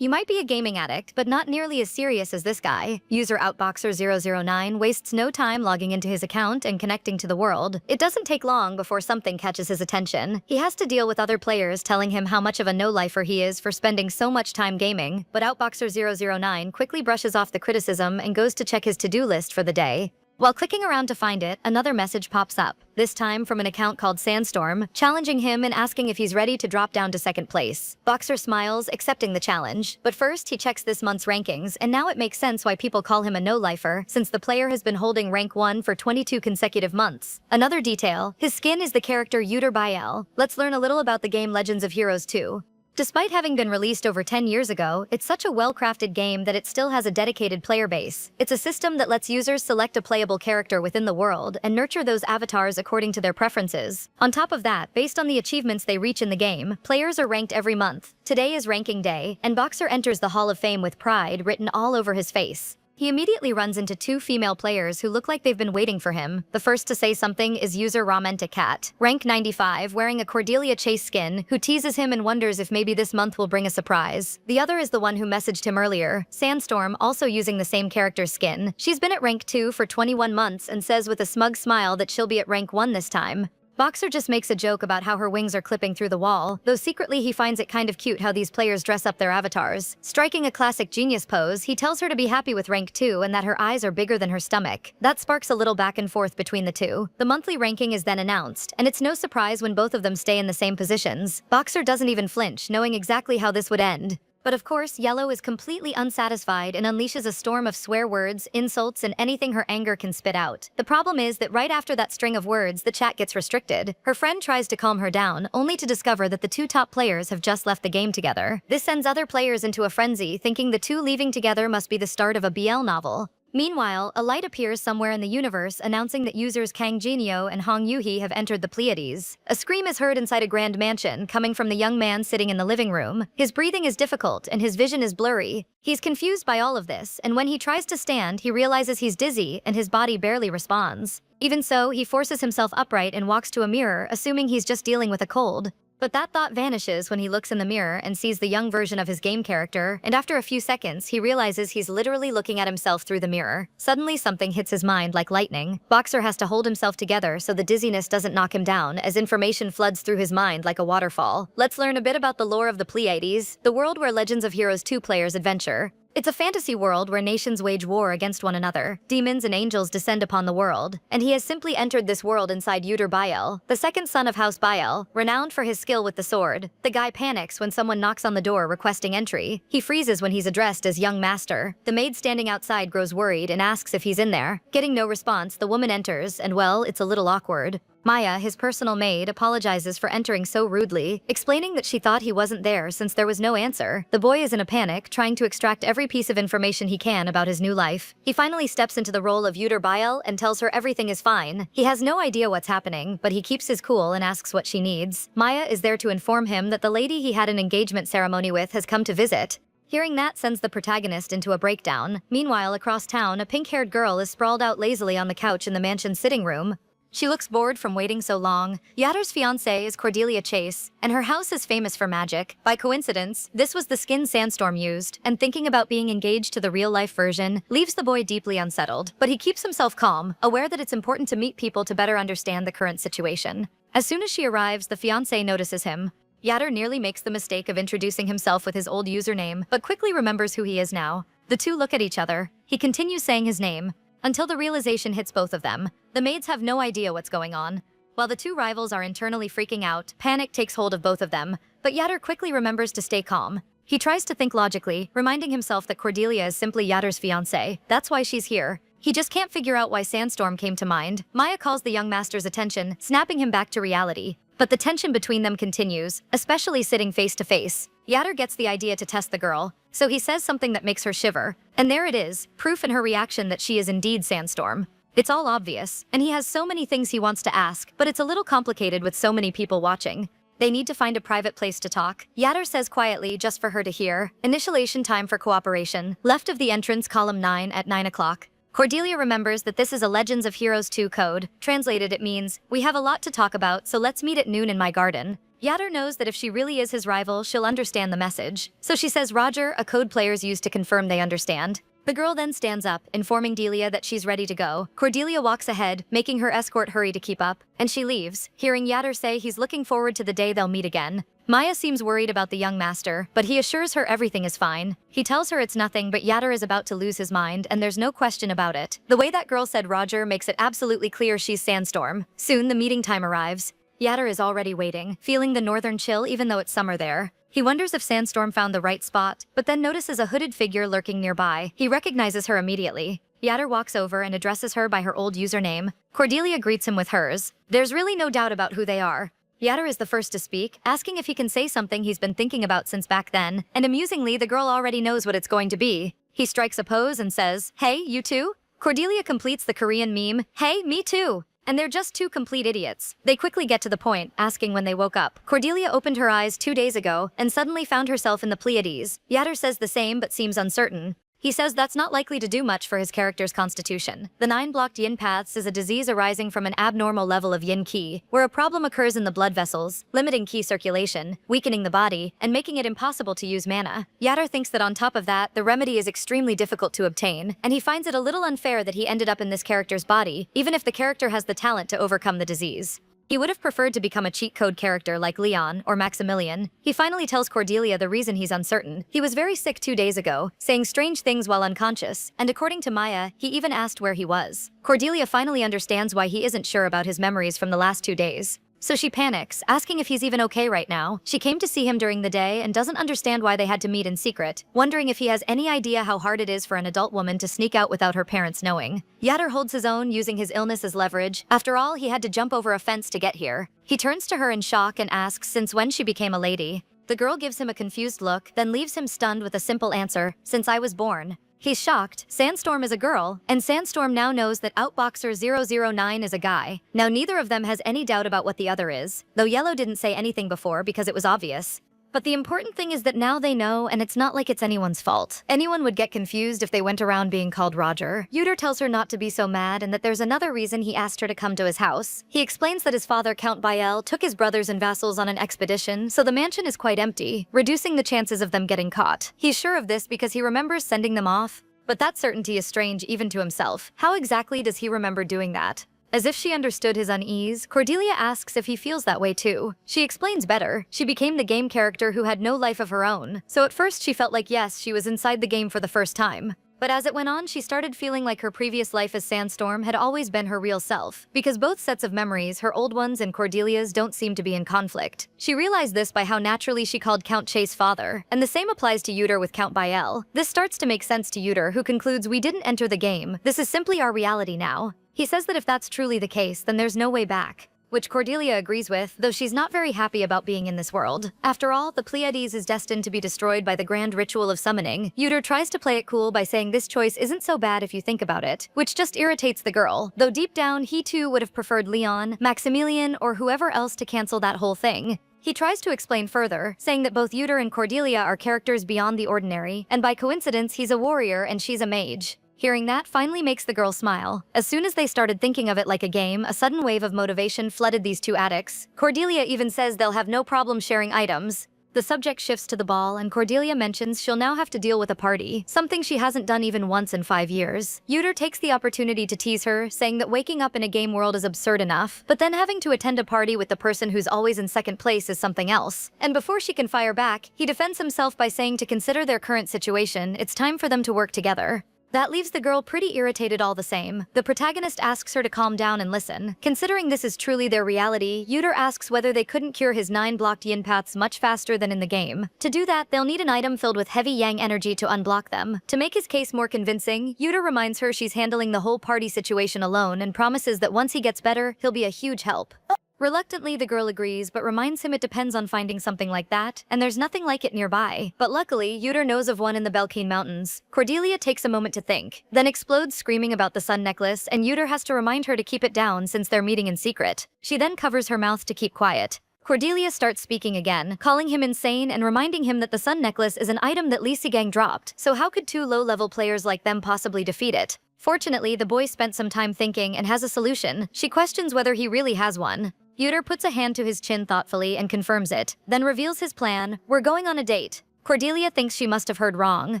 You might be a gaming addict, but not nearly as serious as this guy. User Outboxer009 wastes no time logging into his account and connecting to the world. It doesn't take long before something catches his attention. He has to deal with other players telling him how much of a no-lifer he is for spending so much time gaming, but Outboxer009 quickly brushes off the criticism and goes to check his to-do list for the day. While clicking around to find it, another message pops up, this time from an account called Sandstorm, challenging him and asking if he's ready to drop down to second place. Boxer smiles, accepting the challenge, but first he checks this month's rankings, and now it makes sense why people call him a no-lifer, since the player has been holding rank 1 for 22 consecutive months. Another detail, his skin is the character Yuter Biel. Let's learn a little about the game Legends of Heroes 2. Despite having been released over 10 years ago, it's such a well-crafted game that it still has a dedicated player base. It's a system that lets users select a playable character within the world and nurture those avatars according to their preferences. On top of that, based on the achievements they reach in the game, players are ranked every month. Today is ranking day, and Boxer enters the Hall of Fame with pride written all over his face. He immediately runs into two female players who look like they've been waiting for him. The first to say something is user Cat, rank 95, wearing a Cordelia Chase skin, who teases him and wonders if maybe this month will bring a surprise. The other is the one who messaged him earlier, Sandstorm, also using the same character's skin. She's been at rank 2 for 21 months and says with a smug smile that she'll be at rank 1 this time. Boxer just makes a joke about how her wings are clipping through the wall, though secretly he finds it kind of cute how these players dress up their avatars. Striking a classic genius pose, he tells her to be happy with rank 2 and that her eyes are bigger than her stomach. That sparks a little back and forth between the two. The monthly ranking is then announced, and it's no surprise when both of them stay in the same positions. Boxer doesn't even flinch, knowing exactly how this would end. But of course, Yahello is completely unsatisfied and unleashes a storm of swear words, insults, and anything her anger can spit out. The problem is that right after that string of words, the chat gets restricted. Her friend tries to calm her down, only to discover that the two top players have just left the game together. This sends other players into a frenzy, thinking the two leaving together must be the start of a BL novel. Meanwhile, a light appears somewhere in the universe announcing that users Kang Jinyo and Hong Yuhi have entered the Pleiades. A scream is heard inside a grand mansion, coming from the young man sitting in the living room. His breathing is difficult and his vision is blurry. He's confused by all of this, and when he tries to stand, he realizes he's dizzy and his body barely responds. Even so, he forces himself upright and walks to a mirror, assuming he's just dealing with a cold. But that thought vanishes when he looks in the mirror and sees the young version of his game character, and after a few seconds, he realizes he's literally looking at himself through the mirror. Suddenly, something hits his mind like lightning. Boxer has to hold himself together so the dizziness doesn't knock him down, as information floods through his mind like a waterfall. Let's learn a bit about the lore of the Pleiades, the world where Legends of Heroes 2 players adventure. It's a fantasy world where nations wage war against one another. Demons and angels descend upon the world, and he has simply entered this world inside Yuter Biel, the second son of House Biel, renowned for his skill with the sword. The guy panics when someone knocks on the door requesting entry. He freezes when he's addressed as young master. The maid standing outside grows worried and asks if he's in there. Getting no response, the woman enters, and well, it's a little awkward. Maya, his personal maid, apologizes for entering so rudely, explaining that she thought he wasn't there since there was no answer. The boy is in a panic, trying to extract every piece of information he can about his new life. He finally steps into the role of Yuter Biel and tells her everything is fine. He has no idea what's happening, but he keeps his cool and asks what she needs. Maya is there to inform him that the lady he had an engagement ceremony with has come to visit. Hearing that sends the protagonist into a breakdown. Meanwhile, across town, a pink-haired girl is sprawled out lazily on the couch in the mansion's sitting room. She looks bored from waiting so long. Yatter's fiancé is Cordelia Chase, and her house is famous for magic. By coincidence, this was the skin Sandstorm used, and thinking about being engaged to the real-life version leaves the boy deeply unsettled. But he keeps himself calm, aware that it's important to meet people to better understand the current situation. As soon as she arrives, the fiancé notices him. Yatter nearly makes the mistake of introducing himself with his old username, but quickly remembers who he is now. The two look at each other. He continues saying his name, until the realization hits both of them. The maids have no idea what's going on. While the two rivals are internally freaking out, panic takes hold of both of them, but Yatter quickly remembers to stay calm. He tries to think logically, reminding himself that Cordelia is simply Yatter's fiancé. That's why she's here. He just can't figure out why Sandstorm came to mind. Maya calls the young master's attention, snapping him back to reality. But the tension between them continues, especially sitting face to face. Yatter gets the idea to test the girl, so he says something that makes her shiver. And there it is, proof in her reaction that she is indeed Sandstorm. It's all obvious, and he has so many things he wants to ask, but it's a little complicated with so many people watching. They need to find a private place to talk. Yatter says quietly, just for her to hear. Initialization time for cooperation. Left of the entrance, column 9 at 9 o'clock. Cordelia remembers that this is a Legends of Heroes 2 code. Translated, it means, we have a lot to talk about, so let's meet at noon in my garden. Yatter knows that if she really is his rival, she'll understand the message. So she says Roger, a code players use to confirm they understand. The girl then stands up, informing Delia that she's ready to go. Cordelia walks ahead, making her escort hurry to keep up, and she leaves, hearing Yatter say he's looking forward to the day they'll meet again. Maya seems worried about the young master, but he assures her everything is fine. He tells her it's nothing, but Yatter is about to lose his mind, and there's no question about it. The way that girl said Roger makes it absolutely clear she's Sandstorm. Soon, the meeting time arrives. Yatter is already waiting, feeling the northern chill even though it's summer there. He wonders if Sandstorm found the right spot, but then notices a hooded figure lurking nearby. He recognizes her immediately. Yatter walks over and addresses her by her old username. Cordelia greets him with hers. There's really no doubt about who they are. Yatter is the first to speak, asking if he can say something he's been thinking about since back then, and amusingly, the girl already knows what it's going to be. He strikes a pose and says, "Hey, you too?" Cordelia completes the Korean meme, "Hey, me too." And they're just two complete idiots. They quickly get to the point, asking when they woke up. Cordelia opened her eyes 2 days ago and suddenly found herself in the Pleiades. Yatter says the same but seems uncertain. He says that's not likely to do much for his character's constitution. The 9-blocked yin paths is a disease arising from an abnormal level of yin qi, where a problem occurs in the blood vessels, limiting qi circulation, weakening the body, and making it impossible to use mana. Yatter thinks that on top of that, the remedy is extremely difficult to obtain, and he finds it a little unfair that he ended up in this character's body, even if the character has the talent to overcome the disease. He would have preferred to become a cheat code character like Leon or Maximilian. He finally tells Cordelia the reason he's uncertain. He was very sick 2 days ago, saying strange things while unconscious, and according to Maya, he even asked where he was. Cordelia finally understands why he isn't sure about his memories from the last 2 days. So she panics, asking if he's even okay right now. She came to see him during the day and doesn't understand why they had to meet in secret, wondering if he has any idea how hard it is for an adult woman to sneak out without her parents knowing. Yatter holds his own, using his illness as leverage. After all, he had to jump over a fence to get here. He turns to her in shock and asks since when she became a lady. The girl gives him a confused look, then leaves him stunned with a simple answer, "Since I was born." He's shocked. Sandstorm is a girl, and Sandstorm now knows that Outboxer 009 is a guy. Now neither of them has any doubt about what the other is, though Yahello didn't say anything before because it was obvious. But the important thing is that now they know, and it's not like it's anyone's fault. Anyone would get confused if they went around being called Roger. Yatter tells her not to be so mad and that there's another reason he asked her to come to his house. He explains that his father, Count Biel, took his brothers and vassals on an expedition, so the mansion is quite empty, reducing the chances of them getting caught. He's sure of this because he remembers sending them off. But that certainty is strange even to himself. How exactly does he remember doing that? As if she understood his unease, Cordelia asks if he feels that way too. She explains better. She became the game character who had no life of her own. So at first she felt like yes, she was inside the game for the first time. But as it went on, she started feeling like her previous life as Sandstorm had always been her real self. Because both sets of memories, her old ones and Cordelia's, don't seem to be in conflict. She realized this by how naturally she called Count Chase father. And the same applies to Yatter with Count Biel. This starts to make sense to Yatter, who concludes we didn't enter the game. This is simply our reality now. He says that if that's truly the case, then there's no way back. Which Cordelia agrees with, though she's not very happy about being in this world. After all, the Pleiades is destined to be destroyed by the grand ritual of summoning. Yatter tries to play it cool by saying this choice isn't so bad if you think about it, which just irritates the girl, though deep down he too would have preferred Leon, Maximilian, or whoever else to cancel that whole thing. He tries to explain further, saying that both Yatter and Cordelia are characters beyond the ordinary, and by coincidence he's a warrior and she's a mage. Hearing that finally makes the girl smile. As soon as they started thinking of it like a game, a sudden wave of motivation flooded these two addicts. Cordelia even says they'll have no problem sharing items. The subject shifts to the ball, and Cordelia mentions she'll now have to deal with a party, something she hasn't done even once in 5 years. Yatter takes the opportunity to tease her, saying that waking up in a game world is absurd enough, but then having to attend a party with the person who's always in second place is something else. And before she can fire back, he defends himself by saying to consider their current situation, it's time for them to work together. That leaves the girl pretty irritated all the same. The protagonist asks her to calm down and listen. Considering this is truly their reality, Yatter asks whether they couldn't cure his 9-blocked yin paths much faster than in the game. To do that, they'll need an item filled with heavy yang energy to unblock them. To make his case more convincing, Yatter reminds her she's handling the whole party situation alone and promises that once he gets better, he'll be a huge help. Reluctantly, the girl agrees, but reminds him it depends on finding something like that, and there's nothing like it nearby. But luckily, Yatter knows of one in the Belkane Mountains. Cordelia takes a moment to think, then explodes screaming about the sun necklace, and Yatter has to remind her to keep it down since they're meeting in secret. She then covers her mouth to keep quiet. Cordelia starts speaking again, calling him insane and reminding him that the sun necklace is an item that Lee Gang dropped, so how could two low-level players like them possibly defeat it? Fortunately, the boy spent some time thinking and has a solution. She questions whether he really has one. Yuter puts a hand to his chin thoughtfully and confirms it, then reveals his plan. We're going on a date. Cordelia thinks she must have heard wrong,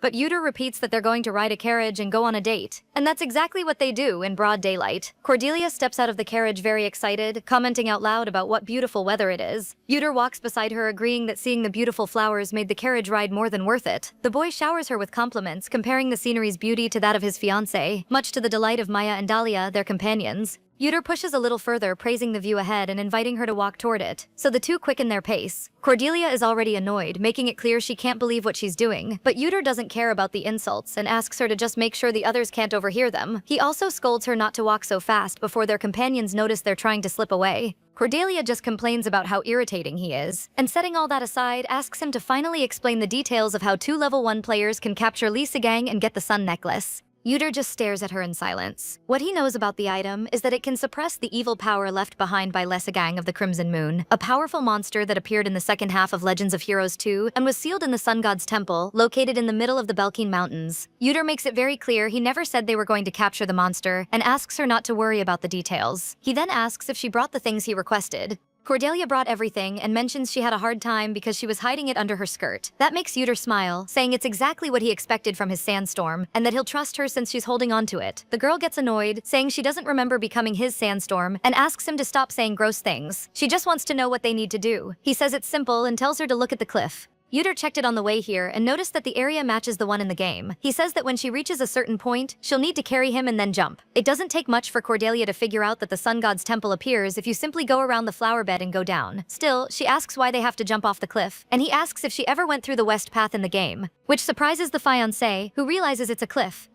but Yuter repeats that they're going to ride a carriage and go on a date. And that's exactly what they do in broad daylight. Cordelia steps out of the carriage very excited, commenting out loud about what beautiful weather it is. Yuter walks beside her, agreeing that seeing the beautiful flowers made the carriage ride more than worth it. The boy showers her with compliments, comparing the scenery's beauty to that of his fiancée, much to the delight of Maya and Dahlia, their companions. Yuter pushes a little further, praising the view ahead and inviting her to walk toward it, so the two quicken their pace. Cordelia is already annoyed, making it clear she can't believe what she's doing, but Yuter doesn't care about the insults and asks her to just make sure the others can't overhear them. He also scolds her not to walk so fast before their companions notice they're trying to slip away. Cordelia just complains about how irritating he is, and setting all that aside, asks him to finally explain the details of how two level 1 players can capture Lisa Gang and get the sun necklace. Yuter just stares at her in silence. What he knows about the item is that it can suppress the evil power left behind by Lesagang of the Crimson Moon, a powerful monster that appeared in the second half of Legends of Heroes 2 and was sealed in the Sun God's Temple, located in the middle of the Belkine Mountains. Yuter makes it very clear he never said they were going to capture the monster and asks her not to worry about the details. He then asks if she brought the things he requested. Cordelia brought everything and mentions she had a hard time because she was hiding it under her skirt. That makes Yuter smile, saying it's exactly what he expected from his sandstorm, and that he'll trust her since she's holding on to it. The girl gets annoyed, saying she doesn't remember becoming his sandstorm, and asks him to stop saying gross things. She just wants to know what they need to do. He says it's simple and tells her to look at the cliff. Yuter checked it on the way here and noticed that the area matches the one in the game. He says that when she reaches a certain point, she'll need to carry him and then jump. It doesn't take much for Cordelia to figure out that the Sun God's Temple appears if you simply go around the flower bed and go down. Still, she asks why they have to jump off the cliff, and he asks if she ever went through the west path in the game, which surprises the fiancé, who realizes it's a cliff.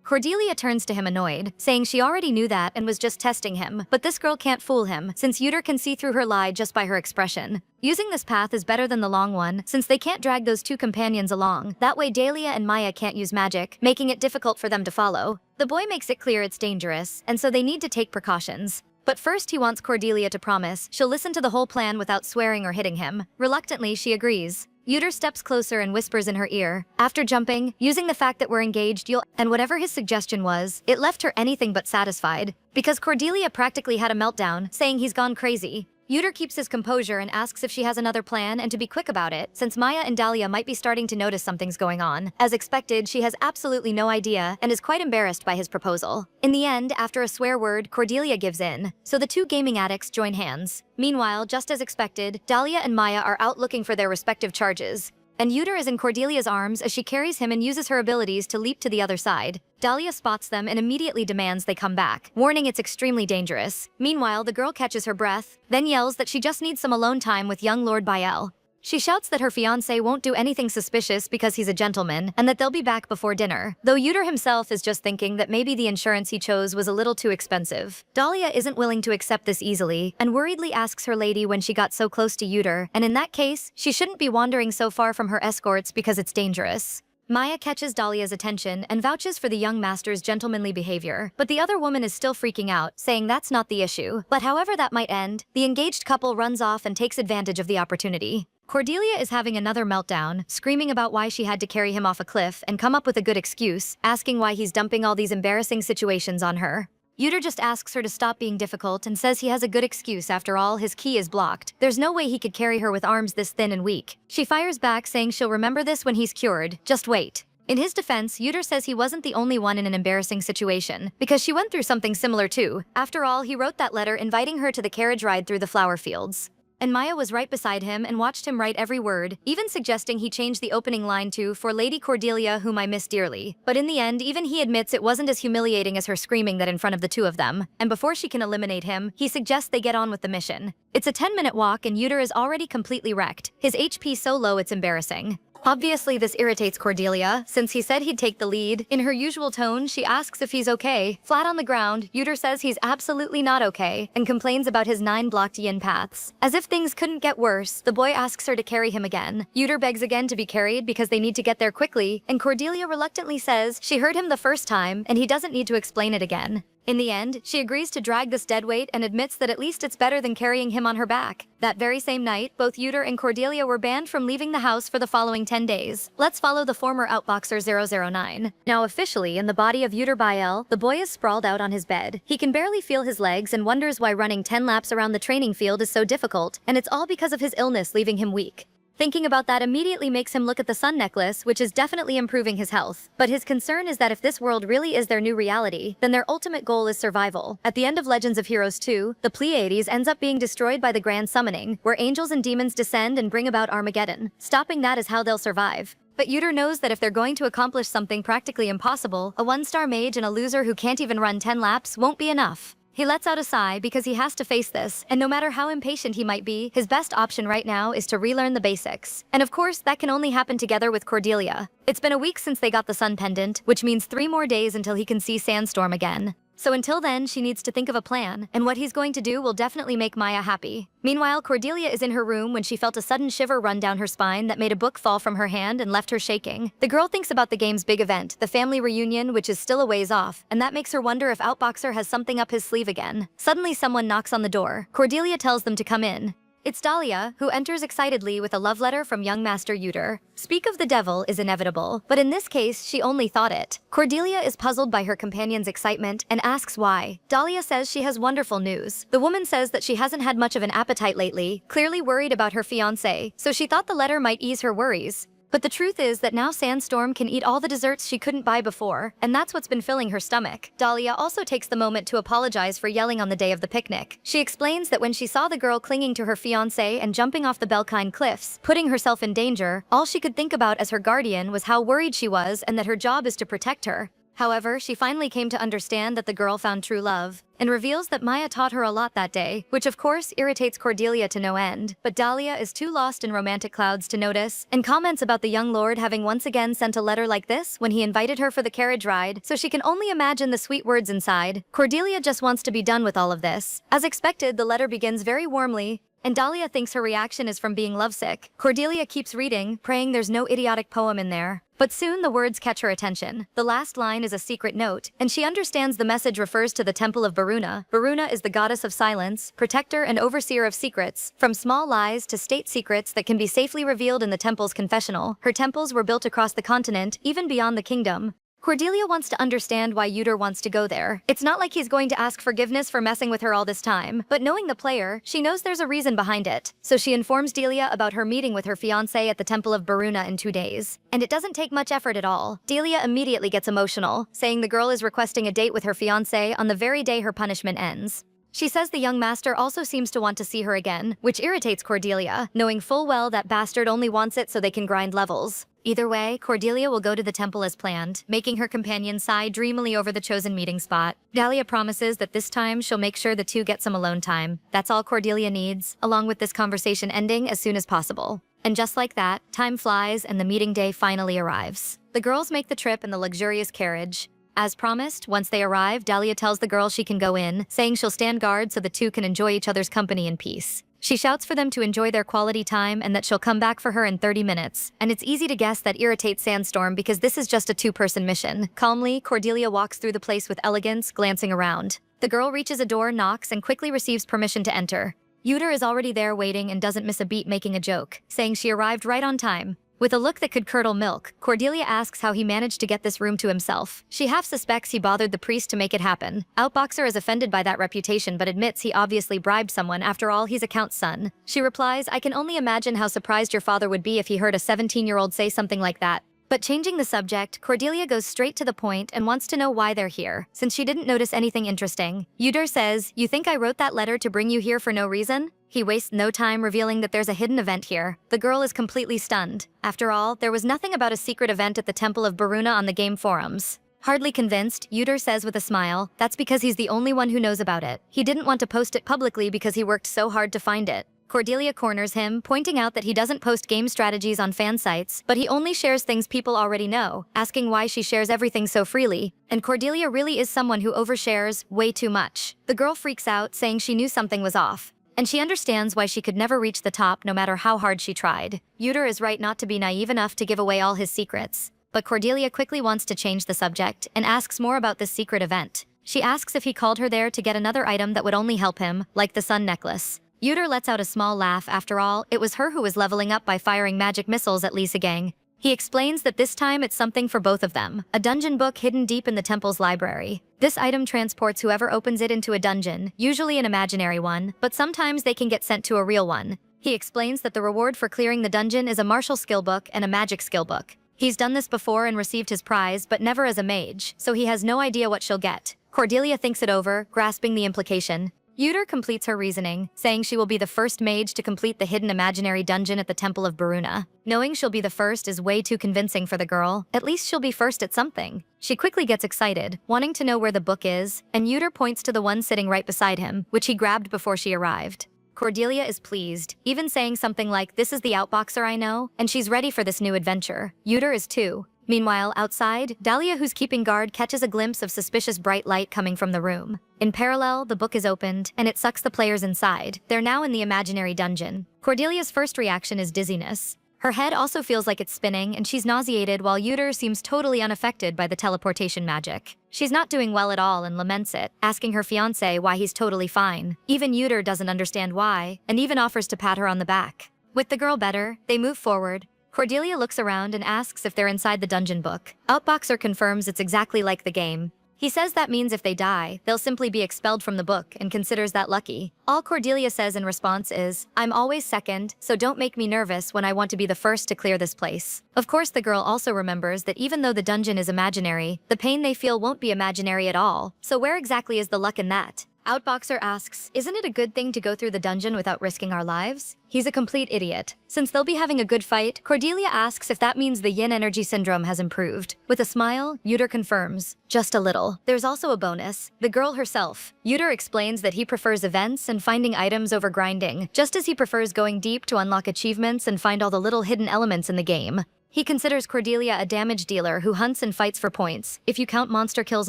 Cordelia turns to him annoyed, saying she already knew that and was just testing him, but this girl can't fool him, since Yuter can see through her lie just by her expression. Using this path is better than the long one, since they can't drag those two companions along. That way Dahlia and Maya can't use magic, making it difficult for them to follow. The boy makes it clear it's dangerous, and so they need to take precautions. But first he wants Cordelia to promise she'll listen to the whole plan without swearing or hitting him. Reluctantly, she agrees. Yuter steps closer and whispers in her ear, after jumping, using the fact that we're engaged, and whatever his suggestion was, it left her anything but satisfied, because Cordelia practically had a meltdown, saying he's gone crazy. Yuter keeps his composure and asks if she has another plan and to be quick about it, since Maya and Dahlia might be starting to notice something's going on. As expected, she has absolutely no idea and is quite embarrassed by his proposal. In the end, after a swear word, Cordelia gives in, so the two gaming addicts join hands. Meanwhile, just as expected, Dahlia and Maya are out looking for their respective charges, and Yuter is in Cordelia's arms as she carries him and uses her abilities to leap to the other side. Dahlia spots them and immediately demands they come back, warning it's extremely dangerous. Meanwhile, the girl catches her breath, then yells that she just needs some alone time with young Lord Bael. She shouts that her fiancé won't do anything suspicious because he's a gentleman, and that they'll be back before dinner, though Yuter himself is just thinking that maybe the insurance he chose was a little too expensive. Dahlia isn't willing to accept this easily, and worriedly asks her lady when she got so close to Yuter, and in that case, she shouldn't be wandering so far from her escorts because it's dangerous. Maya catches Dahlia's attention and vouches for the young master's gentlemanly behavior, but the other woman is still freaking out, saying that's not the issue. But however that might end, the engaged couple runs off and takes advantage of the opportunity. Cordelia is having another meltdown, screaming about why she had to carry him off a cliff and come up with a good excuse, asking why he's dumping all these embarrassing situations on her. Yuter just asks her to stop being difficult and says he has a good excuse. After all, his key is blocked. There's no way he could carry her with arms this thin and weak. She fires back, saying she'll remember this when he's cured. Just wait. In his defense, Yuter says he wasn't the only one in an embarrassing situation, because she went through something similar too. After all, he wrote that letter inviting her to the carriage ride through the flower fields. And Maya was right beside him and watched him write every word, even suggesting he change the opening line to, "For Lady Cordelia, whom I miss dearly." But in the end, even he admits it wasn't as humiliating as her screaming that in front of the two of them, and before she can eliminate him, he suggests they get on with the mission. It's a 10-minute walk and Yuter is already completely wrecked, his HP so low it's embarrassing. Obviously, this irritates Cordelia, since he said he'd take the lead. In her usual tone, she asks if he's okay. Flat on the ground, Yuter says he's absolutely not okay, and complains about his 9 blocked yin paths. As if things couldn't get worse, the boy asks her to carry him again. Yuter begs again to be carried because they need to get there quickly, and Cordelia reluctantly says she heard him the first time, and he doesn't need to explain it again. In the end, she agrees to drag this deadweight and admits that at least it's better than carrying him on her back. That very same night, both Yuter and Cordelia were banned from leaving the house for the following 10 days. Let's follow the former outboxer 009. Now officially in the body of Yuter Bael, the boy is sprawled out on his bed. He can barely feel his legs and wonders why running 10 laps around the training field is so difficult, and it's all because of his illness leaving him weak. Thinking about that immediately makes him look at the sun necklace, which is definitely improving his health. But his concern is that if this world really is their new reality, then their ultimate goal is survival. At the end of Legends of Heroes 2, the Pleiades ends up being destroyed by the Grand Summoning, where angels and demons descend and bring about Armageddon. Stopping that is how they'll survive. But Yuter knows that if they're going to accomplish something practically impossible, a 1-star mage and a loser who can't even run 10 laps won't be enough. He lets out a sigh because he has to face this, and no matter how impatient he might be, his best option right now is to relearn the basics. And of course, that can only happen together with Cordelia. It's been a week since they got the sun pendant, which means 3 more days until he can see Sandstorm again. So until then, she needs to think of a plan, and what he's going to do will definitely make Maya happy. Meanwhile, Cordelia is in her room when she felt a sudden shiver run down her spine that made a book fall from her hand and left her shaking. The girl thinks about the game's big event, the family reunion, which is still a ways off, and that makes her wonder if Outboxer has something up his sleeve again. Suddenly someone knocks on the door. Cordelia tells them to come in. It's Dahlia, who enters excitedly with a love letter from young Master Yuter. Speak of the devil is inevitable, but in this case, she only thought it. Cordelia is puzzled by her companion's excitement and asks why. Dahlia says she has wonderful news. The woman says that she hasn't had much of an appetite lately, clearly worried about her fiancé, so she thought the letter might ease her worries. But the truth is that now Sandstorm can eat all the desserts she couldn't buy before, and that's what's been filling her stomach. Dahlia also takes the moment to apologize for yelling on the day of the picnic. She explains that when she saw the girl clinging to her fiancé and jumping off the Belkine cliffs, putting herself in danger, all she could think about as her guardian was how worried she was and that her job is to protect her. However, she finally came to understand that the girl found true love, and reveals that Maya taught her a lot that day, which of course irritates Cordelia to no end. But Dahlia is too lost in romantic clouds to notice, and comments about the young lord having once again sent a letter like this when he invited her for the carriage ride, so she can only imagine the sweet words inside. Cordelia just wants to be done with all of this. As expected, the letter begins very warmly, and Dahlia thinks her reaction is from being lovesick. Cordelia keeps reading, praying there's no idiotic poem in there. But soon the words catch her attention. The last line is a secret note, and she understands the message refers to the Temple of Varuna. Varuna is the goddess of silence, protector and overseer of secrets, from small lies to state secrets that can be safely revealed in the temple's confessional. Her temples were built across the continent, even beyond the kingdom. Cordelia wants to understand why Yuter wants to go there. It's not like he's going to ask forgiveness for messing with her all this time, but knowing the player, she knows there's a reason behind it. So she informs Delia about her meeting with her fiancé at the Temple of Baruna in 2 days. And it doesn't take much effort at all. Delia immediately gets emotional, saying the girl is requesting a date with her fiancé on the very day her punishment ends. She says the young master also seems to want to see her again, which irritates Cordelia, knowing full well that bastard only wants it so they can grind levels. Either way, Cordelia will go to the temple as planned, making her companion sigh dreamily over the chosen meeting spot. Dahlia promises that this time she'll make sure the two get some alone time. That's all Cordelia needs, along with this conversation ending as soon as possible. And just like that, time flies and the meeting day finally arrives. The girls make the trip in the luxurious carriage. As promised, once they arrive, Dahlia tells the girl she can go in, saying she'll stand guard so the two can enjoy each other's company in peace. She shouts for them to enjoy their quality time and that she'll come back for her in 30 minutes. And it's easy to guess that irritates Sandstorm because this is just a 2-person mission. Calmly, Cordelia walks through the place with elegance, glancing around. The girl reaches a door, knocks, and quickly receives permission to enter. Yuter is already there waiting and doesn't miss a beat making a joke, saying she arrived right on time. With a look that could curdle milk, Cordelia asks how he managed to get this room to himself. She half suspects he bothered the priest to make it happen. Outboxer is offended by that reputation but admits he obviously bribed someone, after all he's a count's son. She replies, I can only imagine how surprised your father would be if he heard a 17-year-old say something like that. But changing the subject, Cordelia goes straight to the point and wants to know why they're here, since she didn't notice anything interesting. Yuter says, you think I wrote that letter to bring you here for no reason? He wastes no time revealing that there's a hidden event here. The girl is completely stunned. After all, there was nothing about a secret event at the Temple of Baruna on the game forums. Hardly convinced, Yuter says with a smile, that's because he's the only one who knows about it. He didn't want to post it publicly because he worked so hard to find it. Cordelia corners him, pointing out that he doesn't post game strategies on fan sites, but he only shares things people already know, asking why she shares everything so freely. And Cordelia really is someone who overshares way too much. The girl freaks out, saying she knew something was off. And she understands why she could never reach the top no matter how hard she tried. Yuter is right not to be naive enough to give away all his secrets. But Cordelia quickly wants to change the subject and asks more about this secret event. She asks if he called her there to get another item that would only help him, like the sun necklace. Yuter lets out a small laugh. After all, it was her who was leveling up by firing magic missiles at Lisa Gang. He explains that this time it's something for both of them, a dungeon book hidden deep in the temple's library. This item transports whoever opens it into a dungeon, usually an imaginary one, but sometimes they can get sent to a real one. He explains that the reward for clearing the dungeon is a martial skill book and a magic skill book. He's done this before and received his prize, but never as a mage, so he has no idea what she'll get. Cordelia thinks it over, grasping the implication. Yuter completes her reasoning, saying she will be the first mage to complete the hidden imaginary dungeon at the Temple of Baruna. Knowing she'll be the first is way too convincing for the girl. At least she'll be first at something. She quickly gets excited, wanting to know where the book is, and Yuter points to the one sitting right beside him, which he grabbed before she arrived. Cordelia is pleased, even saying something like, "This is the outboxer I know," and she's ready for this new adventure. Yuter is too. Meanwhile, outside, Dahlia, who's keeping guard, catches a glimpse of suspicious bright light coming from the room. In parallel, the book is opened, and it sucks the players inside. They're now in the imaginary dungeon. Cordelia's first reaction is dizziness. Her head also feels like it's spinning, and she's nauseated while Yuter seems totally unaffected by the teleportation magic. She's not doing well at all and laments it, asking her fiancé why he's totally fine. Even Yuter doesn't understand why, and even offers to pat her on the back. With the girl better, they move forward. Cordelia looks around and asks if they're inside the dungeon book. Outboxer confirms it's exactly like the game. He says that means if they die, they'll simply be expelled from the book and considers that lucky. All Cordelia says in response is, "I'm always second, so don't make me nervous when I want to be the first to clear this place." Of course, the girl also remembers that even though the dungeon is imaginary, the pain they feel won't be imaginary at all. So where exactly is the luck in that? Outboxer asks, "Isn't it a good thing to go through the dungeon without risking our lives?" He's a complete idiot. Since they'll be having a good fight, Cordelia asks if that means the yin energy syndrome has improved. With a smile, Yuter confirms, "Just a little." There's also a bonus, the girl herself. Yuter explains that he prefers events and finding items over grinding, just as he prefers going deep to unlock achievements and find all the little hidden elements in the game. He considers Cordelia a damage dealer who hunts and fights for points. If you count monster kills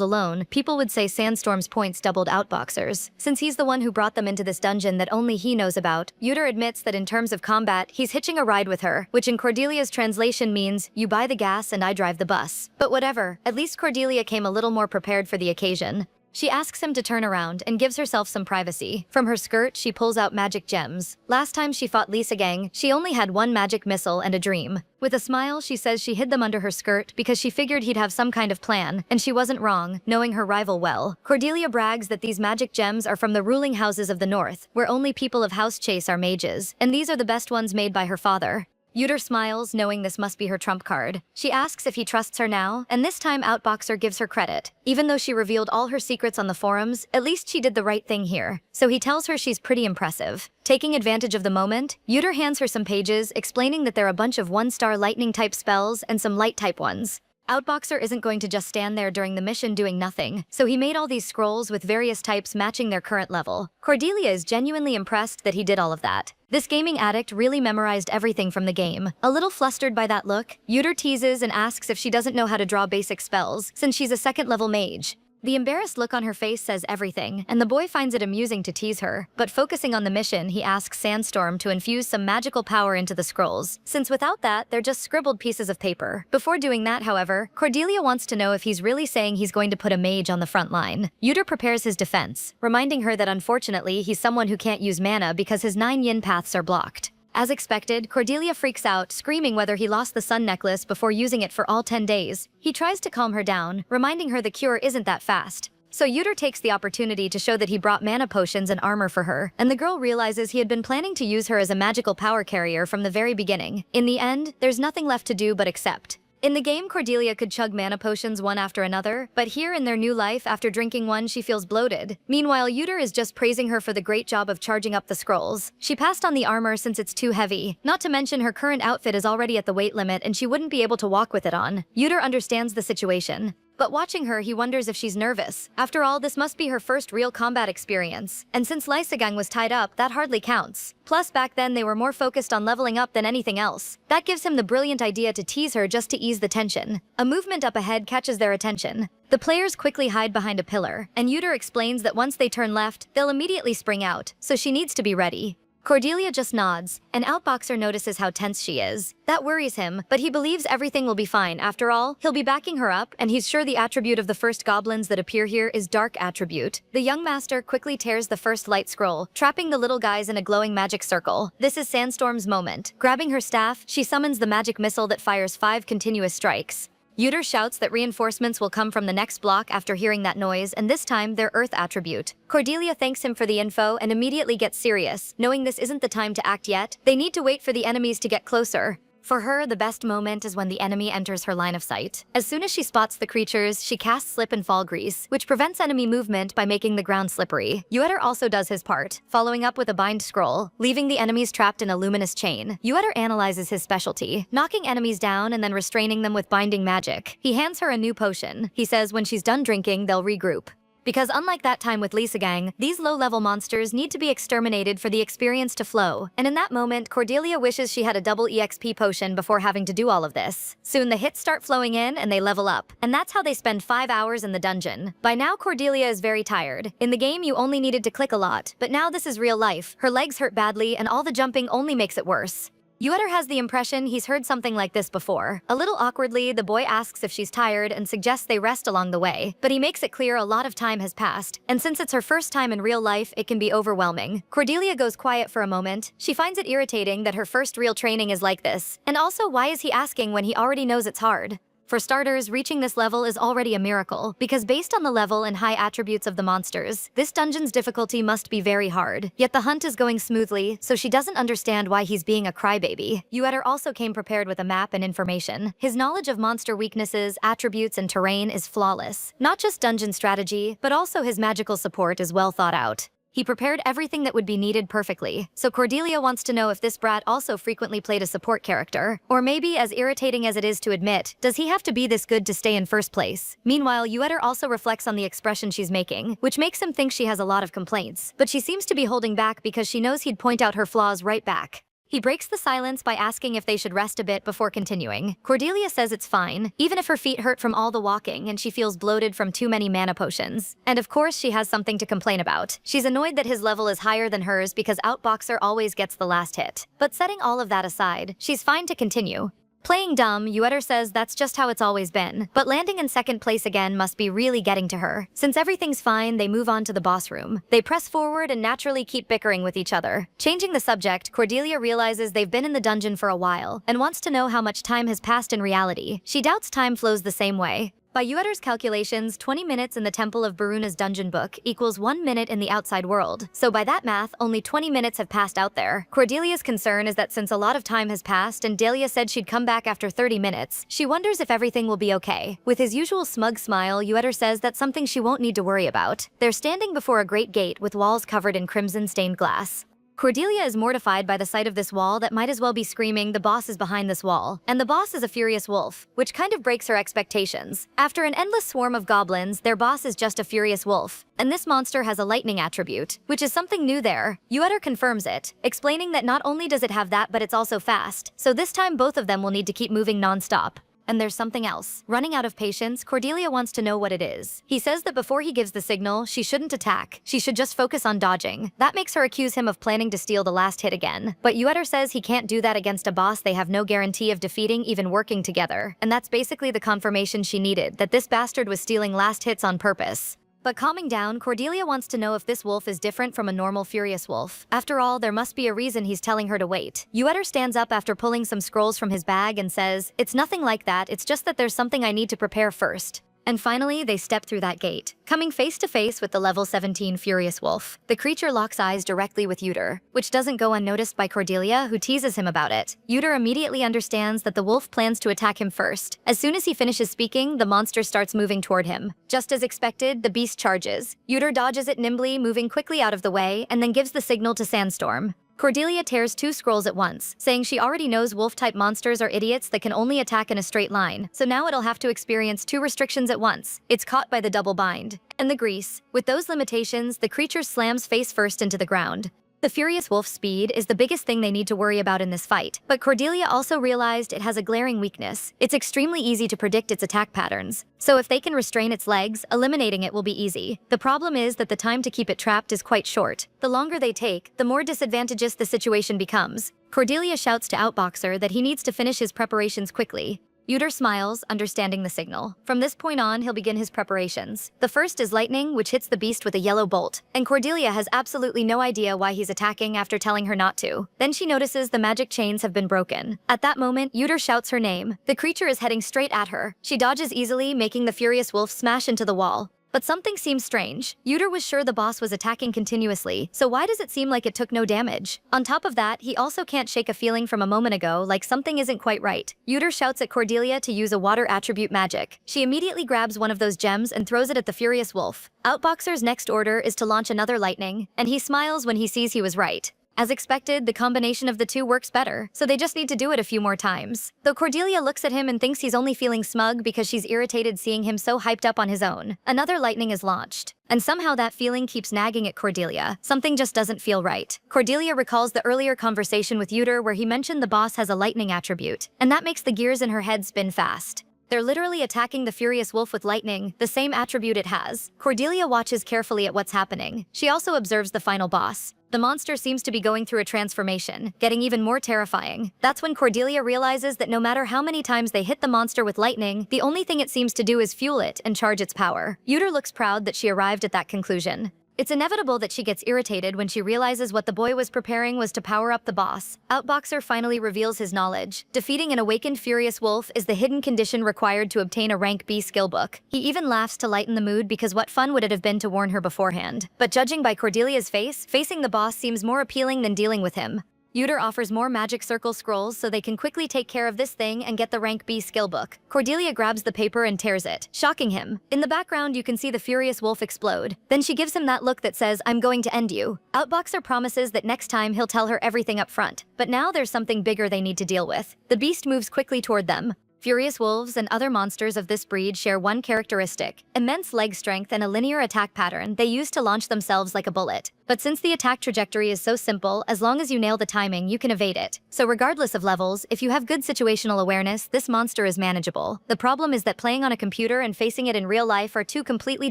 alone, people would say Sandstorm's points doubled Outboxer's. Since he's the one who brought them into this dungeon that only he knows about, Yuter admits that in terms of combat, he's hitching a ride with her, which in Cordelia's translation means, "You buy the gas and I drive the bus." But whatever, at least Cordelia came a little more prepared for the occasion. She asks him to turn around and gives herself some privacy. From her skirt, she pulls out magic gems. Last time she fought Lisa Gang, she only had one magic missile and a dream. With a smile, she says she hid them under her skirt because she figured he'd have some kind of plan, and she wasn't wrong, knowing her rival well. Cordelia brags that these magic gems are from the ruling houses of the north, where only people of House Chase are mages, and these are the best ones made by her father. Yuter smiles, knowing this must be her trump card. She asks if he trusts her now, and this time Outboxer gives her credit. Even though she revealed all her secrets on the forums, at least she did the right thing here. So he tells her she's pretty impressive. Taking advantage of the moment, Yuter hands her some pages, explaining that they're a bunch of one-star lightning-type spells and some light-type ones. Outboxer isn't going to just stand there during the mission doing nothing, so he made all these scrolls with various types matching their current level. Cordelia is genuinely impressed that he did all of that. This gaming addict really memorized everything from the game. A little flustered by that look, Yuter teases and asks if she doesn't know how to draw basic spells, since she's a second-level mage. The embarrassed look on her face says everything, and the boy finds it amusing to tease her. But focusing on the mission, he asks Sandstorm to infuse some magical power into the scrolls, since without that, they're just scribbled pieces of paper. Before doing that, however, Cordelia wants to know if he's really saying he's going to put a mage on the front line. Yuter prepares his defense, reminding her that unfortunately, he's someone who can't use mana because his 9 yin paths are blocked. As expected, Cordelia freaks out, screaming whether he lost the sun necklace before using it for all 10 days. He tries to calm her down, reminding her the cure isn't that fast. So Yuter takes the opportunity to show that he brought mana potions and armor for her, and the girl realizes he had been planning to use her as a magical power carrier from the very beginning. In the end, there's nothing left to do but accept. In the game, Cordelia could chug mana potions one after another, but here in their new life, after drinking one, she feels bloated. Meanwhile, Yuter is just praising her for the great job of charging up the scrolls. She passed on the armor since it's too heavy. Not to mention her current outfit is already at the weight limit and she wouldn't be able to walk with it on. Yuter understands the situation. But watching her, he wonders if she's nervous. After all, this must be her first real combat experience. And since Lysagang was tied up, that hardly counts. Plus, back then they were more focused on leveling up than anything else. That gives him the brilliant idea to tease her just to ease the tension. A movement up ahead catches their attention. The players quickly hide behind a pillar, and Yuter explains that once they turn left, they'll immediately spring out, so she needs to be ready. Cordelia just nods, and Outboxer notices how tense she is. That worries him, but he believes everything will be fine. After all, he'll be backing her up, and he's sure the attribute of the first goblins that appear here is Dark Attribute. The young master quickly tears the first light scroll, trapping the little guys in a glowing magic circle. This is Sandstorm's moment. Grabbing her staff, she summons the magic missile that fires 5 continuous strikes. Yuter shouts that reinforcements will come from the next block after hearing that noise, and this time they're Earth attribute. Cordelia thanks him for the info and immediately gets serious, knowing this isn't the time to act yet. They need to wait for the enemies to get closer. For her, the best moment is when the enemy enters her line of sight. As soon as she spots the creatures, she casts Slip and Fall Grease, which prevents enemy movement by making the ground slippery. Yueter also does his part, following up with a Bind Scroll, leaving the enemies trapped in a luminous chain. Yueter analyzes his specialty, knocking enemies down and then restraining them with Binding Magic. He hands her a new potion. He says when she's done drinking, they'll regroup. Because unlike that time with Lisa Gang, these low-level monsters need to be exterminated for the experience to flow, and in that moment, Cordelia wishes she had a double EXP potion before having to do all of this. Soon the hits start flowing in and they level up, and that's how they spend 5 hours in the dungeon. By now, Cordelia is very tired. In the game, you only needed to click a lot, but now this is real life. Her legs hurt badly, and all the jumping only makes it worse. Yueter has the impression he's heard something like this before. A little awkwardly, the boy asks if she's tired and suggests they rest along the way, but he makes it clear a lot of time has passed, and since it's her first time in real life, it can be overwhelming. Cordelia goes quiet for a moment. She finds it irritating that her first real training is like this, and also why is he asking when he already knows it's hard? For starters, reaching this level is already a miracle, because based on the level and high attributes of the monsters, this dungeon's difficulty must be very hard. Yet the hunt is going smoothly, so she doesn't understand why he's being a crybaby. Yueter also came prepared with a map and information. His knowledge of monster weaknesses, attributes, and terrain is flawless. Not just dungeon strategy, but also his magical support is well thought out. He prepared everything that would be needed perfectly, so Cordelia wants to know if this brat also frequently played a support character. Or maybe, as irritating as it is to admit, does he have to be this good to stay in first place? Meanwhile, Yueter also reflects on the expression she's making, which makes him think she has a lot of complaints. But she seems to be holding back because she knows he'd point out her flaws right back. He breaks the silence by asking if they should rest a bit before continuing. Cordelia says it's fine, even if her feet hurt from all the walking and she feels bloated from too many mana potions. And of course she has something to complain about. She's annoyed that his level is higher than hers because Outboxer always gets the last hit. But setting all of that aside, she's fine to continue. Playing dumb, Yueter says that's just how it's always been, but landing in second place again must be really getting to her. Since everything's fine, they move on to the boss room. They press forward and naturally keep bickering with each other. Changing the subject, Cordelia realizes they've been in the dungeon for a while, and wants to know how much time has passed in reality. She doubts time flows the same way. By Yueter's calculations, 20 minutes in the Temple of Baruna's dungeon book equals 1 minute in the outside world. So by that math, only 20 minutes have passed out there. Cordelia's concern is that since a lot of time has passed and Dahlia said she'd come back after 30 minutes, she wonders if everything will be okay. With his usual smug smile, Yueter says that's something she won't need to worry about. They're standing before a great gate with walls covered in crimson stained glass. Cordelia is mortified by the sight of this wall that might as well be screaming, "The boss is behind this wall." And the boss is a furious wolf, which kind of breaks her expectations. After an endless swarm of goblins, their boss is just a furious wolf. And this monster has a lightning attribute, which is something new there. Yueter confirms it, explaining that not only does it have that, but it's also fast. So this time both of them will need to keep moving non-stop. And there's something else. Running out of patience, Cordelia wants to know what it is. He says that before he gives the signal, she shouldn't attack. She should just focus on dodging. That makes her accuse him of planning to steal the last hit again. But Yueter says he can't do that against a boss they have no guarantee of defeating even working together. And that's basically the confirmation she needed, that this bastard was stealing last hits on purpose. But calming down, Cordelia wants to know if this wolf is different from a normal furious wolf. After all, there must be a reason he's telling her to wait. Yueter stands up after pulling some scrolls from his bag and says, "It's nothing like that, it's just that there's something I need to prepare first." And finally, they step through that gate, coming face to face with the level 17 Furious Wolf. The creature locks eyes directly with Yueter, which doesn't go unnoticed by Cordelia, who teases him about it. Yueter immediately understands that the wolf plans to attack him first. As soon as he finishes speaking, the monster starts moving toward him. Just as expected, the beast charges. Yueter dodges it nimbly, moving quickly out of the way, and then gives the signal to Sandstorm. Cordelia tears 2 scrolls at once, saying she already knows wolf-type monsters are idiots that can only attack in a straight line, so now it'll have to experience 2 restrictions at once. It's caught by the double bind and the grease. With those limitations, the creature slams face first into the ground. The Furious Wolf's speed is the biggest thing they need to worry about in this fight, but Cordelia also realized it has a glaring weakness. It's extremely easy to predict its attack patterns, so if they can restrain its legs, eliminating it will be easy. The problem is that the time to keep it trapped is quite short. The longer they take, the more disadvantageous the situation becomes. Cordelia shouts to Outboxer that he needs to finish his preparations quickly. Yuder smiles, understanding the signal. From this point on, he'll begin his preparations. The first is lightning, which hits the beast with a yellow bolt, and Cordelia has absolutely no idea why he's attacking after telling her not to. Then she notices the magic chains have been broken. At that moment, Yuder shouts her name. The creature is heading straight at her. She dodges easily, making the Furious Wolf smash into the wall. But something seems strange. Yuder was sure the boss was attacking continuously, so why does it seem like it took no damage? On top of that, he also can't shake a feeling from a moment ago like something isn't quite right. Yuder shouts at Cordelia to use a water attribute magic. She immediately grabs one of those gems and throws it at the Furious Wolf. Outboxer's next order is to launch another lightning, and he smiles when he sees he was right. As expected, the combination of the two works better, so they just need to do it a few more times. Though Cordelia looks at him and thinks he's only feeling smug because she's irritated seeing him so hyped up on his own. Another lightning is launched, and somehow that feeling keeps nagging at Cordelia. Something just doesn't feel right. Cordelia recalls the earlier conversation with Yuder where he mentioned the boss has a lightning attribute, and that makes the gears in her head spin fast. They're literally attacking the Furious Wolf with lightning, the same attribute it has. Cordelia watches carefully at what's happening. She also observes the final boss. The monster seems to be going through a transformation, getting even more terrifying. That's when Cordelia realizes that no matter how many times they hit the monster with lightning, the only thing it seems to do is fuel it and charge its power. Yuder looks proud that she arrived at that conclusion. It's inevitable that she gets irritated when she realizes what the boy was preparing was to power up the boss. Outboxer finally reveals his knowledge. Defeating an awakened Furious Wolf is the hidden condition required to obtain a rank B skill book. He even laughs to lighten the mood because what fun would it have been to warn her beforehand. But judging by Cordelia's face, facing the boss seems more appealing than dealing with him. Yuder offers more magic circle scrolls so they can quickly take care of this thing and get the rank B skill book. Cordelia grabs the paper and tears it, shocking him. In the background, you can see the Furious Wolf explode. Then she gives him that look that says, "I'm going to end you." Outboxer promises that next time he'll tell her everything up front. But now there's something bigger they need to deal with. The beast moves quickly toward them. Furious wolves and other monsters of this breed share one characteristic: immense leg strength and a linear attack pattern they use to launch themselves like a bullet. But since the attack trajectory is so simple, as long as you nail the timing, you can evade it. So regardless of levels, if you have good situational awareness, this monster is manageable. The problem is that playing on a computer and facing it in real life are two completely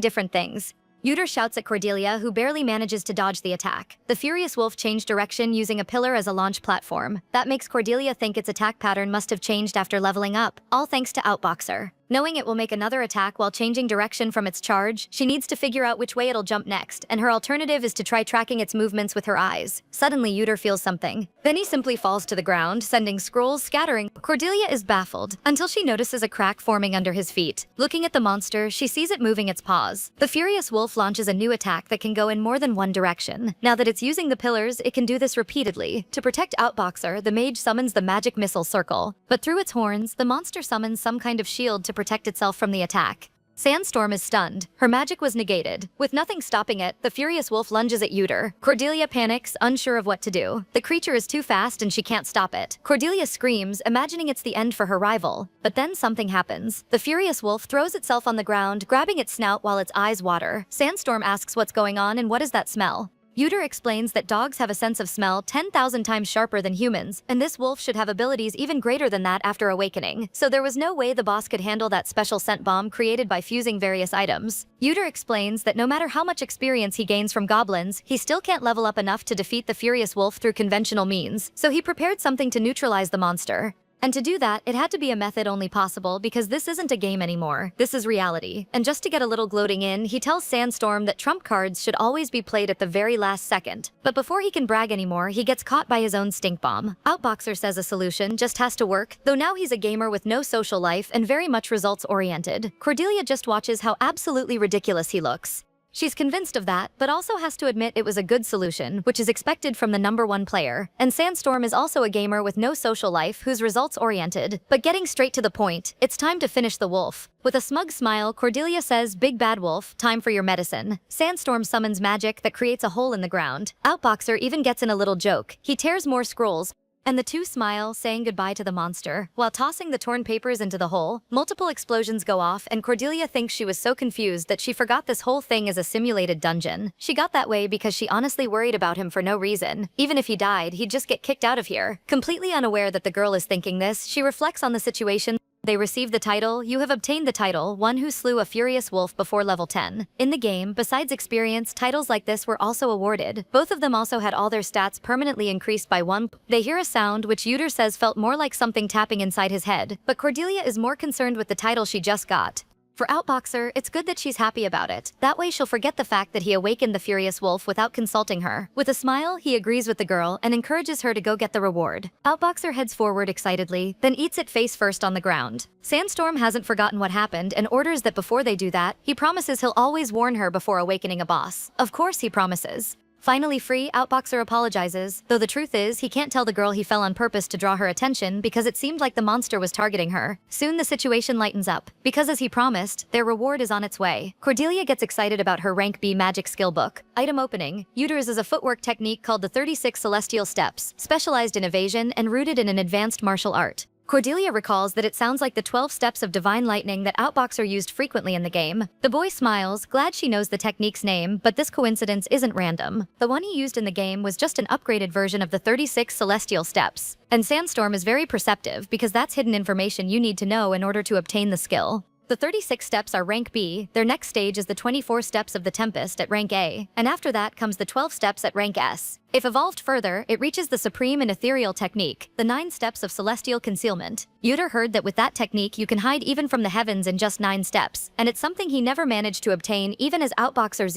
different things. Yuder shouts at Cordelia, who barely manages to dodge the attack. The Furious Wolf changed direction using a pillar as a launch platform. That makes Cordelia think its attack pattern must have changed after leveling up, all thanks to Outboxer. Knowing it will make another attack while changing direction from its charge, she needs to figure out which way it'll jump next, and her alternative is to try tracking its movements with her eyes. Suddenly, Yuder feels something. Then he simply falls to the ground, sending scrolls scattering. Cordelia is baffled, until she notices a crack forming under his feet. Looking at the monster, she sees it moving its paws. The Furious Wolf launches a new attack that can go in more than one direction. Now that it's using the pillars, it can do this repeatedly. To protect Outboxer, the mage summons the magic missile circle. But through its horns, the monster summons some kind of shield to protect itself from the attack. Sandstorm is stunned. Her magic was negated. With nothing stopping it, the Furious Wolf lunges at Yuder. Cordelia panics, unsure of what to do. The creature is too fast and she can't stop it. Cordelia screams, imagining it's the end for her rival. But then something happens. The Furious Wolf throws itself on the ground, grabbing its snout while its eyes water. Sandstorm asks what's going on and what is that smell? Yuder explains that dogs have a sense of smell 10,000 times sharper than humans, and this wolf should have abilities even greater than that after awakening. So there was no way the boss could handle that special scent bomb created by fusing various items. Yuder explains that no matter how much experience he gains from goblins, he still can't level up enough to defeat the Furious Wolf through conventional means, so he prepared something to neutralize the monster. And to do that, it had to be a method only possible because this isn't a game anymore. This is reality. And just to get a little gloating in, he tells Sandstorm that trump cards should always be played at the very last second. But before he can brag anymore, he gets caught by his own stink bomb. Outboxer says a solution just has to work, though now he's a gamer with no social life and very much results-oriented. Cordelia just watches how absolutely ridiculous he looks. She's convinced of that, but also has to admit it was a good solution, which is expected from the #1 player. And Sandstorm is also a gamer with no social life who's results-oriented. But getting straight to the point, it's time to finish the wolf. With a smug smile, Cordelia says, "Big bad wolf, time for your medicine." Sandstorm summons magic that creates a hole in the ground. Outboxer even gets in a little joke. He tears more scrolls, And the two smile, saying goodbye to the monster. While tossing the torn papers into the hole, multiple explosions go off and Cordelia thinks she was so confused that she forgot this whole thing is a simulated dungeon. She got that way because she honestly worried about him for no reason. Even if he died, he'd just get kicked out of here. Completely unaware that the girl is thinking this, she reflects on the situation. They receive the title, you have obtained the title, one who slew a furious wolf before level 10. In the game, besides experience, titles like this were also awarded. Both of them also had all their stats permanently increased by 1. They hear a sound which Yuter says felt more like something tapping inside his head, but Cordelia is more concerned with the title she just got. For Outboxer, it's good that she's happy about it. That way she'll forget the fact that he awakened the furious wolf without consulting her. With a smile, he agrees with the girl and encourages her to go get the reward. Outboxer heads forward excitedly, then eats it face first on the ground. Sandstorm hasn't forgotten what happened and orders that before they do that, he promises he'll always warn her before awakening a boss. Of course he promises. Finally free, Outboxer apologizes, though the truth is he can't tell the girl he fell on purpose to draw her attention because it seemed like the monster was targeting her. Soon the situation lightens up, because as he promised, their reward is on its way. Cordelia gets excited about her rank B magic skill book. Item opening. Uterus is a footwork technique called the 36 Celestial Steps, specialized in evasion and rooted in an advanced martial art. Cordelia recalls that it sounds like the 12 steps of divine lightning that Outboxer used frequently in the game. The boy smiles, glad she knows the technique's name, but this coincidence isn't random. The one he used in the game was just an upgraded version of the 36 Celestial Steps. And Sandstorm is very perceptive because that's hidden information you need to know in order to obtain the skill. The 36 steps are rank B, their next stage is the 24 steps of the Tempest at rank A, and after that comes the 12 steps at rank S. If evolved further, it reaches the supreme and ethereal technique, the 9 steps of celestial concealment. Yuter heard that with that technique you can hide even from the heavens in just 9 steps, and it's something he never managed to obtain even as Outboxer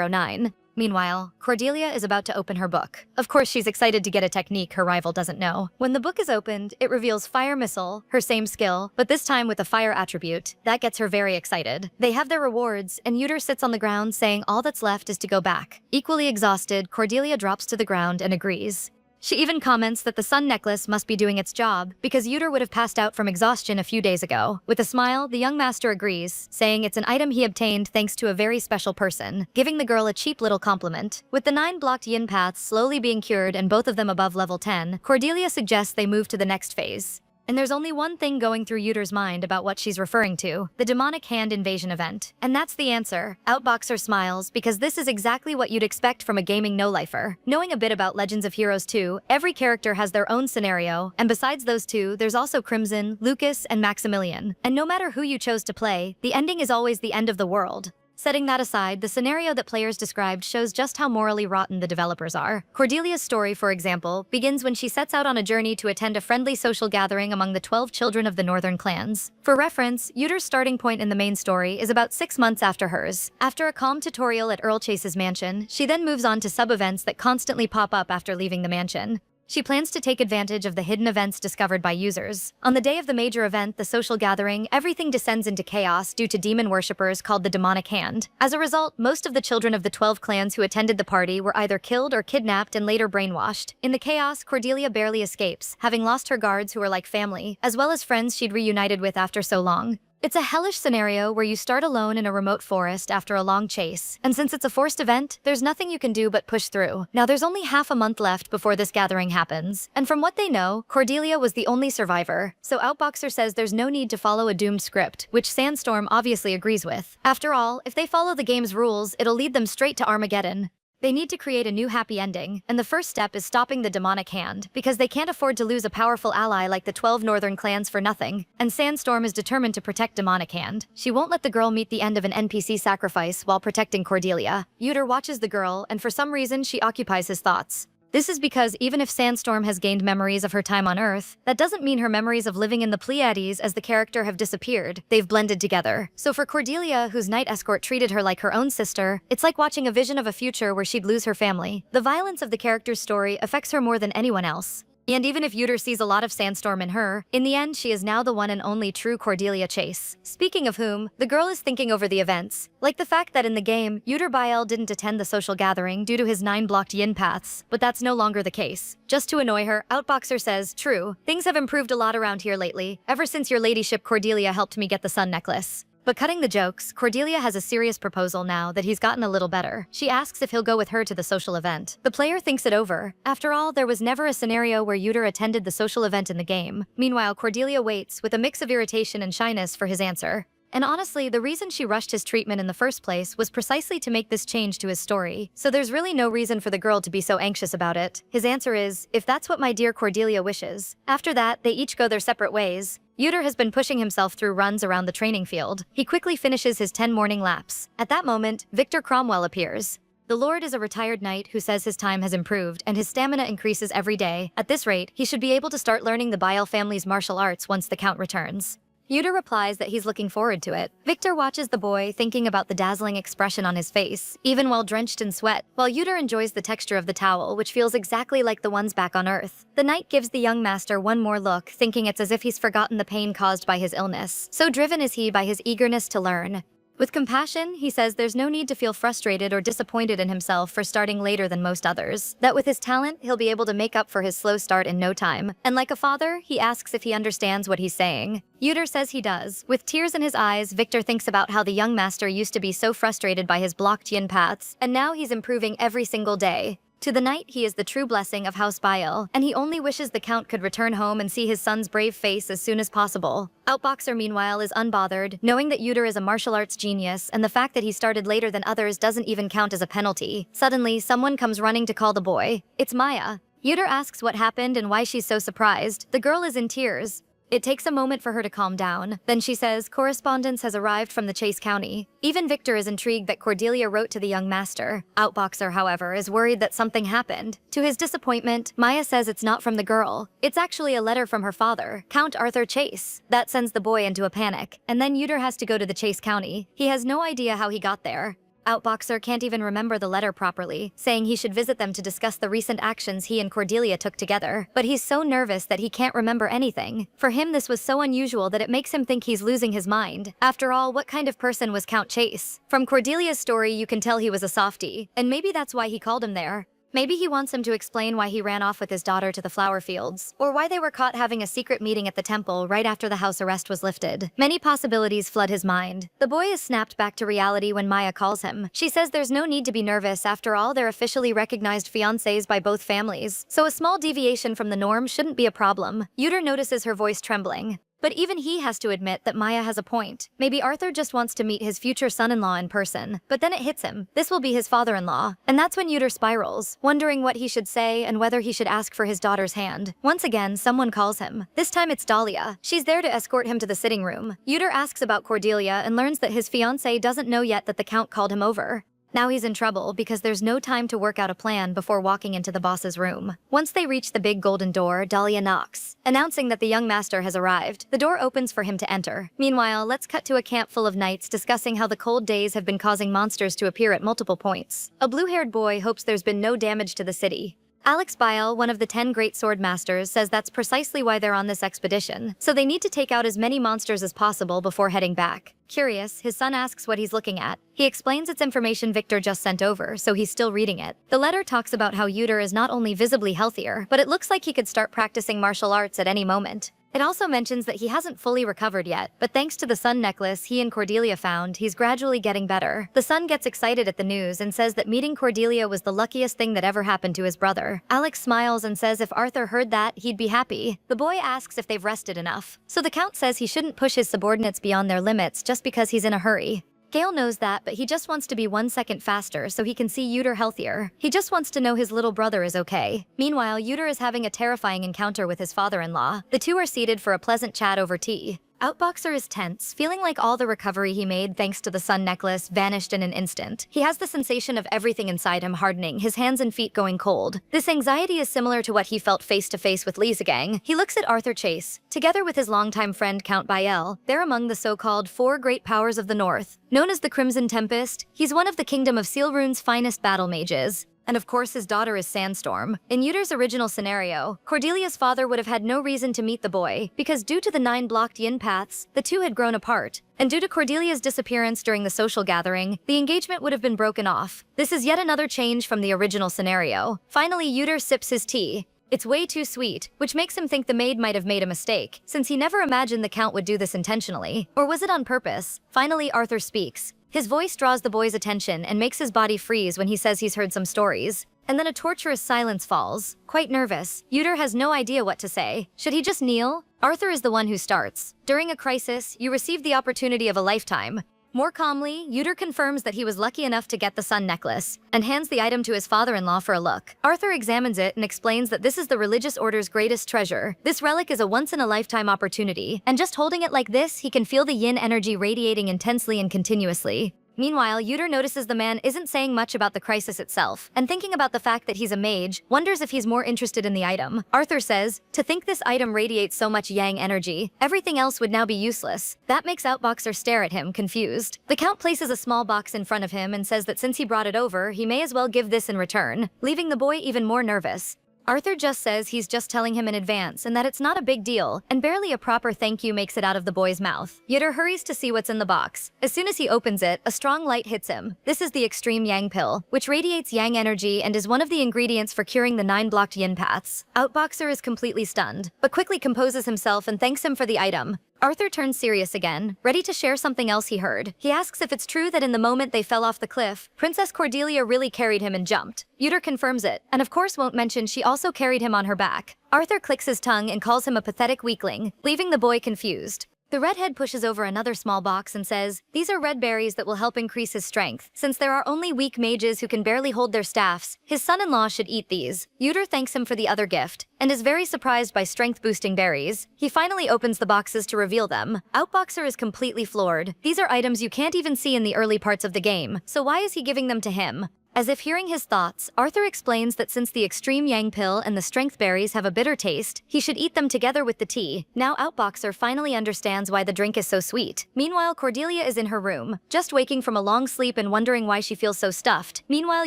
009. Meanwhile, Cordelia is about to open her book. Of course, she's excited to get a technique her rival doesn't know. When the book is opened, it reveals Fire Missile, her same skill, but this time with a fire attribute. That gets her very excited. They have their rewards, and Yuter sits on the ground saying all that's left is to go back. Equally exhausted, Cordelia drops to the ground and agrees. She even comments that the sun necklace must be doing its job, because Yuter would have passed out from exhaustion a few days ago. With a smile, the young master agrees, saying it's an item he obtained thanks to a very special person, giving the girl a cheap little compliment. With the 9 blocked yin paths slowly being cured and both of them above level 10, Cordelia suggests they move to the next phase. And there's only one thing going through Yuter's mind about what she's referring to, the demonic hand invasion event. And that's the answer. Outboxer smiles, because this is exactly what you'd expect from a gaming no-lifer. Knowing a bit about Legends of Heroes 2, every character has their own scenario, and besides those two, there's also Crimson, Lucas, and Maximilian. And no matter who you chose to play, the ending is always the end of the world. Setting that aside, the scenario that players described shows just how morally rotten the developers are. Cordelia's story, for example, begins when she sets out on a journey to attend a friendly social gathering among the 12 children of the northern clans. For reference, Yuter's starting point in the main story is about 6 months after hers. After a calm tutorial at Earl Chase's mansion, she then moves on to sub-events that constantly pop up after leaving the mansion. She plans to take advantage of the hidden events discovered by users. On the day of the major event, the social gathering, everything descends into chaos due to demon worshippers called the Demonic Hand. As a result, most of the children of the 12 clans who attended the party were either killed or kidnapped and later brainwashed. In the chaos, Cordelia barely escapes, having lost her guards who are like family, as well as friends she'd reunited with after so long. It's a hellish scenario where you start alone in a remote forest after a long chase, and since it's a forced event, there's nothing you can do but push through. Now there's only half a month left before this gathering happens, and from what they know, Cordelia was the only survivor, so Outboxer says there's no need to follow a doomed script, which Sandstorm obviously agrees with. After all, if they follow the game's rules, it'll lead them straight to Armageddon. They need to create a new happy ending, and the first step is stopping the demonic hand, because they can't afford to lose a powerful ally like the 12 northern clans for nothing, and Sandstorm is determined to protect demonic hand. She won't let the girl meet the end of an NPC sacrifice while protecting Cordelia. Yuter watches the girl, and for some reason she occupies his thoughts. This is because even if Sandstorm has gained memories of her time on Earth, that doesn't mean her memories of living in the Pleiades as the character have disappeared. They've blended together. So for Cordelia, whose night escort treated her like her own sister, it's like watching a vision of a future where she'd lose her family. The violence of the character's story affects her more than anyone else. And even if Yuter sees a lot of Sandstorm in her, in the end she is now the one and only true Cordelia Chase. Speaking of whom, the girl is thinking over the events. Like the fact that in the game, Yuter Bael didn't attend the social gathering due to his 9 blocked yin paths, but that's no longer the case. Just to annoy her, Outboxer says, "True, things have improved a lot around here lately, ever since your ladyship Cordelia helped me get the sun necklace." But cutting the jokes, Cordelia has a serious proposal now that he's gotten a little better. She asks if he'll go with her to the social event. The player thinks it over. After all, there was never a scenario where Yuter attended the social event in the game. Meanwhile, Cordelia waits with a mix of irritation and shyness for his answer. And honestly, the reason she rushed his treatment in the first place was precisely to make this change to his story, so there's really no reason for the girl to be so anxious about it. His answer is, if that's what my dear Cordelia wishes. After that, they each go their separate ways. Yuter has been pushing himself through runs around the training field. He quickly finishes his 10 morning laps. At that moment, Victor Cromwell appears. The Lord is a retired knight who says his time has improved and his stamina increases every day. At this rate, he should be able to start learning the Bile family's martial arts once the Count returns. Yuter replies that he's looking forward to it. Victor watches the boy, thinking about the dazzling expression on his face, even while drenched in sweat, while Yuter enjoys the texture of the towel, which feels exactly like the ones back on Earth. The knight gives the young master one more look, thinking it's as if he's forgotten the pain caused by his illness. So driven is he by his eagerness to learn. With compassion, he says there's no need to feel frustrated or disappointed in himself for starting later than most others. That with his talent, he'll be able to make up for his slow start in no time. And like a father, he asks if he understands what he's saying. Yuter says he does. With tears in his eyes, Victor thinks about how the young master used to be so frustrated by his blocked yin paths, and now he's improving every single day. To the knight, he is the true blessing of House Bile, and he only wishes the Count could return home and see his son's brave face as soon as possible. Outboxer, meanwhile, is unbothered, knowing that Yuter is a martial arts genius, and the fact that he started later than others doesn't even count as a penalty. Suddenly, someone comes running to call the boy. It's Maya. Yuter asks what happened and why she's so surprised. The girl is in tears. It takes a moment for her to calm down. Then she says, correspondence has arrived from the Chase County. Even Victor is intrigued that Cordelia wrote to the young master. Outboxer, however, is worried that something happened. To his disappointment, Maya says it's not from the girl. It's actually a letter from her father, Count Arthur Chase. That sends the boy into a panic. And then Yuter has to go to the Chase County. He has no idea how he got there. Outboxer can't even remember the letter properly, saying he should visit them to discuss the recent actions he and Cordelia took together. But he's so nervous that he can't remember anything. For him, this was so unusual that it makes him think he's losing his mind. After all, what kind of person was Count Chase? From Cordelia's story, you can tell he was a softie, and maybe that's why he called him there. Maybe he wants him to explain why he ran off with his daughter to the flower fields, or why they were caught having a secret meeting at the temple right after the house arrest was lifted. Many possibilities flood his mind. The boy is snapped back to reality when Maya calls him. She says there's no need to be nervous, after all they're officially recognized fiancés by both families, so a small deviation from the norm shouldn't be a problem. Yuter notices her voice trembling. But even he has to admit that Maya has a point. Maybe Arthur just wants to meet his future son-in-law in person. But then it hits him. This will be his father-in-law. And that's when Yuter spirals, wondering what he should say and whether he should ask for his daughter's hand. Once again, someone calls him. This time it's Dahlia. She's there to escort him to the sitting room. Yuter asks about Cordelia and learns that his fiancée doesn't know yet that the Count called him over. Now he's in trouble because there's no time to work out a plan before walking into the boss's room. Once they reach the big golden door, Dahlia knocks, announcing that the young master has arrived. The door opens for him to enter. Meanwhile, let's cut to a camp full of knights discussing how the cold days have been causing monsters to appear at multiple points. A blue-haired boy hopes there's been no damage to the city. Alex Bile, one of the 10 great sword masters, says that's precisely why they're on this expedition, so they need to take out as many monsters as possible before heading back. Curious, his son asks what he's looking at. He explains it's information Victor just sent over, so he's still reading it. The letter talks about how Yuter is not only visibly healthier, but it looks like he could start practicing martial arts at any moment. It also mentions that he hasn't fully recovered yet, but thanks to the sun necklace he and Cordelia found, he's gradually getting better. The son gets excited at the news and says that meeting Cordelia was the luckiest thing that ever happened to his brother. Alex smiles and says if Arthur heard that, he'd be happy. The boy asks if they've rested enough. So the Count says he shouldn't push his subordinates beyond their limits just because he's in a hurry. Gale knows that, but he just wants to be 1 second faster so he can see Yuter healthier. He just wants to know his little brother is okay. Meanwhile, Yuter is having a terrifying encounter with his father-in-law. The two are seated for a pleasant chat over tea. Outboxer is tense, feeling like all the recovery he made thanks to the sun necklace vanished in an instant. He has the sensation of everything inside him hardening, his hands and feet going cold. This anxiety is similar to what he felt face-to-face with Li's gang. He looks at Arthur Chase. Together with his longtime friend Count Bile, they're among the so-called 4 great powers of the North. Known as the Crimson Tempest, he's one of the Kingdom of Sealrune's finest battle mages. And of course his daughter is Sandstorm. In Yuter's original scenario, Cordelia's father would have had no reason to meet the boy, because due to the 9 blocked yin paths, the two had grown apart. And due to Cordelia's disappearance during the social gathering, the engagement would have been broken off. This is yet another change from the original scenario. Finally, Yuter sips his tea. It's way too sweet, which makes him think the maid might have made a mistake, since he never imagined the Count would do this intentionally. Or was it on purpose? Finally, Arthur speaks. His voice draws the boy's attention and makes his body freeze when he says he's heard some stories. And then a torturous silence falls. Quite nervous, Uter has no idea what to say. Should he just kneel? Arthur is the one who starts. During a crisis, you receive the opportunity of a lifetime. More calmly, Uter confirms that he was lucky enough to get the sun necklace, and hands the item to his father-in-law for a look. Arthur examines it and explains that this is the religious order's greatest treasure. This relic is a once-in-a-lifetime opportunity, and just holding it like this, he can feel the yin energy radiating intensely and continuously. Meanwhile, Uter notices the man isn't saying much about the crisis itself, and thinking about the fact that he's a mage, wonders if he's more interested in the item. Arthur says, to think this item radiates so much yang energy, everything else would now be useless. That makes Outboxer stare at him, confused. The Count places a small box in front of him and says that since he brought it over, he may as well give this in return, leaving the boy even more nervous. Arthur just says he's just telling him in advance and that it's not a big deal, and barely a proper thank you makes it out of the boy's mouth. Uter hurries to see what's in the box. As soon as he opens it, a strong light hits him. This is the Extreme Yang Pill, which radiates yang energy and is one of the ingredients for curing the 9 blocked yin paths. Outboxer is completely stunned, but quickly composes himself and thanks him for the item. Arthur turns serious again, ready to share something else he heard. He asks if it's true that in the moment they fell off the cliff, Princess Cordelia really carried him and jumped. Uter confirms it, and of course won't mention she also carried him on her back. Arthur clicks his tongue and calls him a pathetic weakling, leaving the boy confused. The redhead pushes over another small box and says, these are red berries that will help increase his strength. Since there are only weak mages who can barely hold their staffs, his son-in-law should eat these. Uter thanks him for the other gift, and is very surprised by strength-boosting berries. He finally opens the boxes to reveal them. Outboxer is completely floored. These are items you can't even see in the early parts of the game, so why is he giving them to him? As if hearing his thoughts, Arthur explains that since the Extreme Yang Pill and the Strength Berries have a bitter taste, he should eat them together with the tea. Now Outboxer finally understands why the drink is so sweet. Meanwhile, Cordelia is in her room, just waking from a long sleep and wondering why she feels so stuffed. Meanwhile,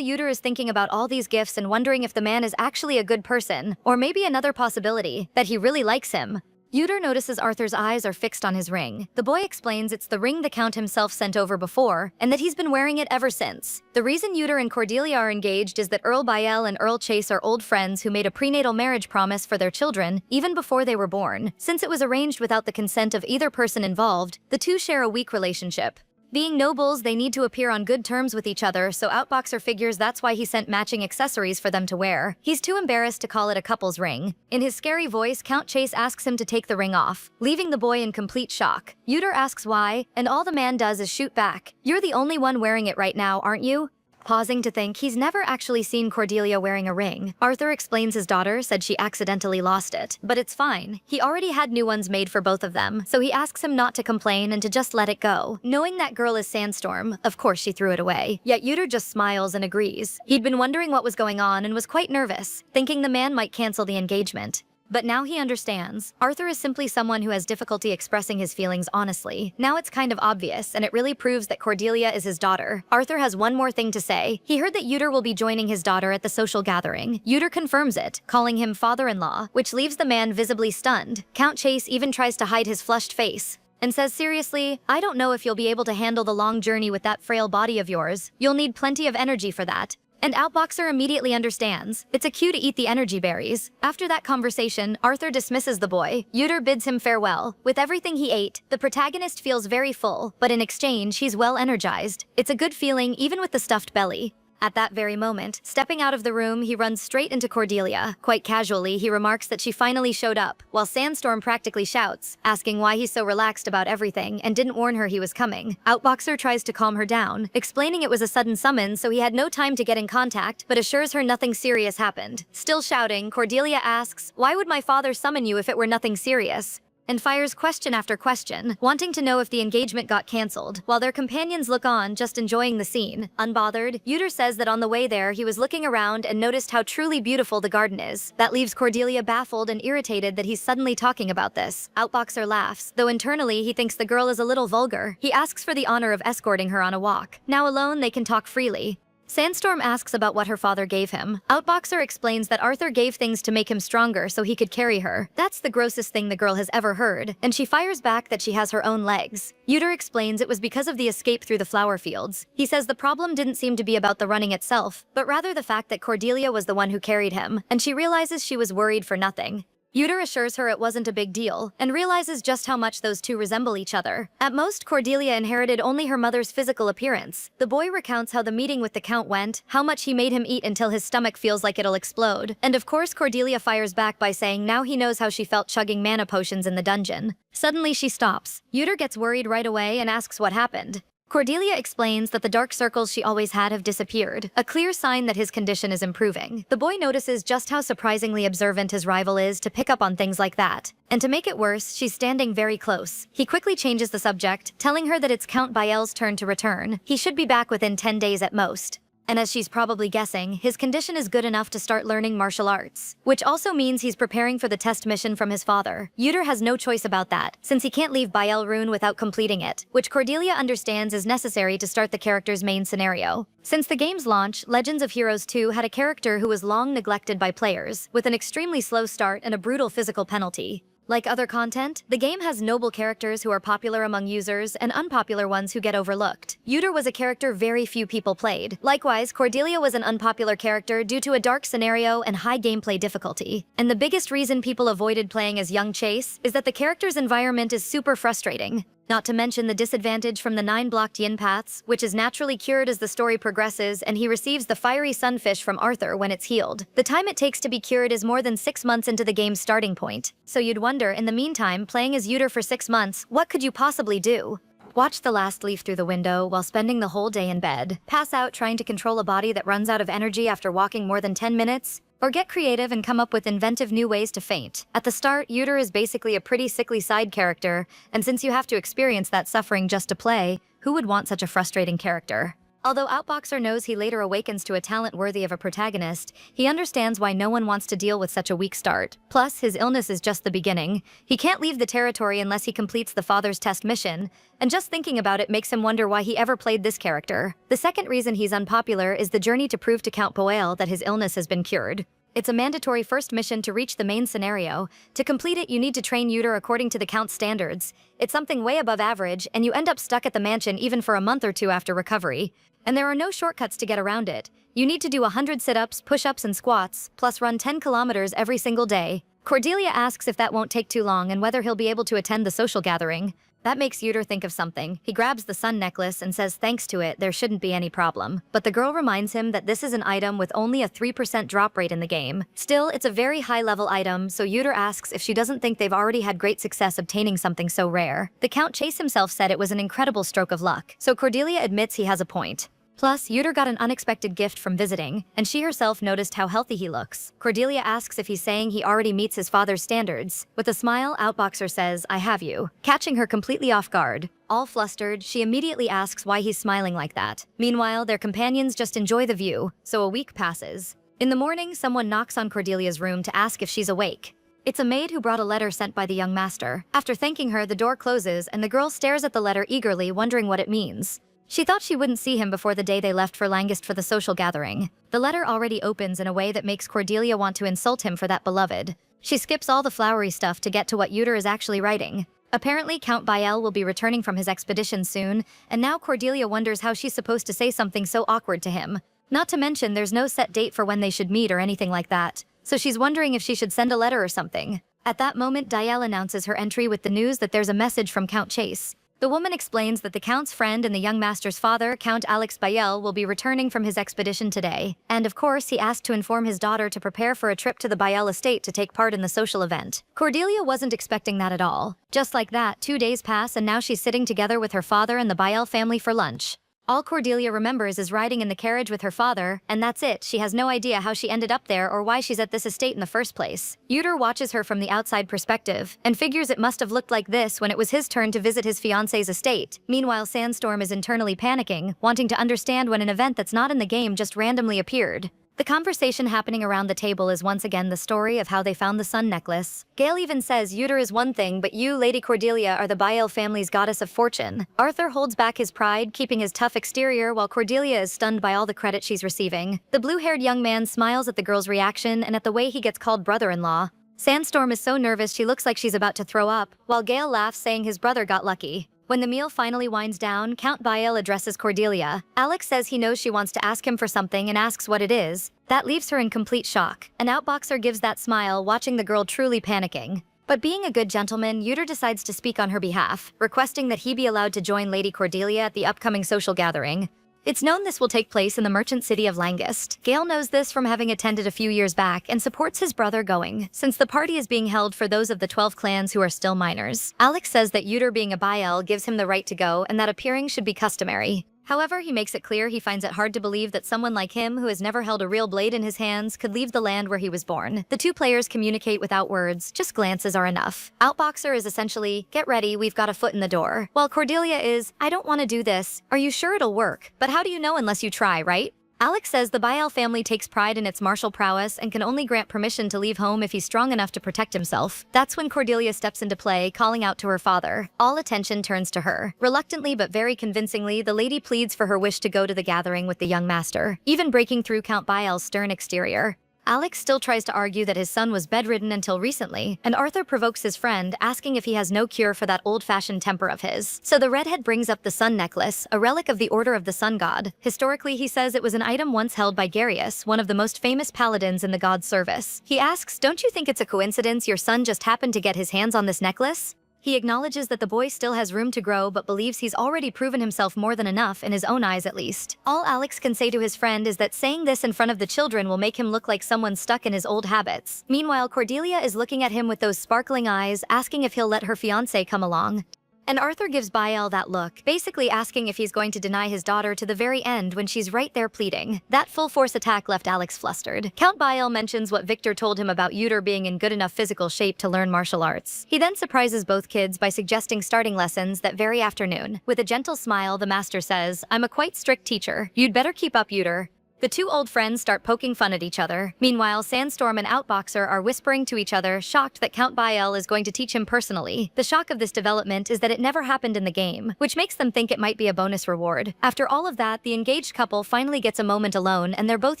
Uter is thinking about all these gifts and wondering if the man is actually a good person, or maybe another possibility, that he really likes him. Uter notices Arthur's eyes are fixed on his ring. The boy explains it's the ring the Count himself sent over before, and that he's been wearing it ever since. The reason Uter and Cordelia are engaged is that Earl Bael and Earl Chase are old friends who made a prenatal marriage promise for their children, even before they were born. Since it was arranged without the consent of either person involved, the two share a weak relationship. Being nobles, they need to appear on good terms with each other, so Outboxer figures that's why he sent matching accessories for them to wear. He's too embarrassed to call it a couple's ring. In his scary voice, Count Chase asks him to take the ring off, leaving the boy in complete shock. Uter asks why, and all the man does is shoot back. You're the only one wearing it right now, aren't you? Pausing to think, he's never actually seen Cordelia wearing a ring. Arthur explains his daughter said she accidentally lost it, but it's fine. He already had new ones made for both of them, so he asks him not to complain and to just let it go. Knowing that girl is Sandstorm, of course she threw it away. Yet Uter just smiles and agrees. He'd been wondering what was going on and was quite nervous, thinking the man might cancel the engagement. But now he understands. Arthur is simply someone who has difficulty expressing his feelings honestly. Now it's kind of obvious, and it really proves that Cordelia is his daughter. Arthur has one more thing to say. He heard that Uter will be joining his daughter at the social gathering. Uter confirms it, calling him father-in-law, which leaves the man visibly stunned. Count Chase even tries to hide his flushed face, and says seriously, I don't know if you'll be able to handle the long journey with that frail body of yours. You'll need plenty of energy for that. And Outboxer immediately understands. It's a cue to eat the energy berries. After that conversation, Arthur dismisses the boy. Uter bids him farewell. With everything he ate, the protagonist feels very full, but in exchange, he's well energized. It's a good feeling even with the stuffed belly. At that very moment, stepping out of the room, he runs straight into Cordelia. Quite casually, he remarks that she finally showed up, while Sandstorm practically shouts, asking why he's so relaxed about everything and didn't warn her he was coming. Outboxer tries to calm her down, explaining it was a sudden summons so he had no time to get in contact, but assures her nothing serious happened. Still shouting, Cordelia asks, why would my father summon you if it were nothing serious? And fires question after question, wanting to know if the engagement got cancelled, while their companions look on, just enjoying the scene. Unbothered, Uter says that on the way there, he was looking around and noticed how truly beautiful the garden is. That leaves Cordelia baffled and irritated that he's suddenly talking about this. Outboxer laughs, though internally he thinks the girl is a little vulgar. He asks for the honor of escorting her on a walk. Now alone, they can talk freely. Sandstorm asks about what her father gave him. Outboxer explains that Arthur gave things to make him stronger so he could carry her. That's the grossest thing the girl has ever heard, and she fires back that she has her own legs. Yuter explains it was because of the escape through the flower fields. He says the problem didn't seem to be about the running itself, but rather the fact that Cordelia was the one who carried him, and she realizes she was worried for nothing. Yuter assures her it wasn't a big deal, and realizes just how much those two resemble each other. At most, Cordelia inherited only her mother's physical appearance. The boy recounts how the meeting with the Count went, how much he made him eat until his stomach feels like it'll explode. And of course, Cordelia fires back by saying now he knows how she felt chugging mana potions in the dungeon. Suddenly she stops. Yuter gets worried right away and asks what happened. Cordelia explains that the dark circles she always had have disappeared, a clear sign that his condition is improving. The boy notices just how surprisingly observant his rival is to pick up on things like that. And to make it worse, she's standing very close. He quickly changes the subject, telling her that it's Count Biel's turn to return. He should be back within 10 days at most. And as she's probably guessing, his condition is good enough to start learning martial arts, which also means he's preparing for the test mission from his father. Yuter has no choice about that, since he can't leave Biel Rune without completing it, which Cordelia understands is necessary to start the character's main scenario. Since the game's launch, Legends of Heroes 2 had a character who was long neglected by players, with an extremely slow start and a brutal physical penalty. Like other content, the game has noble characters who are popular among users and unpopular ones who get overlooked. Yuter was a character very few people played. Likewise, Cordelia was an unpopular character due to a dark scenario and high gameplay difficulty. And the biggest reason people avoided playing as young Chase is that the character's environment is super frustrating. Not to mention the disadvantage from the 9 blocked yin paths, which is naturally cured as the story progresses and he receives the fiery sunfish from Arthur when it's healed. The time it takes to be cured is more than 6 months into the game's starting point. So you'd wonder, in the meantime, playing as Yuter for 6 months, what could you possibly do? Watch the last leaf through the window while spending the whole day in bed. Pass out trying to control a body that runs out of energy after walking more than 10 minutes? Or get creative and come up with inventive new ways to faint. At the start, Yuter is basically a pretty sickly side character, and since you have to experience that suffering just to play, who would want such a frustrating character? Although Outboxer knows he later awakens to a talent worthy of a protagonist, he understands why no one wants to deal with such a weak start. Plus, his illness is just the beginning. He can't leave the territory unless he completes the father's test mission, and just thinking about it makes him wonder why he ever played this character. The second reason he's unpopular is the journey to prove to Count Boel that his illness has been cured. It's a mandatory first mission to reach the main scenario. To complete it, you need to train Yuter according to the Count's standards. It's something way above average, and you end up stuck at the mansion even for a month or two after recovery. And there are no shortcuts to get around it. You need to do 100 sit-ups, push-ups, and squats, plus run 10 kilometers every single day. Cordelia asks if that won't take too long and whether he'll be able to attend the social gathering. That makes Yuter think of something. He grabs the sun necklace and says thanks to it, there shouldn't be any problem. But the girl reminds him that this is an item with only a 3% drop rate in the game. Still, it's a very high-level item, so Yuter asks if she doesn't think they've already had great success obtaining something so rare. The Count Chase himself said it was an incredible stroke of luck, so Cordelia admits he has a point. Plus, Yuter got an unexpected gift from visiting, and she herself noticed how healthy he looks. Cordelia asks if he's saying he already meets his father's standards. With a smile, Outboxer says, I have you, catching her completely off guard. All flustered, she immediately asks why he's smiling like that. Meanwhile, their companions just enjoy the view, so a week passes. In the morning, someone knocks on Cordelia's room to ask if she's awake. It's a maid who brought a letter sent by the young master. After thanking her, the door closes, and the girl stares at the letter eagerly, wondering what it means. She thought she wouldn't see him before the day they left for Langist for the social gathering. The letter already opens in a way that makes Cordelia want to insult him for that beloved. She skips all the flowery stuff to get to what Yuter is actually writing. Apparently, Count Biel will be returning from his expedition soon, and now Cordelia wonders how she's supposed to say something so awkward to him. Not to mention, there's no set date for when they should meet or anything like that, so she's wondering if she should send a letter or something. At that moment, Diel announces her entry with the news that there's a message from Count Chase. The woman explains that the Count's friend and the young master's father, Count Alex Biel, will be returning from his expedition today. And of course, he asked to inform his daughter to prepare for a trip to the Biel estate to take part in the social event. Cordelia wasn't expecting that at all. Just like that, 2 days pass and now she's sitting together with her father and the Biel family for lunch. All Cordelia remembers is riding in the carriage with her father, and that's it. She has no idea how she ended up there or why she's at this estate in the first place. Yuter watches her from the outside perspective, and figures it must have looked like this when it was his turn to visit his fiancé's estate. Meanwhile, Sandstorm is internally panicking, wanting to understand when an event that's not in the game just randomly appeared. The conversation happening around the table is once again the story of how they found the sun necklace. Gale even says Uter is one thing, but you, Lady Cordelia, are the Bael family's goddess of fortune. Arthur holds back his pride, keeping his tough exterior, while Cordelia is stunned by all the credit she's receiving. The blue-haired young man smiles at the girl's reaction and at the way he gets called brother-in-law. Sandstorm is so nervous she looks like she's about to throw up, while Gale laughs, saying his brother got lucky. When the meal finally winds down, Count Bael addresses Cordelia. Alex says he knows she wants to ask him for something and asks what it is. That leaves her in complete shock. An outboxer gives that smile, watching the girl truly panicking. But being a good gentleman, Uter decides to speak on her behalf, requesting that he be allowed to join Lady Cordelia at the upcoming social gathering. It's known this will take place in the merchant city of Langist. Gale knows this from having attended a few years back and supports his brother going, since the party is being held for those of the 12 clans who are still minors. Alex says that Uter being a Bael gives him the right to go and that appearing should be customary. However, he makes it clear he finds it hard to believe that someone like him, who has never held a real blade in his hands, could leave the land where he was born. The two players communicate without words, just glances are enough. Outboxer is essentially, get ready, we've got a foot in the door. While Cordelia is, I don't want to do this. Are you sure it'll work? But how do you know unless you try, right? Alex says the Bael family takes pride in its martial prowess and can only grant permission to leave home if he's strong enough to protect himself. That's when Cordelia steps into play, calling out to her father. All attention turns to her. Reluctantly but very convincingly, the lady pleads for her wish to go to the gathering with the young master, even breaking through Count Bael's stern exterior. Alex still tries to argue that his son was bedridden until recently, and Arthur provokes his friend, asking if he has no cure for that old-fashioned temper of his. So the redhead brings up the sun necklace, a relic of the Order of the Sun God. Historically, he says it was an item once held by Garius, one of the most famous paladins in the god's service. He asks, don't you think it's a coincidence your son just happened to get his hands on this necklace? He acknowledges that the boy still has room to grow but believes he's already proven himself more than enough, in his own eyes at least. All Alex can say to his friend is that saying this in front of the children will make him look like someone stuck in his old habits. Meanwhile, Cordelia is looking at him with those sparkling eyes, asking if he'll let her fiancé come along. And Arthur gives Bael that look, basically asking if he's going to deny his daughter to the very end when she's right there pleading. That full-force attack left Alex flustered. Count Bael mentions what Victor told him about Uter being in good enough physical shape to learn martial arts. He then surprises both kids by suggesting starting lessons that very afternoon. With a gentle smile, the master says, I'm a quite strict teacher. You'd better keep up, Uter. The two old friends start poking fun at each other. Meanwhile, Sandstorm and Outboxer are whispering to each other, shocked that Count Bael is going to teach him personally. The shock of this development is that it never happened in the game, which makes them think it might be a bonus reward. After all of that, the engaged couple finally gets a moment alone, and they're both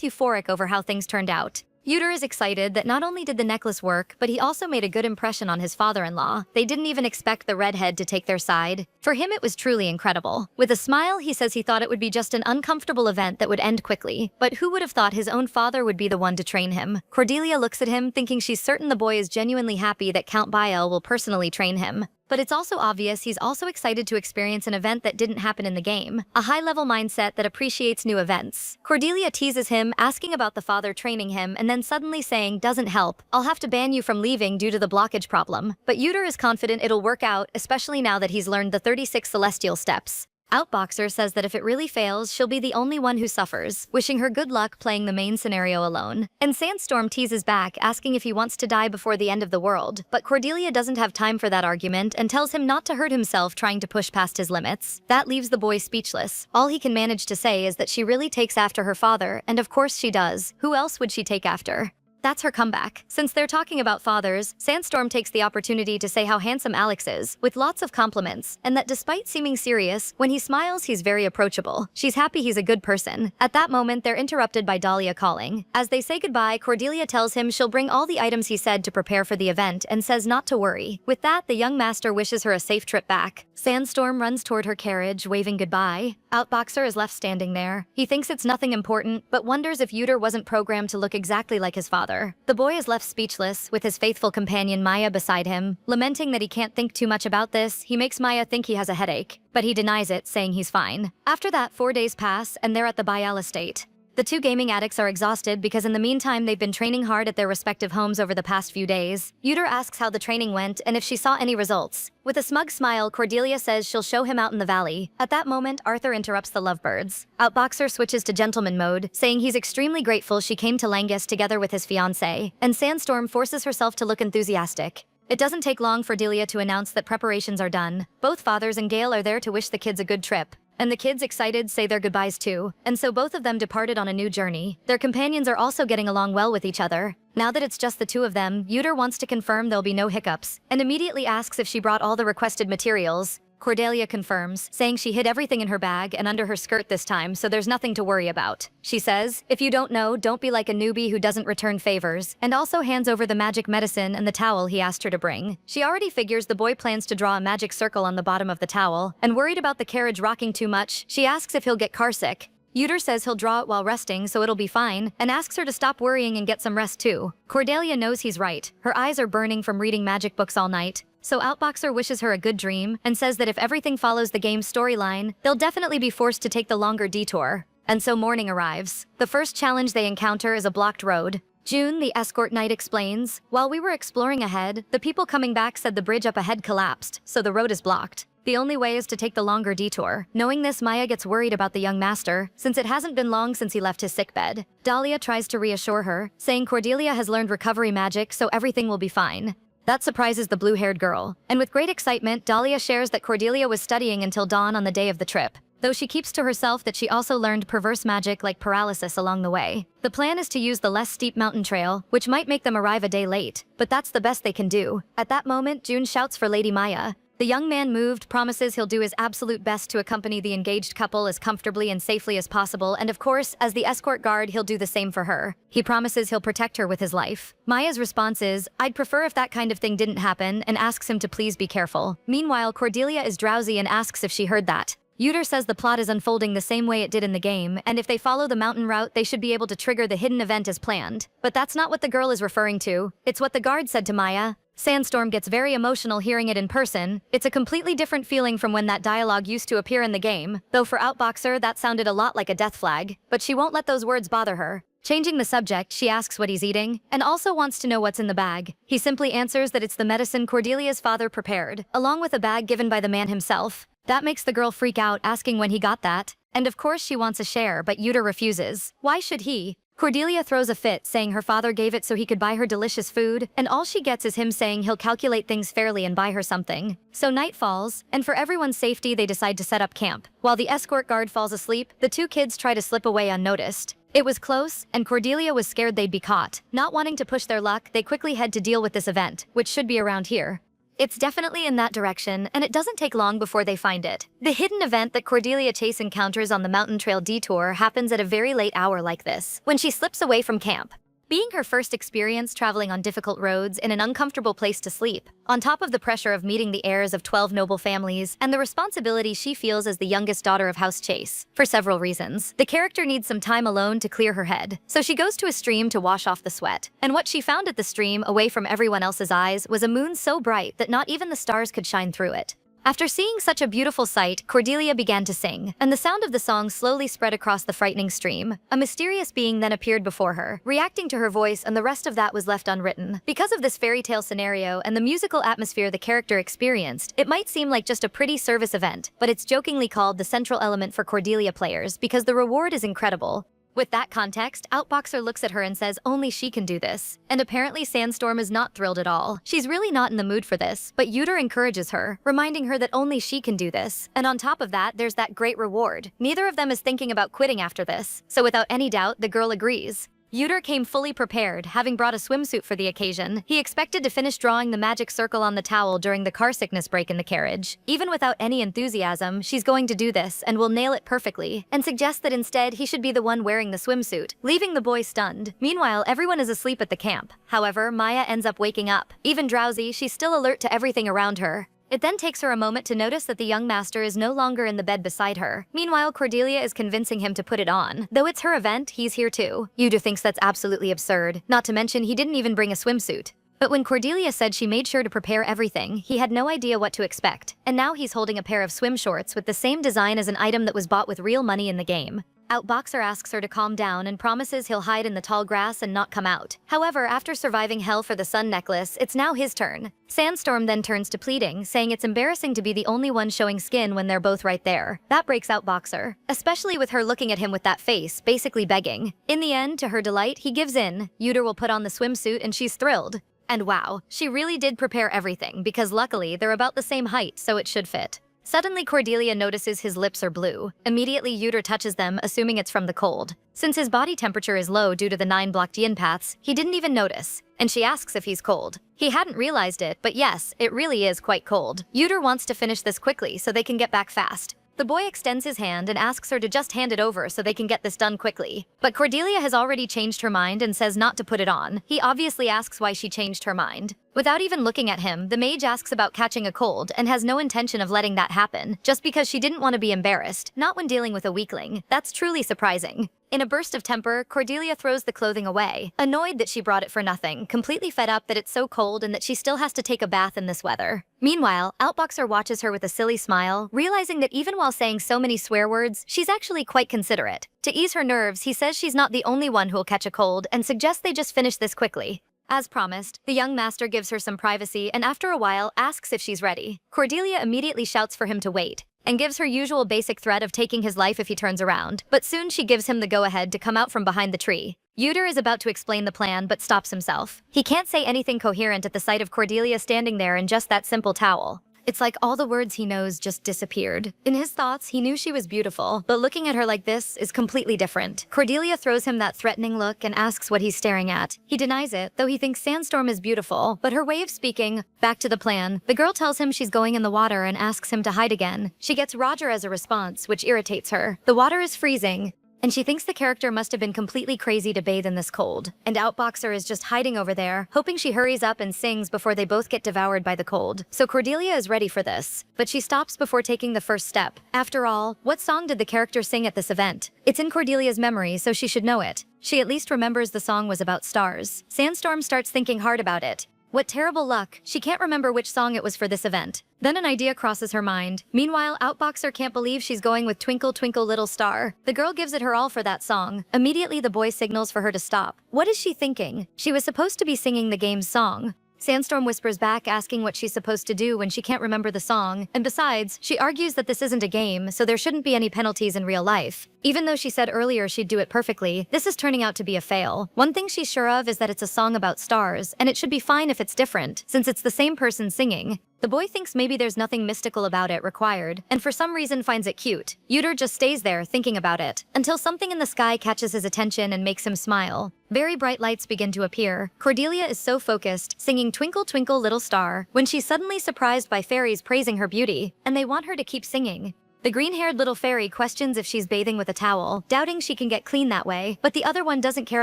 euphoric over how things turned out. Uter is excited that not only did the necklace work, but he also made a good impression on his father-in-law. They didn't even expect the redhead to take their side. For him, it was truly incredible. With a smile, he says he thought it would be just an uncomfortable event that would end quickly. But who would have thought his own father would be the one to train him? Cordelia looks at him, thinking she's certain the boy is genuinely happy that Count Bael will personally train him. But it's also obvious he's also excited to experience an event that didn't happen in the game, a high-level mindset that appreciates new events. Cordelia teases him, asking about the father training him, and then suddenly saying, doesn't help, I'll have to ban you from leaving due to the blockage problem. But Uter is confident it'll work out, especially now that he's learned the 36 celestial steps. Outboxer says that if it really fails, she'll be the only one who suffers, wishing her good luck playing the main scenario alone. And Sandstorm teases back, asking if he wants to die before the end of the world. But Cordelia doesn't have time for that argument and tells him not to hurt himself trying to push past his limits. That leaves the boy speechless. All he can manage to say is that she really takes after her father, and of course she does. Who else would she take after? That's her comeback. Since they're talking about fathers, Sandstorm takes the opportunity to say how handsome Alex is, with lots of compliments, and that despite seeming serious, when he smiles he's very approachable. She's happy he's a good person. At that moment, they're interrupted by Dahlia calling. As they say goodbye, Cordelia tells him she'll bring all the items he said to prepare for the event and says not to worry. With that, the young master wishes her a safe trip back. Sandstorm runs toward her carriage, waving goodbye. Outboxer is left standing there. He thinks it's nothing important, but wonders if Uter wasn't programmed to look exactly like his father. The boy is left speechless, with his faithful companion Maya beside him. Lamenting that he can't think too much about this, he makes Maya think he has a headache, but he denies it, saying he's fine. After that, 4 days pass, and they're at the Bael estate. The two gaming addicts are exhausted because in the meantime they've been training hard at their respective homes over the past few days. Uter asks how the training went and if she saw any results. With a smug smile, Cordelia says she'll show him out in the valley. At that moment, Arthur interrupts the lovebirds. Outboxer switches to gentleman mode, saying he's extremely grateful she came to Langist together with his fiancé, and Sandstorm forces herself to look enthusiastic. It doesn't take long for Delia to announce that preparations are done. Both fathers and Gale are there to wish the kids a good trip. and the kids excited say their goodbyes too, and so both of them departed on a new journey. Their companions are also getting along well with each other. Now that it's just the two of them, Yuder wants to confirm there'll be no hiccups, and immediately asks if she brought all the requested materials. Cordelia confirms, saying she hid everything in her bag and under her skirt this time, so there's nothing to worry about. She says, if you don't know, don't be like a newbie who doesn't return favors, and also hands over the magic medicine and the towel he asked her to bring. She already figures the boy plans to draw a magic circle on the bottom of the towel, and worried about the carriage rocking too much, she asks if he'll get carsick. Yuder says he'll draw it while resting, so it'll be fine, and asks her to stop worrying and get some rest too. Cordelia knows he's right. Her eyes are burning from reading magic books all night. So Outboxer wishes her a good dream, and says that if everything follows the game's storyline, they'll definitely be forced to take the longer detour. And so morning arrives. The first challenge they encounter is a blocked road. June, the escort knight, explains, while we were exploring ahead, the people coming back said the bridge up ahead collapsed, so the road is blocked. The only way is to take the longer detour. Knowing this, Maya gets worried about the young master, since it hasn't been long since he left his sickbed. Dahlia tries to reassure her, saying Cordelia has learned recovery magic, so everything will be fine. That surprises the blue-haired girl, and with great excitement, Dahlia shares that Cordelia was studying until dawn on the day of the trip, though she keeps to herself that she also learned perverse magic like paralysis along the way. The plan is to use the less steep mountain trail, which might make them arrive a day late, but that's the best they can do. At that moment, June shouts for Lady Maya. The young man, moved, promises he'll do his absolute best to accompany the engaged couple as comfortably and safely as possible, and of course, as the escort guard, he'll do the same for her. He promises he'll protect her with his life. Maya's response is, I'd prefer if that kind of thing didn't happen, and asks him to please be careful. Meanwhile, Cordelia is drowsy and asks if she heard that. Yuder says the plot is unfolding the same way it did in the game, and if they follow the mountain route, they should be able to trigger the hidden event as planned. But that's not what the girl is referring to. It's what the guard said to Maya. Sandstorm gets very emotional hearing it in person. It's a completely different feeling from when that dialogue used to appear in the game, though for Outboxer that sounded a lot like a death flag, but she won't let those words bother her. Changing the subject, she asks what he's eating, and also wants to know what's in the bag. He simply answers that it's the medicine Cordelia's father prepared, along with a bag given by the man himself. That makes the girl freak out, asking when he got that. And of course she wants a share, but Yuder refuses. Why should he? Cordelia throws a fit, saying her father gave it so he could buy her delicious food, and all she gets is him saying he'll calculate things fairly and buy her something. So night falls, and for everyone's safety they decide to set up camp. While the escort guard falls asleep, the two kids try to slip away unnoticed. It was close, and Cordelia was scared they'd be caught. Not wanting to push their luck, they quickly head to deal with this event, which should be around here. It's definitely in that direction, and it doesn't take long before they find it. The hidden event that Cordelia Chase encounters on the mountain trail detour happens at a very late hour like this, when she slips away from camp. Being her first experience traveling on difficult roads in an uncomfortable place to sleep, on top of the pressure of meeting the heirs of 12 noble families and the responsibility she feels as the youngest daughter of House Chase, for several reasons, the character needs some time alone to clear her head. So she goes to a stream to wash off the sweat. And what she found at the stream, away from everyone else's eyes, was a moon so bright that not even the stars could shine through it. After seeing such a beautiful sight, Cordelia began to sing, and the sound of the song slowly spread across the frightening stream. A mysterious being then appeared before her, reacting to her voice, and the rest of that was left unwritten. Because of this fairy tale scenario and the musical atmosphere the character experienced, it might seem like just a pretty service event, but it's jokingly called the central element for Cordelia players because the reward is incredible. With that context, Outboxer looks at her and says only she can do this. And apparently Sandstorm is not thrilled at all. She's really not in the mood for this, but Yuder encourages her, reminding her that only she can do this. And on top of that, there's that great reward. Neither of them is thinking about quitting after this, so without any doubt, the girl agrees. Yuder came fully prepared, having brought a swimsuit for the occasion. He expected to finish drawing the magic circle on the towel during the car sickness break in the carriage. Even without any enthusiasm, she's going to do this and will nail it perfectly, and suggests that instead he should be the one wearing the swimsuit, leaving the boy stunned. Meanwhile, everyone is asleep at the camp. However, Maya ends up waking up. Even drowsy, she's still alert to everything around her. It then takes her a moment to notice that the young master is no longer in the bed beside her. Meanwhile, Cordelia is convincing him to put it on. Though it's her event, he's here too. Yuder thinks that's absolutely absurd, not to mention he didn't even bring a swimsuit. But when Cordelia said she made sure to prepare everything, he had no idea what to expect. And now he's holding a pair of swim shorts with the same design as an item that was bought with real money in the game. Outboxer asks her to calm down and promises he'll hide in the tall grass and not come out. However, after surviving hell for the sun necklace, it's now his turn. Sandstorm then turns to pleading, saying it's embarrassing to be the only one showing skin when they're both right there. That breaks Outboxer, especially with her looking at him with that face, basically begging. In the end, to her delight, he gives in. Yuder will put on the swimsuit and she's thrilled. And wow, she really did prepare everything because luckily they're about the same height, so it should fit. Suddenly, Cordelia notices his lips are blue. Immediately, Yuder touches them, assuming it's from the cold. Since his body temperature is low due to the 9 blocked yin paths, he didn't even notice. And she asks if he's cold. He hadn't realized it, but yes, it really is quite cold. Yuder wants to finish this quickly so they can get back fast. The boy extends his hand and asks her to just hand it over so they can get this done quickly. But Cordelia has already changed her mind and says not to put it on. He obviously asks why she changed her mind. Without even looking at him, the mage asks about catching a cold and has no intention of letting that happen, just because she didn't want to be embarrassed, not when dealing with a weakling. That's truly surprising. In a burst of temper, Cordelia throws the clothing away, annoyed that she brought it for nothing, completely fed up that it's so cold and that she still has to take a bath in this weather. Meanwhile, Outboxer watches her with a silly smile, realizing that even while saying so many swear words, she's actually quite considerate. To ease her nerves, he says she's not the only one who'll catch a cold and suggests they just finish this quickly. As promised, the young master gives her some privacy and after a while asks if she's ready. Cordelia immediately shouts for him to wait, and gives her usual basic threat of taking his life if he turns around, but soon she gives him the go-ahead to come out from behind the tree. Yuder is about to explain the plan but stops himself. He can't say anything coherent at the sight of Cordelia standing there in just that simple towel. It's like all the words he knows just disappeared. In his thoughts, he knew she was beautiful, but looking at her like this is completely different. Cordelia throws him that threatening look and asks what he's staring at. He denies it, though he thinks Sandstorm is beautiful, but her way of speaking, back to the plan, the girl tells him she's going in the water and asks him to hide again. She gets Roger as a response, which irritates her. The water is freezing, and she thinks the character must have been completely crazy to bathe in this cold. And Outboxer is just hiding over there, hoping she hurries up and sings before they both get devoured by the cold. So Cordelia is ready for this, but she stops before taking the first step. After all, what song did the character sing at this event? It's in Cordelia's memory, so she should know it. She at least remembers the song was about stars. Sandstorm starts thinking hard about it. What terrible luck, she can't remember which song it was for this event. Then an idea crosses her mind. Meanwhile, Outboxer can't believe she's going with Twinkle Twinkle Little Star. The girl gives it her all for that song. Immediately the boy signals for her to stop. What is she thinking? She was supposed to be singing the game's song. Sandstorm whispers back asking what she's supposed to do when she can't remember the song, and besides, she argues that this isn't a game, so there shouldn't be any penalties in real life. Even though she said earlier she'd do it perfectly, this is turning out to be a fail. One thing she's sure of is that it's a song about stars, and it should be fine if it's different, since it's the same person singing. The boy thinks maybe there's nothing mystical about it required, and for some reason finds it cute. Yuder just stays there thinking about it, until something in the sky catches his attention and makes him smile. Very bright lights begin to appear. Cordelia is so focused, singing Twinkle Twinkle Little Star, when she's suddenly surprised by fairies praising her beauty, and they want her to keep singing. The green-haired little fairy questions if she's bathing with a towel, doubting she can get clean that way, but the other one doesn't care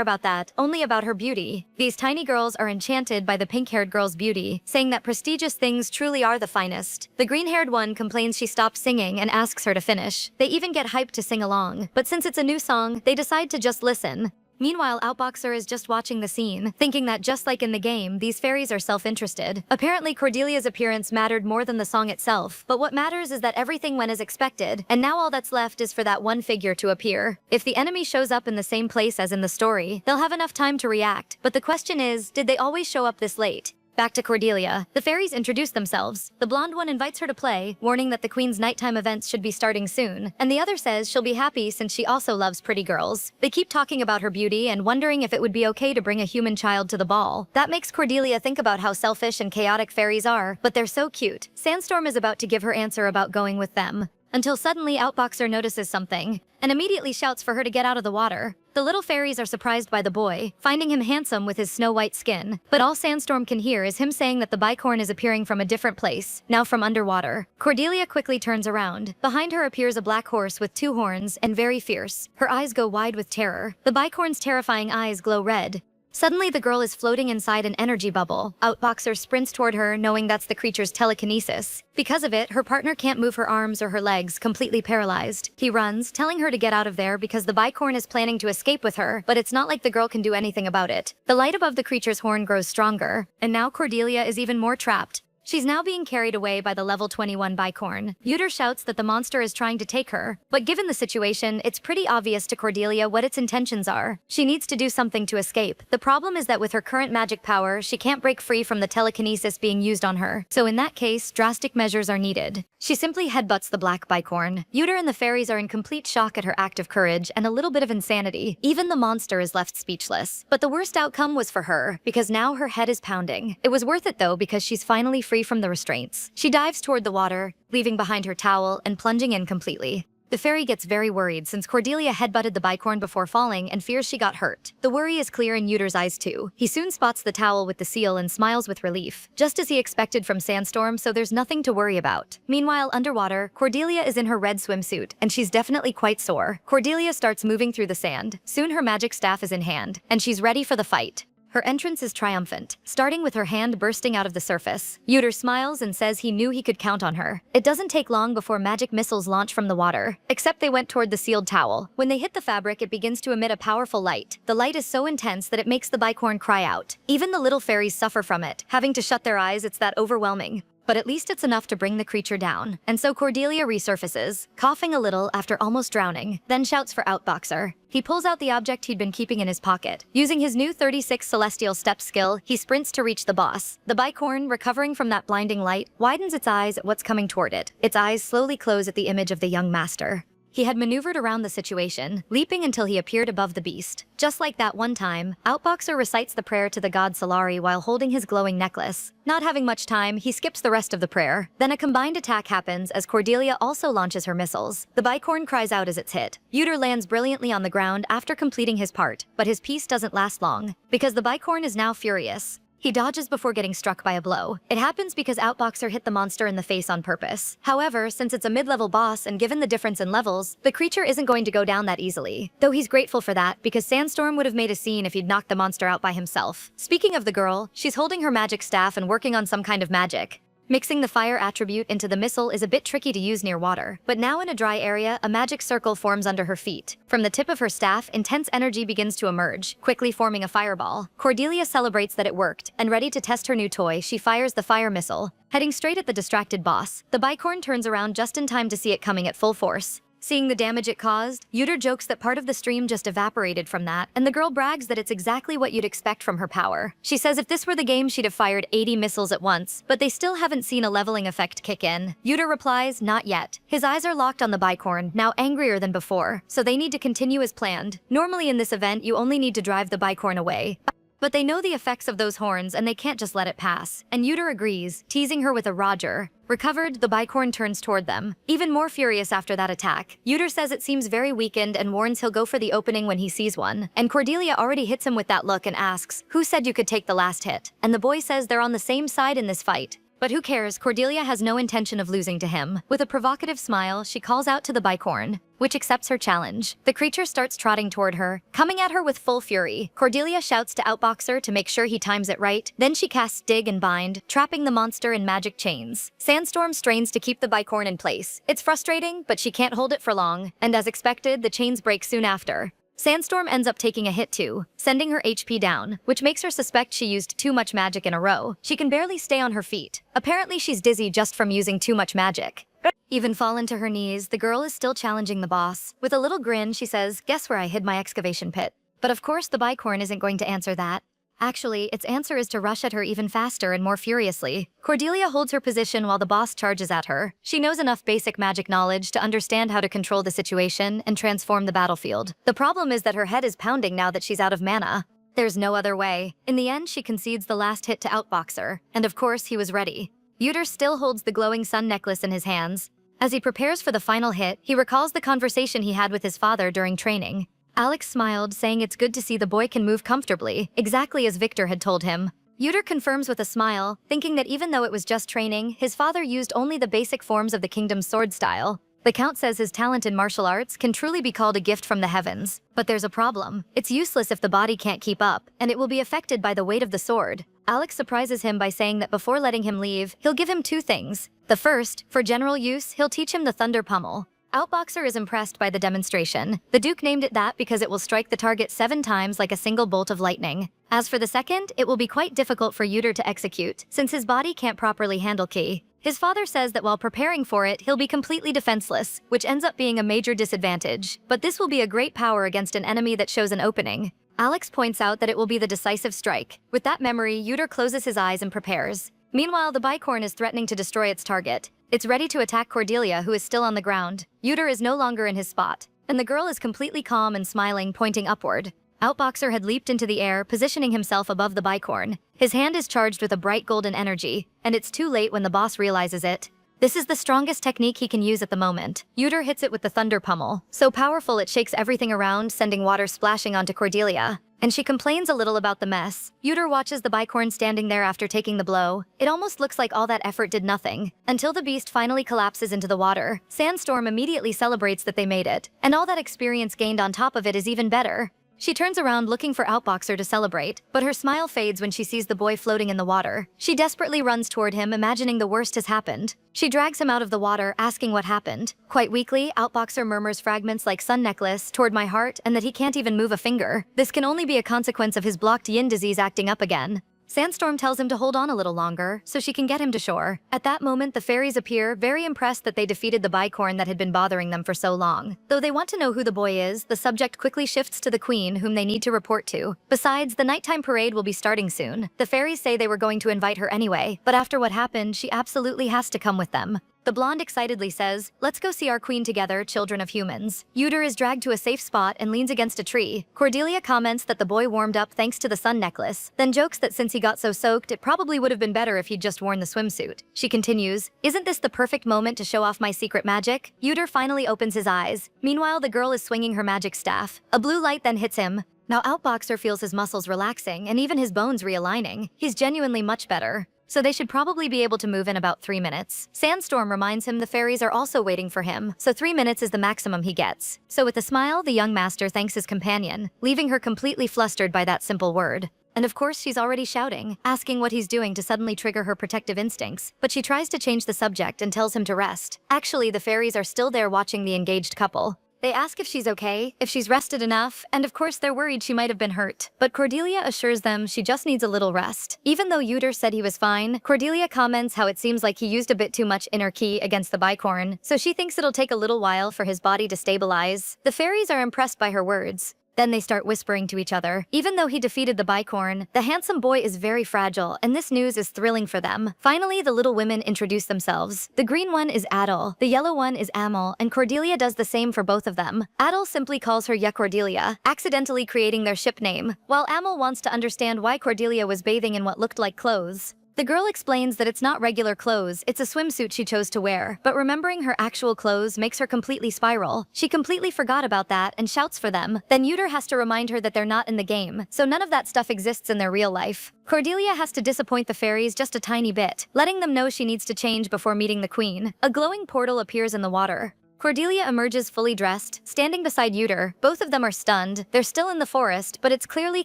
about that, only about her beauty. These tiny girls are enchanted by the pink-haired girl's beauty, saying that prestigious things truly are the finest. The green-haired one complains she stopped singing and asks her to finish. They even get hyped to sing along, but since it's a new song, they decide to just listen. Meanwhile, Outboxer is just watching the scene, thinking that just like in the game, these fairies are self-interested. Apparently, Cordelia's appearance mattered more than the song itself, but what matters is that everything went as expected, and now all that's left is for that one figure to appear. If the enemy shows up in the same place as in the story, they'll have enough time to react, but the question is, did they always show up this late? Back to Cordelia. The fairies introduce themselves. The blonde one invites her to play, warning that the queen's nighttime events should be starting soon, and the other says she'll be happy since she also loves pretty girls. They keep talking about her beauty and wondering if it would be okay to bring a human child to the ball. That makes Cordelia think about how selfish and chaotic fairies are, but they're so cute. Sandstorm is about to give her answer about going with them, until suddenly Outboxer notices something, and immediately shouts for her to get out of the water. The little fairies are surprised by the boy, finding him handsome with his snow-white skin, but all Sandstorm can hear is him saying that the bicorn is appearing from a different place, now from underwater. Cordelia quickly turns around. Behind her appears a black horse with 2 horns and very fierce. Her eyes go wide with terror. The bicorn's terrifying eyes glow red. Suddenly, the girl is floating inside an energy bubble. Outboxer sprints toward her, knowing that's the creature's telekinesis. Because of it, her partner can't move her arms or her legs, completely paralyzed. He runs, telling her to get out of there because the bicorn is planning to escape with her, but it's not like the girl can do anything about it. The light above the creature's horn grows stronger, and now Cordelia is even more trapped. She's now being carried away by the level 21 bicorn. Yuder shouts that the monster is trying to take her, but given the situation, it's pretty obvious to Cordelia what its intentions are. She needs to do something to escape. The problem is that with her current magic power, she can't break free from the telekinesis being used on her. So in that case, drastic measures are needed. She simply headbutts the black bicorn. Yuder and the fairies are in complete shock at her act of courage and a little bit of insanity. Even the monster is left speechless. But the worst outcome was for her, because now her head is pounding. It was worth it though, because she's finally free free from the restraints. She dives toward the water, leaving behind her towel and plunging in completely. The fairy gets very worried since Cordelia headbutted the bicorn before falling and fears she got hurt. The worry is clear in Uter's eyes too. He soon spots the towel with the seal and smiles with relief, just as he expected from Sandstorm, so there's nothing to worry about. Meanwhile, underwater, Cordelia is in her red swimsuit, and she's definitely quite sore. Cordelia starts moving through the sand. Soon her magic staff is in hand, and she's ready for the fight. Her entrance is triumphant, starting with her hand bursting out of the surface. Uter smiles and says he knew he could count on her. It doesn't take long before magic missiles launch from the water, except they went toward the sealed towel. When they hit the fabric, it begins to emit a powerful light. The light is so intense that it makes the bicorn cry out. Even the little fairies suffer from it, having to shut their eyes. It's that overwhelming. But at least it's enough to bring the creature down. And so Cordelia resurfaces, coughing a little after almost drowning, then shouts for Outboxer. He pulls out the object he'd been keeping in his pocket. Using his new 36 Celestial Step skill, he sprints to reach the boss. The bicorn, recovering from that blinding light, widens its eyes at what's coming toward it. Its eyes slowly close at the image of the young master. He had maneuvered around the situation, leaping until he appeared above the beast. Just like that one time, Outboxer recites the prayer to the god Solari while holding his glowing necklace. Not having much time, he skips the rest of the prayer. Then a combined attack happens as Cordelia also launches her missiles. The bicorn cries out as it's hit. Uter lands brilliantly on the ground after completing his part, but his peace doesn't last long, because the bicorn is now furious. He dodges before getting struck by a blow. It happens because Outboxer hit the monster in the face on purpose. However, since it's a mid-level boss and given the difference in levels, the creature isn't going to go down that easily. Though he's grateful for that, because Sandstorm would have made a scene if he'd knocked the monster out by himself. Speaking of the girl, she's holding her magic staff and working on some kind of magic. Mixing the fire attribute into the missile is a bit tricky to use near water, but now in a dry area, a magic circle forms under her feet. From the tip of her staff, intense energy begins to emerge, quickly forming a fireball. Cordelia celebrates that it worked, and ready to test her new toy, she fires the fire missile. Heading straight at the distracted boss, the bicorn turns around just in time to see it coming at full force. Seeing the damage it caused, Uter jokes that part of the stream just evaporated from that, and the girl brags that it's exactly what you'd expect from her power. She says if this were the game, she'd have fired 80 missiles at once, but they still haven't seen a leveling effect kick in. Uter replies, not yet. His eyes are locked on the bicorn, now angrier than before, so they need to continue as planned. Normally in this event, you only need to drive the bicorn away. But they know the effects of those horns and they can't just let it pass. And Uter agrees, teasing her with a Roger. Recovered, the bicorn turns toward them, even more furious after that attack. Uter says it seems very weakened and warns he'll go for the opening when he sees one. And Cordelia already hits him with that look and asks, who said you could take the last hit? And the boy says they're on the same side in this fight. But who cares, Cordelia has no intention of losing to him. With a provocative smile, she calls out to the bicorn, which accepts her challenge. The creature starts trotting toward her, coming at her with full fury. Cordelia shouts to Outboxer to make sure he times it right. Then she casts Dig and Bind, trapping the monster in magic chains. Sandstorm strains to keep the bicorn in place. It's frustrating, but she can't hold it for long, and as expected, the chains break soon after. Sandstorm ends up taking a hit too, sending her HP down, which makes her suspect she used too much magic in a row. She can barely stay on her feet. Apparently she's dizzy just from using too much magic. Even fallen to her knees, the girl is still challenging the boss. With a little grin, she says, guess where I hid my excavation pit? But of course the bicorn isn't going to answer that. Actually, its answer is to rush at her even faster and more furiously. Cordelia holds her position while the boss charges at her. She knows enough basic magic knowledge to understand how to control the situation and transform the battlefield. The problem is that her head is pounding now that she's out of mana. There's no other way. In the end, she concedes the last hit to Outboxer, and of course he was ready. Uter still holds the glowing sun necklace in his hands. As he prepares for the final hit, he recalls the conversation he had with his father during training. Alex smiled, saying it's good to see the boy can move comfortably, exactly as Victor had told him. Uter confirms with a smile, thinking that even though it was just training, his father used only the basic forms of the kingdom's sword style. The Count says his talent in martial arts can truly be called a gift from the heavens. But there's a problem. It's useless if the body can't keep up, and it will be affected by the weight of the sword. Alex surprises him by saying that before letting him leave, he'll give him two things. The first, for general use, he'll teach him the Thunder Pummel. Outboxer is impressed by the demonstration. The Duke named it that because it will strike the target 7 times like a single bolt of lightning. As for the second, it will be quite difficult for Uter to execute, since his body can't properly handle ki. His father says that while preparing for it, he'll be completely defenseless, which ends up being a major disadvantage. But this will be a great power against an enemy that shows an opening. Alex points out that it will be the decisive strike. With that memory, Uter closes his eyes and prepares. Meanwhile, the bicorn is threatening to destroy its target. It's ready to attack Cordelia, who is still on the ground. Uter is no longer in his spot, and the girl is completely calm and smiling, pointing upward. Outboxer had leaped into the air, positioning himself above the bicorn. His hand is charged with a bright golden energy, and it's too late when the boss realizes it. This is the strongest technique he can use at the moment. Yuder hits it with the thunder pummel, so powerful it shakes everything around, sending water splashing onto Cordelia. And she complains a little about the mess. Yuder watches the bicorn standing there after taking the blow. It almost looks like all that effort did nothing, until the beast finally collapses into the water. Sandstorm immediately celebrates that they made it, and all that experience gained on top of it is even better. She turns around looking for Outboxer to celebrate, but her smile fades when she sees the boy floating in the water. She desperately runs toward him, imagining the worst has happened. She drags him out of the water, asking what happened. Quite weakly, Outboxer murmurs fragments like "sun necklace" toward my heart and that he can't even move a finger. This can only be a consequence of his blocked yin disease acting up again. Sandstorm tells him to hold on a little longer, so she can get him to shore. At that moment, the fairies appear, very impressed that they defeated the bicorn that had been bothering them for so long. Though they want to know who the boy is, the subject quickly shifts to the queen, whom they need to report to. Besides, the nighttime parade will be starting soon. The fairies say they were going to invite her anyway, but after what happened, she absolutely has to come with them. The blonde excitedly says, "Let's go see our queen together, children of humans." Yuder is dragged to a safe spot and leans against a tree. Cordelia comments that the boy warmed up thanks to the sun necklace, then jokes that since he got so soaked, it probably would have been better if he'd just worn the swimsuit. She continues, "Isn't this the perfect moment to show off my secret magic?" Yuder finally opens his eyes. Meanwhile, the girl is swinging her magic staff. A blue light then hits him. Now Outboxer feels his muscles relaxing and even his bones realigning. He's genuinely much better. So they should probably be able to move in about 3 minutes. Sandstorm reminds him the fairies are also waiting for him, so 3 minutes is the maximum he gets. So with a smile, the young master thanks his companion, leaving her completely flustered by that simple word. And of course she's already shouting, asking what he's doing to suddenly trigger her protective instincts, but she tries to change the subject and tells him to rest. Actually, the fairies are still there watching the engaged couple. They ask if she's okay, if she's rested enough, and of course they're worried she might have been hurt. But Cordelia assures them she just needs a little rest. Even though Yuder said he was fine, Cordelia comments how it seems like he used a bit too much inner ki against the bicorn, so she thinks it'll take a little while for his body to stabilize. The fairies are impressed by her words. Then they start whispering to each other. Even though he defeated the bicorn, the handsome boy is very fragile, and this news is thrilling for them. Finally, the little women introduce themselves. The green one is Adel, the yellow one is Amel, and Cordelia does the same for both of them. Adel simply calls her Ya Cordelia, accidentally creating their ship name, while Amel wants to understand why Cordelia was bathing in what looked like clothes. The girl explains that it's not regular clothes, it's a swimsuit she chose to wear, but remembering her actual clothes makes her completely spiral. She completely forgot about that and shouts for them. Then Yuder has to remind her that they're not in the game, so none of that stuff exists in their real life. Cordelia has to disappoint the fairies just a tiny bit, letting them know she needs to change before meeting the queen. A glowing portal appears in the water. Cordelia emerges fully dressed, standing beside Yuder. Both of them are stunned. They're still in the forest, but it's clearly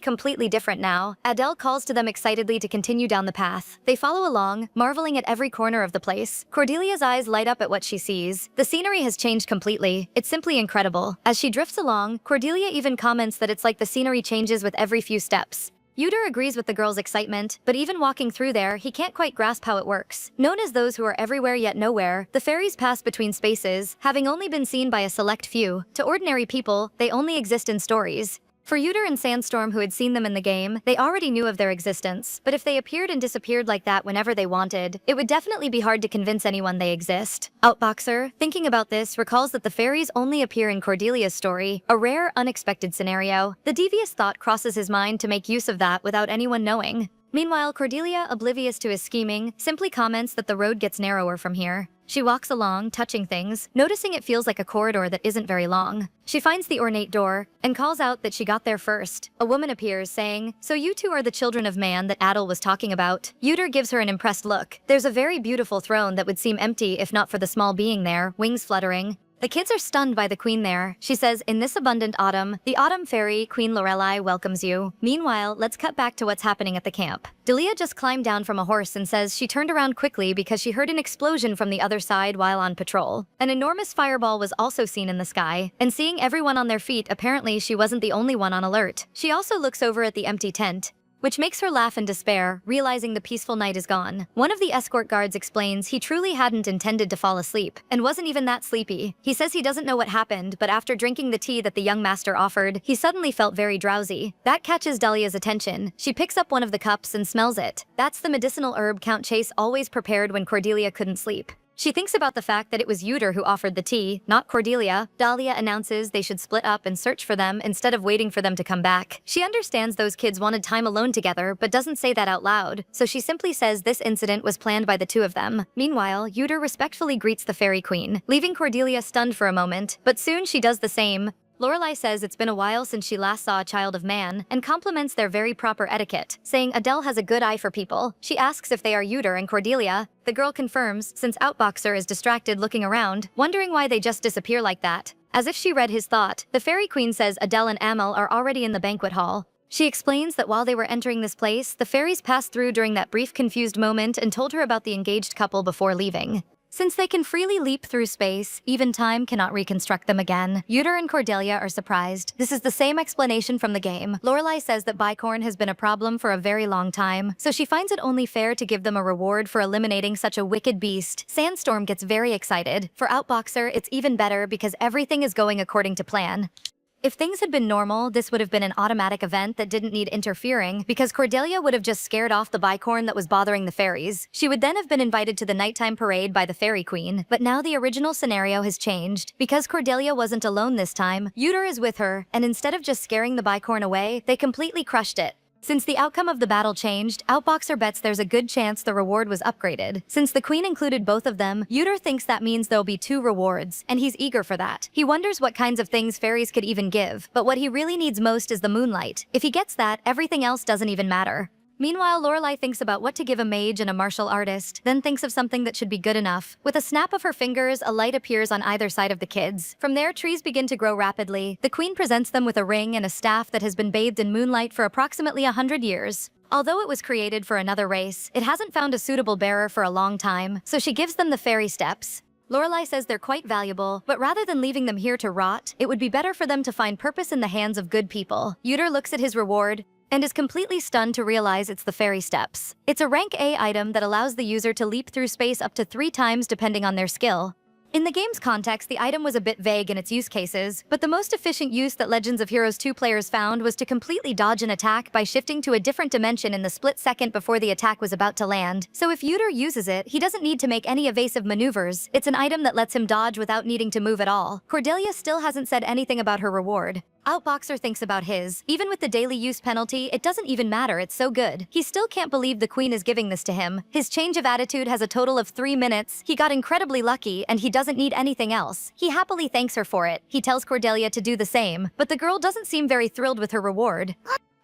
completely different now. Adele calls to them excitedly to continue down the path. They follow along, marveling at every corner of the place. Cordelia's eyes light up at what she sees. The scenery has changed completely. It's simply incredible. As she drifts along, Cordelia even comments that it's like the scenery changes with every few steps. Yuder agrees with the girl's excitement, but even walking through there, he can't quite grasp how it works. Known as those who are everywhere yet nowhere, the fairies pass between spaces, having only been seen by a select few. To ordinary people, they only exist in stories. For Yuder and Sandstorm, who had seen them in the game, they already knew of their existence, but if they appeared and disappeared like that whenever they wanted, it would definitely be hard to convince anyone they exist. Outboxer, thinking about this, recalls that the fairies only appear in Cordelia's story, a rare, unexpected scenario. The devious thought crosses his mind to make use of that without anyone knowing. Meanwhile, Cordelia, oblivious to his scheming, simply comments that the road gets narrower from here. She walks along, touching things, noticing it feels like a corridor that isn't very long. She finds the ornate door, and calls out that she got there first. A woman appears, saying, "So you two are the children of man that Adel was talking about?" Yuder gives her an impressed look. There's a very beautiful throne that would seem empty if not for the small being there, wings fluttering. The kids are stunned by the queen there. She says, "In this abundant autumn, the autumn fairy, Queen Lorelei, welcomes you." Meanwhile, let's cut back to what's happening at the camp. Delia just climbed down from a horse and says she turned around quickly because she heard an explosion from the other side while on patrol. An enormous fireball was also seen in the sky, and seeing everyone on their feet, apparently she wasn't the only one on alert. She also looks over at the empty tent, which makes her laugh in despair, realizing the peaceful night is gone. One of the escort guards explains he truly hadn't intended to fall asleep, and wasn't even that sleepy. He says he doesn't know what happened, but after drinking the tea that the young master offered, he suddenly felt very drowsy. That catches Dahlia's attention. She picks up one of the cups and smells it. That's the medicinal herb Count Chase always prepared when Cordelia couldn't sleep. She thinks about the fact that it was Yuder who offered the tea, not Cordelia. Dahlia announces they should split up and search for them instead of waiting for them to come back. She understands those kids wanted time alone together, but doesn't say that out loud, so she simply says this incident was planned by the two of them. Meanwhile, Yuder respectfully greets the fairy queen, leaving Cordelia stunned for a moment, but soon she does the same. Lorelai says it's been a while since she last saw a child of man, and compliments their very proper etiquette, saying Adele has a good eye for people. She asks if they are Yuder and Cordelia. The girl confirms, since Outboxer is distracted looking around, wondering why they just disappear like that. As if she read his thought, the fairy queen says Adele and Amel are already in the banquet hall. She explains that while they were entering this place, the fairies passed through during that brief confused moment and told her about the engaged couple before leaving. Since they can freely leap through space, even time cannot reconstruct them again. Yuder and Cordelia are surprised. This is the same explanation from the game. Lorelai says that bicorn has been a problem for a very long time, so she finds it only fair to give them a reward for eliminating such a wicked beast. Sandstorm gets very excited. For Outboxer, it's even better because everything is going according to plan. If things had been normal, this would have been an automatic event that didn't need interfering, because Cordelia would have just scared off the bicorn that was bothering the fairies. She would then have been invited to the nighttime parade by the fairy queen, but now the original scenario has changed. Because Cordelia wasn't alone this time, Yuder is with her, and instead of just scaring the bicorn away, they completely crushed it. Since the outcome of the battle changed, Outboxer bets there's a good chance the reward was upgraded. Since the queen included both of them, Yuder thinks that means there'll be 2 rewards, and he's eager for that. He wonders what kinds of things fairies could even give, but what he really needs most is the moonlight. If he gets that, everything else doesn't even matter. Meanwhile, Lorelai thinks about what to give a mage and a martial artist, then thinks of something that should be good enough. With a snap of her fingers, a light appears on either side of the kids. From there, trees begin to grow rapidly. The queen presents them with a ring and a staff that has been bathed in moonlight for approximately 100 years. Although it was created for another race, it hasn't found a suitable bearer for a long time, so she gives them the fairy steps. Lorelai says they're quite valuable, but rather than leaving them here to rot, it would be better for them to find purpose in the hands of good people. Yuder looks at his reward and is completely stunned to realize it's the fairy steps. It's a rank A item that allows the user to leap through space up to 3 times depending on their skill. In the game's context, the item was a bit vague in its use cases, but the most efficient use that Legends of Heroes 2 players found was to completely dodge an attack by shifting to a different dimension in the split second before the attack was about to land. So if Yuder uses it, he doesn't need to make any evasive maneuvers. It's an item that lets him dodge without needing to move at all. Cordelia still hasn't said anything about her reward. Outboxer thinks about his. Even with the daily use penalty, it doesn't even matter, it's so good. He still can't believe the queen is giving this to him. His change of attitude has a total of 3 minutes. He got incredibly lucky, and he doesn't need anything else. He happily thanks her for it. He tells Cordelia to do the same, but the girl doesn't seem very thrilled with her reward.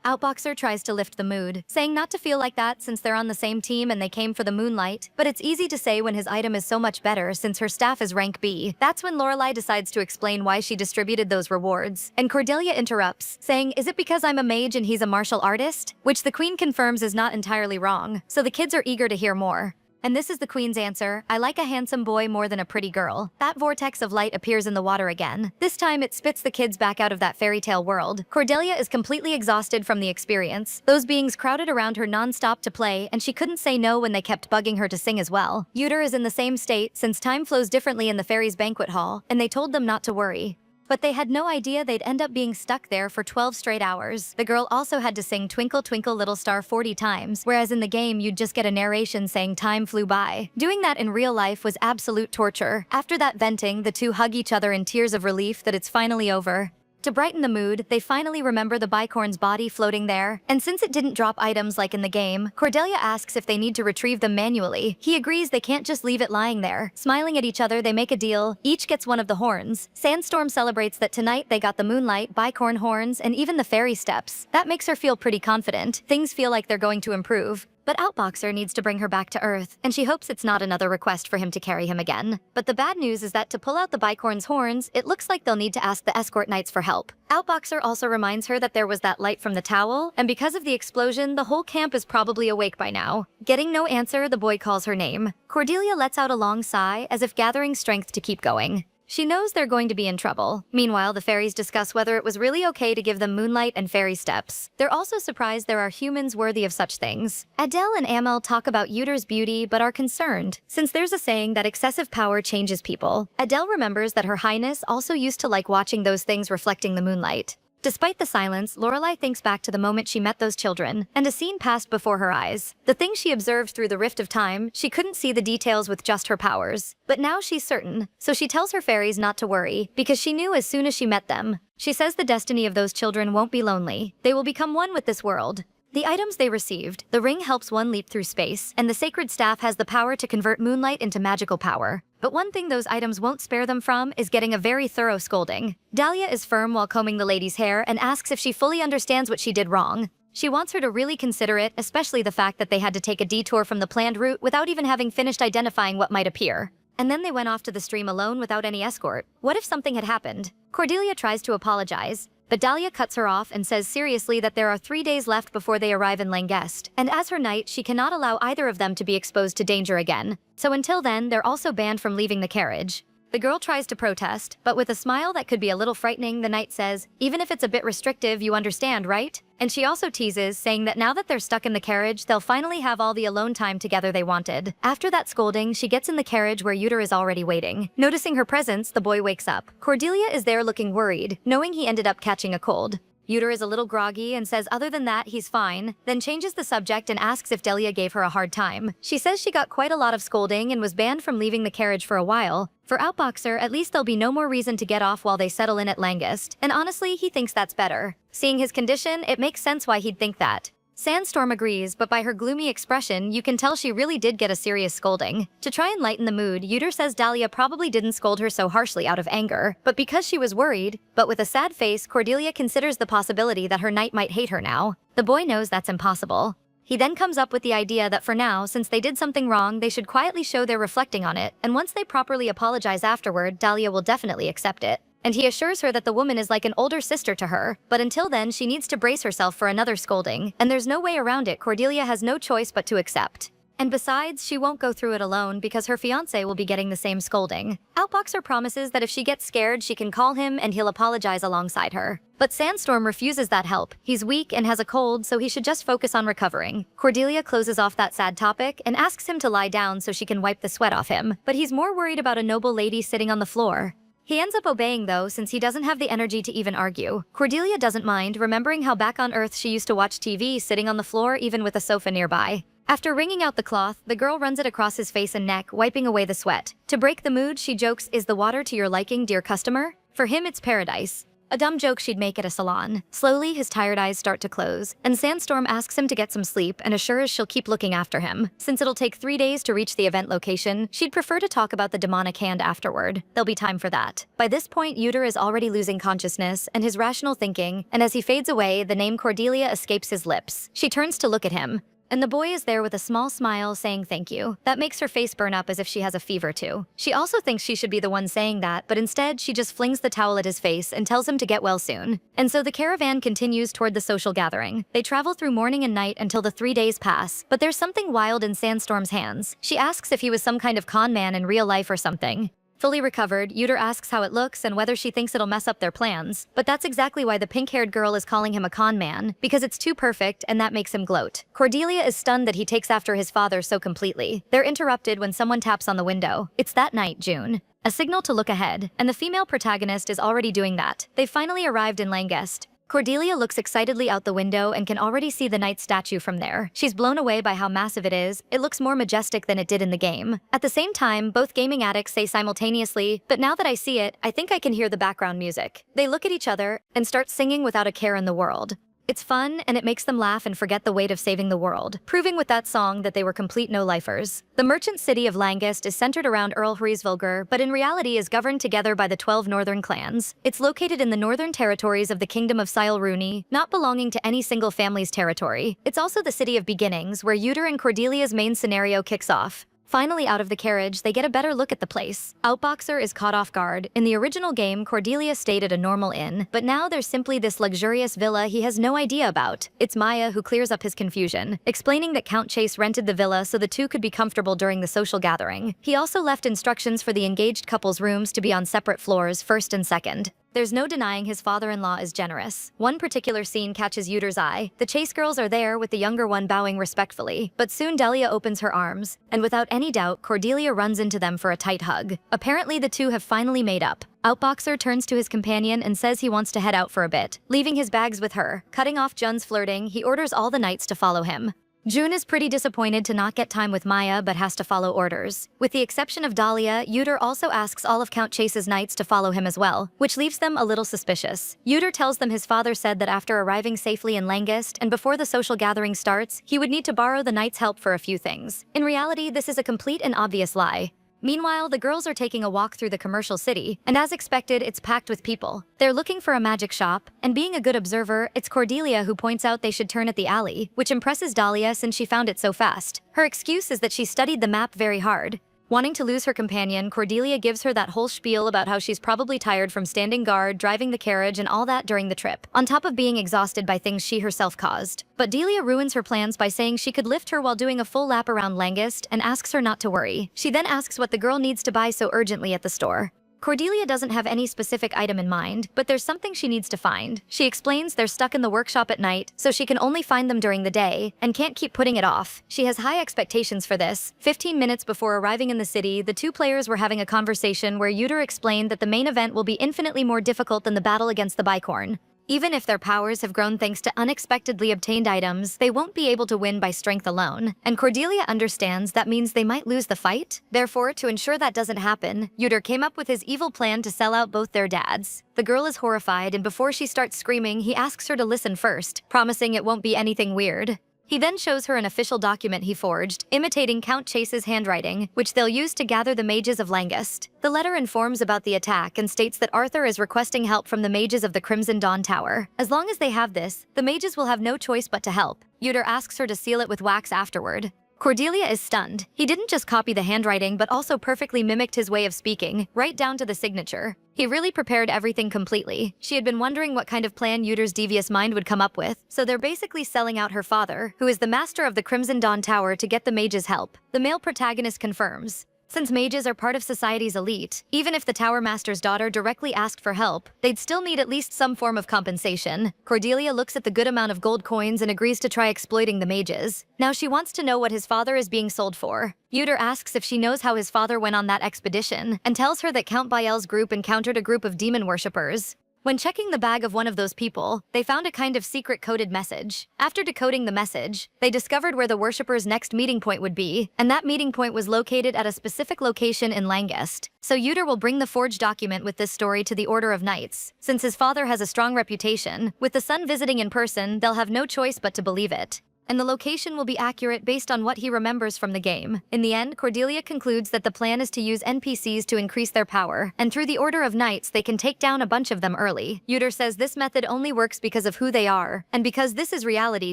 Outboxer tries to lift the mood, saying not to feel like that since they're on the same team and they came for the moonlight, but it's easy to say when his item is so much better since her staff is rank B. That's when Lorelai decides to explain why she distributed those rewards, and Cordelia interrupts, saying, "Is it because I'm a mage and he's a martial artist?" Which the queen confirms is not entirely wrong, so the kids are eager to hear more. And this is the queen's answer: "I like a handsome boy more than a pretty girl." That vortex of light appears in the water again. This time it spits the kids back out of that fairy tale world. Cordelia is completely exhausted from the experience. Those beings crowded around her non-stop to play, and she couldn't say no when they kept bugging her to sing as well. Yuder is in the same state since time flows differently in the fairies' banquet hall, and they told them not to worry. But they had no idea they'd end up being stuck there for 12 straight hours. The girl also had to sing Twinkle Twinkle Little Star 40 times, whereas in the game you'd just get a narration saying time flew by. Doing that in real life was absolute torture. After that venting, the two hug each other in tears of relief that it's finally over. To brighten the mood, they finally remember the bicorn's body floating there, and since it didn't drop items like in the game, Cordelia asks if they need to retrieve them manually. He agrees they can't just leave it lying there. Smiling at each other, they make a deal. Each gets one of the horns. Sandstorm celebrates that tonight they got the moonlight, bicorn horns, and even the fairy steps. That makes her feel pretty confident. Things feel like they're going to improve. But Outboxer needs to bring her back to Earth, and she hopes it's not another request for him to carry him again. But the bad news is that to pull out the bicorn's horns, it looks like they'll need to ask the escort knights for help. Outboxer also reminds her that there was that light from the towel, and because of the explosion, the whole camp is probably awake by now. Getting no answer, the boy calls her name. Cordelia lets out a long sigh, as if gathering strength to keep going. She knows they're going to be in trouble. Meanwhile, the fairies discuss whether it was really okay to give them moonlight and fairy steps. They're also surprised there are humans worthy of such things. Adele and Amel talk about Yuder's beauty but are concerned, since there's a saying that excessive power changes people. Adele remembers that Her Highness also used to like watching those things reflecting the moonlight. Despite the silence, Lorelai thinks back to the moment she met those children, and a scene passed before her eyes. The thing she observed through the rift of time, she couldn't see the details with just her powers. But now she's certain, so she tells her fairies not to worry, because she knew as soon as she met them. She says the destiny of those children won't be lonely. They will become one with this world. The items they received, the ring helps one leap through space, and the sacred staff has the power to convert moonlight into magical power. But one thing those items won't spare them from is getting a very thorough scolding. Dahlia is firm while combing the lady's hair and asks if she fully understands what she did wrong. She wants her to really consider it, especially the fact that they had to take a detour from the planned route without even having finished identifying what might appear. And then they went off to the stream alone without any escort. What if something had happened? Cordelia tries to apologize, but Dahlia cuts her off and says seriously that there are 3 days left before they arrive in Langest, and as her knight, she cannot allow either of them to be exposed to danger again. So until then, they're also banned from leaving the carriage. The girl tries to protest, but with a smile that could be a little frightening, the knight says, "Even if it's a bit restrictive, you understand, right?" And she also teases, saying that now that they're stuck in the carriage, they'll finally have all the alone time together they wanted. After that scolding, she gets in the carriage where Uter is already waiting. Noticing her presence, the boy wakes up. Cordelia is there looking worried, knowing he ended up catching a cold. Uter is a little groggy and says other than that, he's fine, then changes the subject and asks if Delia gave her a hard time. She says she got quite a lot of scolding and was banned from leaving the carriage for a while. For Outboxer, at least there'll be no more reason to get off while they settle in at Langest, and honestly, he thinks that's better. Seeing his condition, it makes sense why he'd think that. Sandstorm agrees, but by her gloomy expression, you can tell she really did get a serious scolding. To try and lighten the mood, Uter says Dahlia probably didn't scold her so harshly out of anger, but because she was worried. But with a sad face, Cordelia considers the possibility that her knight might hate her now. The boy knows that's impossible. He then comes up with the idea that for now, since they did something wrong, they should quietly show they're reflecting on it, and once they properly apologize afterward, Dahlia will definitely accept it. And he assures her that the woman is like an older sister to her, but until then she needs to brace herself for another scolding, and there's no way around it. Cordelia has no choice but to accept. And besides, she won't go through it alone because her fiancé will be getting the same scolding. Outboxer promises that if she gets scared, she can call him and he'll apologize alongside her. But Sandstorm refuses that help. He's weak and has a cold, so he should just focus on recovering. Cordelia closes off that sad topic and asks him to lie down so she can wipe the sweat off him, but he's more worried about a noble lady sitting on the floor. He ends up obeying though, since he doesn't have the energy to even argue. Cordelia doesn't mind, remembering how back on Earth she used to watch TV sitting on the floor even with a sofa nearby. After wringing out the cloth, the girl runs it across his face and neck, wiping away the sweat. To break the mood, she jokes, "Is the water to your liking, dear customer?" For him, it's paradise. A dumb joke she'd make at a salon. Slowly, his tired eyes start to close, and Sandstorm asks him to get some sleep and assures she'll keep looking after him. Since it'll take 3 days to reach the event location, she'd prefer to talk about the demonic hand afterward. There'll be time for that. By this point, Uter is already losing consciousness and his rational thinking, and as he fades away, the name Cordelia escapes his lips. She turns to look at him, and the boy is there with a small smile saying thank you. That makes her face burn up as if she has a fever too. She also thinks she should be the one saying that, but instead she just flings the towel at his face and tells him to get well soon. And so the caravan continues toward the social gathering. They travel through morning and night until the 3 days pass, but there's something wild in Sandstorm's hands. She asks if he was some kind of con man in real life or something. Fully recovered, Uter asks how it looks and whether she thinks it'll mess up their plans. But that's exactly why the pink-haired girl is calling him a con man, because it's too perfect and that makes him gloat. Cordelia is stunned that he takes after his father so completely. They're interrupted when someone taps on the window. It's that night, June. A signal to look ahead, and the female protagonist is already doing that. They've finally arrived in Langest. Cordelia looks excitedly out the window and can already see the knight's statue from there. She's blown away by how massive it is. It looks more majestic than it did in the game. At the same time, both gaming addicts say simultaneously, "But now that I see it, I think I can hear the background music." They look at each other and start singing without a care in the world. It's fun, and it makes them laugh and forget the weight of saving the world, proving with that song that they were complete no-lifers. The merchant city of Langest is centered around Earl Hrisvolger, but in reality is governed together by the 12 northern clans. It's located in the northern territories of the Kingdom of Silruni, not belonging to any single family's territory. It's also the city of beginnings, where Uter and Cordelia's main scenario kicks off. Finally out of the carriage, they get a better look at the place. Outboxer is caught off guard. In the original game, Cordelia stayed at a normal inn, but now there's simply this luxurious villa he has no idea about. It's Maya who clears up his confusion, explaining that Count Chase rented the villa so the two could be comfortable during the social gathering. He also left instructions for the engaged couple's rooms to be on separate floors, first and second. There's no denying his father-in-law is generous. One particular scene catches Uter's eye. The Chase girls are there with the younger one bowing respectfully, but soon Delia opens her arms, and without any doubt, Cordelia runs into them for a tight hug. Apparently the two have finally made up. Outboxer turns to his companion and says he wants to head out for a bit, leaving his bags with her. Cutting off Jun's flirting, he orders all the knights to follow him. Jun is pretty disappointed to not get time with Maya but has to follow orders. With the exception of Dahlia, Yuder also asks all of Count Chase's knights to follow him as well, which leaves them a little suspicious. Yuder tells them his father said that after arriving safely in Langist and before the social gathering starts, he would need to borrow the knights' help for a few things. In reality, this is a complete and obvious lie. Meanwhile, the girls are taking a walk through the commercial city, and as expected, it's packed with people. They're looking for a magic shop, and being a good observer, it's Cordelia who points out they should turn at the alley, which impresses Dahlia since she found it so fast. Her excuse is that she studied the map very hard. Wanting to lose her companion, Cordelia gives her that whole spiel about how she's probably tired from standing guard, driving the carriage, and all that during the trip, on top of being exhausted by things she herself caused. But Delia ruins her plans by saying she could lift her while doing a full lap around Langist and asks her not to worry. She then asks what the girl needs to buy so urgently at the store. Cordelia doesn't have any specific item in mind, but there's something she needs to find. She explains they're stuck in the workshop at night, so she can only find them during the day, and can't keep putting it off. She has high expectations for this. 15 minutes before arriving in the city, the two players were having a conversation where Yuder explained that the main event will be infinitely more difficult than the battle against the Bicorn. Even if their powers have grown thanks to unexpectedly obtained items, they won't be able to win by strength alone, and Cordelia understands that means they might lose the fight. Therefore, to ensure that doesn't happen, Yuder came up with his evil plan to sell out both their dads. The girl is horrified, and before she starts screaming, he asks her to listen first, promising it won't be anything weird. He then shows her an official document he forged, imitating Count Chase's handwriting, which they'll use to gather the mages of Langist. The letter informs about the attack and states that Arthur is requesting help from the mages of the Crimson Dawn Tower. As long as they have this, the mages will have no choice but to help. Yuder asks her to seal it with wax afterward. Cordelia is stunned. He didn't just copy the handwriting but also perfectly mimicked his way of speaking, right down to the signature. He really prepared everything completely. She had been wondering what kind of plan Yuder's devious mind would come up with, so they're basically selling out her father, who is the master of the Crimson Dawn Tower, to get the mages' help. The male protagonist confirms. Since mages are part of society's elite, even if the Tower Master's daughter directly asked for help, they'd still need at least some form of compensation. Cordelia looks at the good amount of gold coins and agrees to try exploiting the mages. Now she wants to know what his father is being sold for. Yuder asks if she knows how his father went on that expedition, and tells her that Count Bael's group encountered a group of demon worshippers. When checking the bag of one of those people, they found a kind of secret coded message. After decoding the message, they discovered where the worshippers' next meeting point would be, and that meeting point was located at a specific location in Langist. So Yuder will bring the forged document with this story to the Order of Knights. Since his father has a strong reputation, with the son visiting in person, they'll have no choice but to believe it. And the location will be accurate based on what he remembers from the game. In the end, Cordelia concludes that the plan is to use NPCs to increase their power, and through the Order of Knights they can take down a bunch of them early. Yuder says this method only works because of who they are, and because this is reality,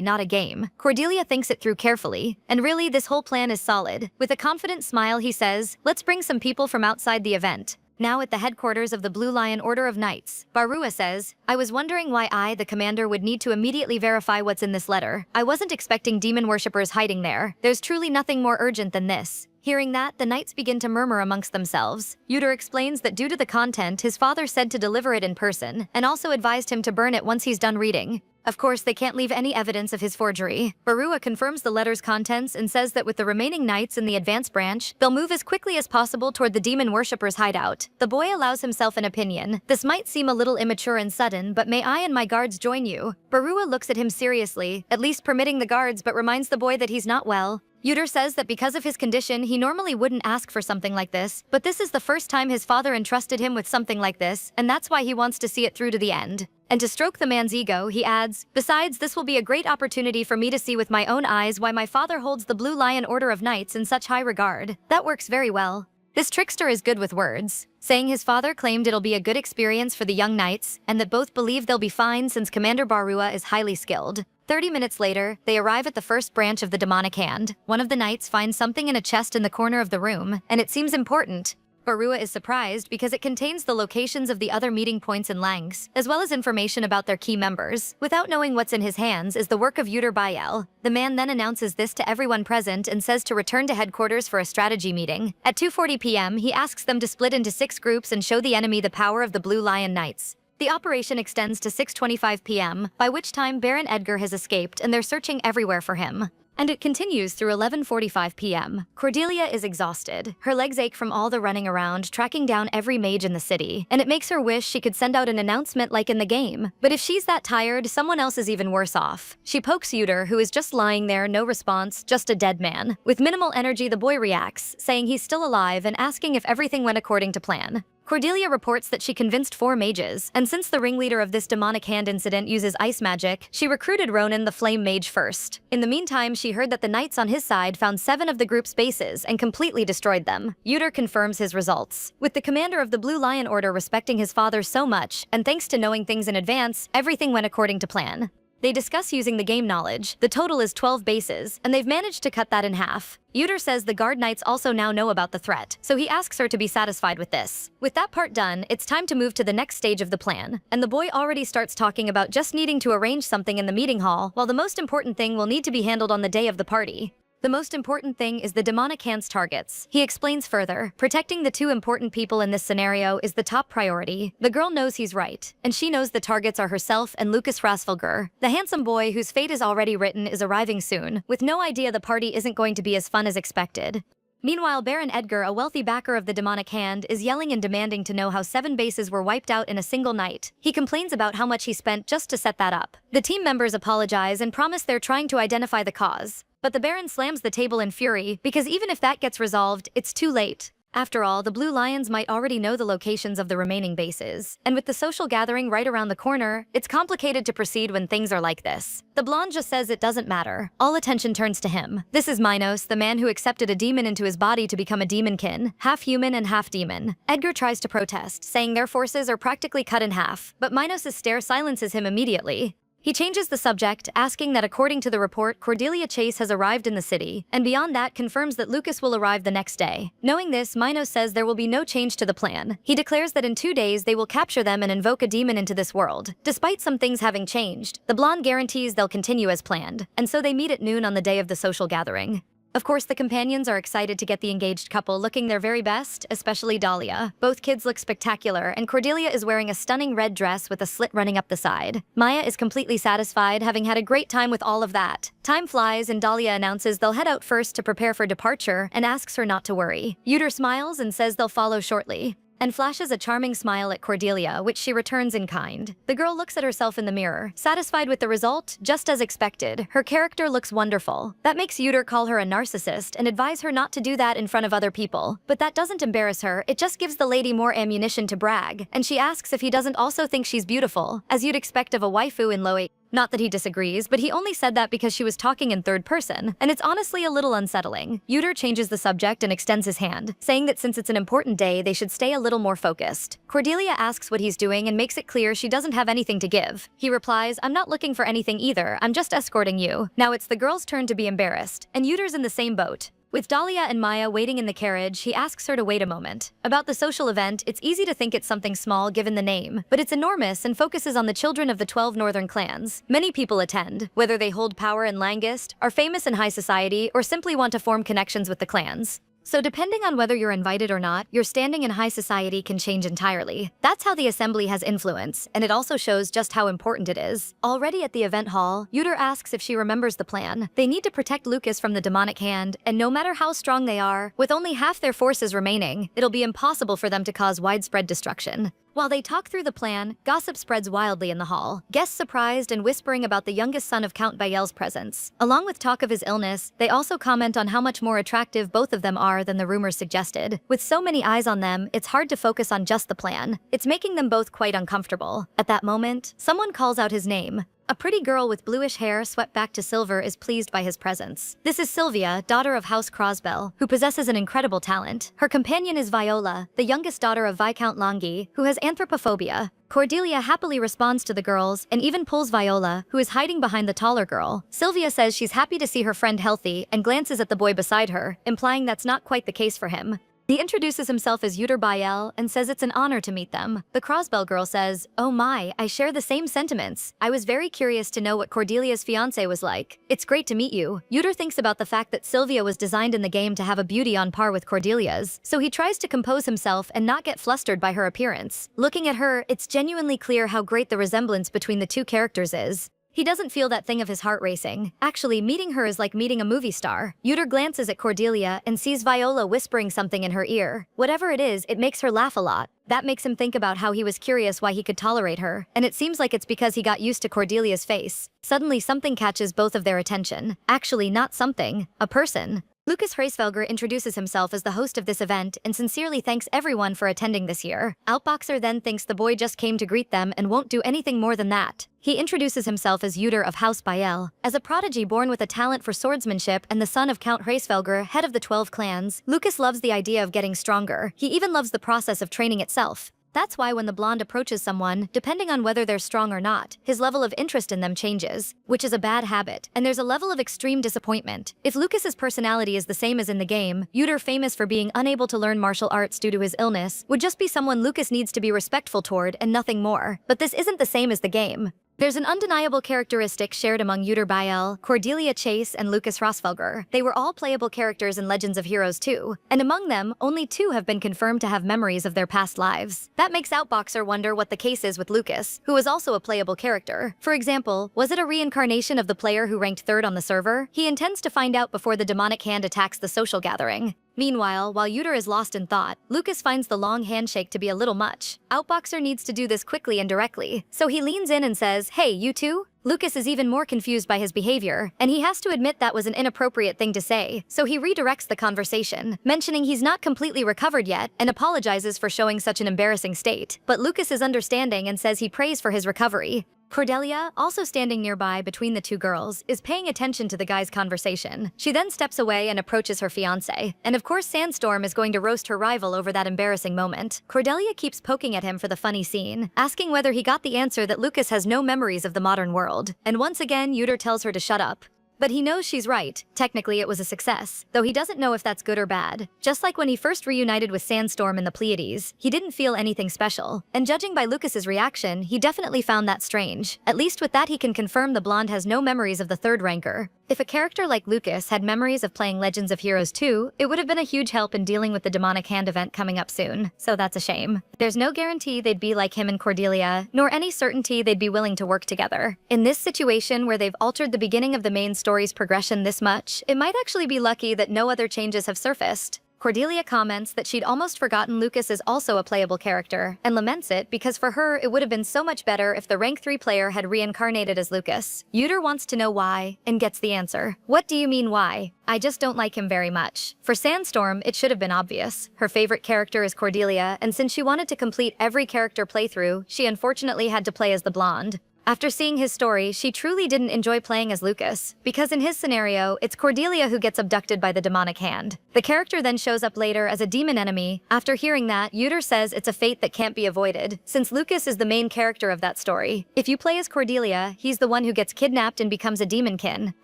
not a game. Cordelia thinks it through carefully, and really this whole plan is solid. With a confident smile he says, "Let's bring some people from outside the event." Now at the headquarters of the Blue Lion Order of Knights, Barua says, "I was wondering why I, the commander, would need to immediately verify what's in this letter. I wasn't expecting demon worshippers hiding there. There's truly nothing more urgent than this." Hearing that, the knights begin to murmur amongst themselves. Yuder explains that due to the content, his father said to deliver it in person, and also advised him to burn it once he's done reading. Of course, they can't leave any evidence of his forgery. Barua confirms the letter's contents and says that with the remaining knights in the advance branch, they'll move as quickly as possible toward the demon worshippers' hideout. The boy allows himself an opinion. "This might seem a little immature and sudden, but may I and my guards join you?" Barua looks at him seriously, at least permitting the guards, but reminds the boy that he's not well. Yuder says that because of his condition, he normally wouldn't ask for something like this, but this is the first time his father entrusted him with something like this, and that's why he wants to see it through to the end. And to stroke the man's ego, he adds, "Besides, this will be a great opportunity for me to see with my own eyes why my father holds the Blue Lion Order of Knights in such high regard." That works very well. This trickster is good with words, saying his father claimed it'll be a good experience for the young knights, and that both believe they'll be fine since Commander Barua is highly skilled. 30 minutes later, they arrive at the first branch of the demonic hand. One of the knights finds something in a chest in the corner of the room, and it seems important. Barua is surprised because it contains the locations of the other meeting points in Langs, as well as information about their key members. Without knowing what's in his hands is the work of Yuder Bael. The man then announces this to everyone present and says to return to headquarters for a strategy meeting. At 2:40 p.m., he asks them to split into 6 groups and show the enemy the power of the Blue Lion Knights. The operation extends to 6:25 p.m., by which time Baron Edgar has escaped and they're searching everywhere for him. And it continues through 11:45 p.m. Cordelia is exhausted. Her legs ache from all the running around, tracking down every mage in the city, and it makes her wish she could send out an announcement like in the game. But if she's that tired, someone else is even worse off. She pokes Yuter, who is just lying there, no response, just a dead man. With minimal energy, the boy reacts, saying he's still alive and asking if everything went according to plan. Cordelia reports that she convinced 4 mages, and since the ringleader of this demonic hand incident uses ice magic, she recruited Ronan the Flame Mage first. In the meantime, she heard that the knights on his side found 7 of the group's bases and completely destroyed them. Yuter confirms his results. With the commander of the Blue Lion Order respecting his father so much, and thanks to knowing things in advance, everything went according to plan. They discuss using the game knowledge. The total is 12 bases, and they've managed to cut that in half. Yuter says the guard knights also now know about the threat, so he asks her to be satisfied with this. With that part done, it's time to move to the next stage of the plan, and the boy already starts talking about just needing to arrange something in the meeting hall, while the most important thing will need to be handled on the day of the party. The most important thing is the demonic hand's targets. He explains further, protecting the 2 important people in this scenario is the top priority. The girl knows he's right, and she knows the targets are herself and Lucas Rasfalger. The handsome boy whose fate is already written is arriving soon, with no idea the party isn't going to be as fun as expected. Meanwhile, Baron Edgar, a wealthy backer of the demonic hand, is yelling and demanding to know how 7 bases were wiped out in a single night. He complains about how much he spent just to set that up. The team members apologize and promise they're trying to identify the cause. But the Baron slams the table in fury, because even if that gets resolved, it's too late. After all, the Blue Lions might already know the locations of the remaining bases. And with the social gathering right around the corner, it's complicated to proceed when things are like this. The blonde just says it doesn't matter. All attention turns to him. This is Minos, the man who accepted a demon into his body to become a demonkin, half human and half demon. Edgar tries to protest, saying their forces are practically cut in half, but Minos' stare silences him immediately. He changes the subject, asking that according to the report, Cordelia Chase has arrived in the city, and beyond that confirms that Lucas will arrive the next day. Knowing this, Minos says there will be no change to the plan. He declares that in 2 days they will capture them and invoke a demon into this world. Despite some things having changed, the blonde guarantees they'll continue as planned, and so they meet at noon on the day of the social gathering. Of course, the companions are excited to get the engaged couple looking their very best, especially Dahlia. Both kids look spectacular, and Cordelia is wearing a stunning red dress with a slit running up the side. Maya is completely satisfied, having had a great time with all of that. Time flies, and Dahlia announces they'll head out first to prepare for departure and asks her not to worry. Yuter smiles and says they'll follow shortly, and flashes a charming smile at Cordelia, which she returns in kind. The girl looks at herself in the mirror, satisfied with the result, just as expected. Her character looks wonderful. That makes Yuter call her a narcissist and advise her not to do that in front of other people. But that doesn't embarrass her, it just gives the lady more ammunition to brag, and she asks if he doesn't also think she's beautiful, as you'd expect of a waifu in low. Not that he disagrees, but he only said that because she was talking in third person, and it's honestly a little unsettling. Yuter changes the subject and extends his hand, saying that since it's an important day, they should stay a little more focused. Cordelia asks what he's doing and makes it clear she doesn't have anything to give. He replies, "I'm not looking for anything either, I'm just escorting you." Now it's the girl's turn to be embarrassed, and Yuter's in the same boat. With Dahlia and Maya waiting in the carriage, he asks her to wait a moment. About the social event, it's easy to think it's something small given the name, but it's enormous and focuses on the children of the 12 northern clans. Many people attend, whether they hold power in Langist, are famous in high society, or simply want to form connections with the clans. So depending on whether you're invited or not, your standing in high society can change entirely. That's how the assembly has influence, and it also shows just how important it is. Already at the event hall, Yuter asks if she remembers the plan. They need to protect Lucas from the demonic hand, and no matter how strong they are, with only half their forces remaining, it'll be impossible for them to cause widespread destruction. While they talk through the plan, gossip spreads wildly in the hall, guests surprised and whispering about the youngest son of Count Bayel's presence. Along with talk of his illness, they also comment on how much more attractive both of them are than the rumors suggested. With so many eyes on them, it's hard to focus on just the plan. It's making them both quite uncomfortable. At that moment, someone calls out his name. A pretty girl with bluish hair swept back to silver is pleased by his presence. This is Sylvia, daughter of House Crosbell, who possesses an incredible talent. Her companion is Viola, the youngest daughter of Viscount Longi, who has anthropophobia. Cordelia happily responds to the girls and even pulls Viola, who is hiding behind the taller girl. Sylvia says she's happy to see her friend healthy and glances at the boy beside her, implying that's not quite the case for him. He introduces himself as Yuter Bayel and says it's an honor to meet them. The Crosbell girl says, "Oh my, I share the same sentiments. I was very curious to know what Cordelia's fiancé was like. It's great to meet you." Yuter thinks about the fact that Sylvia was designed in the game to have a beauty on par with Cordelia's, so he tries to compose himself and not get flustered by her appearance. Looking at her, it's genuinely clear how great the resemblance between the two characters is. He doesn't feel that thing of his heart racing. Actually, meeting her is like meeting a movie star. Yuter glances at Cordelia and sees Viola whispering something in her ear. Whatever it is, it makes her laugh a lot. That makes him think about how he was curious why he could tolerate her, and it seems like it's because he got used to Cordelia's face. Suddenly something catches both of their attention. Actually, not something, a person. Lucas Hreisfelger introduces himself as the host of this event and sincerely thanks everyone for attending this year. Outboxer then thinks the boy just came to greet them and won't do anything more than that. He introduces himself as Yuter of House Bael. As a prodigy born with a talent for swordsmanship and the son of Count Hreisfelger, head of the 12 clans, Lucas loves the idea of getting stronger. He even loves the process of training itself. That's why when the blonde approaches someone, depending on whether they're strong or not, his level of interest in them changes, which is a bad habit, and there's a level of extreme disappointment. If Lucas's personality is the same as in the game, Yuter, famous for being unable to learn martial arts due to his illness, would just be someone Lucas needs to be respectful toward and nothing more. But this isn't the same as the game. There's an undeniable characteristic shared among Yuter Bael, Cordelia Chase, and Lucas Hreisfelger. They were all playable characters in Legends of Heroes 2, and among them, only 2 have been confirmed to have memories of their past lives. That makes Outboxer wonder what the case is with Lucas, who is also a playable character. For example, was it a reincarnation of the player who ranked 3rd on the server? He intends to find out before the demonic hand attacks the social gathering. Meanwhile, while Yuter is lost in thought, Lucas finds the long handshake to be a little much. Outboxer needs to do this quickly and directly, so he leans in and says, "Hey, you two?" Lucas is even more confused by his behavior, and he has to admit that was an inappropriate thing to say, so he redirects the conversation, mentioning he's not completely recovered yet and apologizes for showing such an embarrassing state. But Lucas is understanding and says he prays for his recovery. Cordelia, also standing nearby between the 2 girls, is paying attention to the guy's conversation. She then steps away and approaches her fiancé. And of course Sandstorm is going to roast her rival over that embarrassing moment. Cordelia keeps poking at him for the funny scene, asking whether he got the answer that Lucas has no memories of the modern world. And once again, Yuter tells her to shut up. But he knows she's right. Technically, it was a success, though he doesn't know if that's good or bad. Just like when he first reunited with Sandstorm in the Pleiades, he didn't feel anything special. And judging by Lucas's reaction, he definitely found that strange. At least with that, he can confirm the blonde has no memories of the 3rd ranker. If a character like Lucas had memories of playing Legends of Heroes 2, it would have been a huge help in dealing with the demonic hand event coming up soon. So that's a shame. There's no guarantee they'd be like him and Cordelia, nor any certainty they'd be willing to work together. In this situation where they've altered the beginning of the main story's progression this much, it might actually be lucky that no other changes have surfaced. Cordelia comments that she'd almost forgotten Lucas is also a playable character, and laments it because for her it would have been so much better if the rank 3 player had reincarnated as Lucas. Yuter wants to know why, and gets the answer. What do you mean why? I just don't like him very much. For Sandstorm, it should have been obvious. Her favorite character is Cordelia, and since she wanted to complete every character playthrough, she unfortunately had to play as the blonde. After seeing his story, she truly didn't enjoy playing as Lucas, because in his scenario, it's Cordelia who gets abducted by the demonic hand. The character then shows up later as a demon enemy. After hearing that, Yuter says it's a fate that can't be avoided, since Lucas is the main character of that story. If you play as Cordelia, he's the one who gets kidnapped and becomes a demonkin.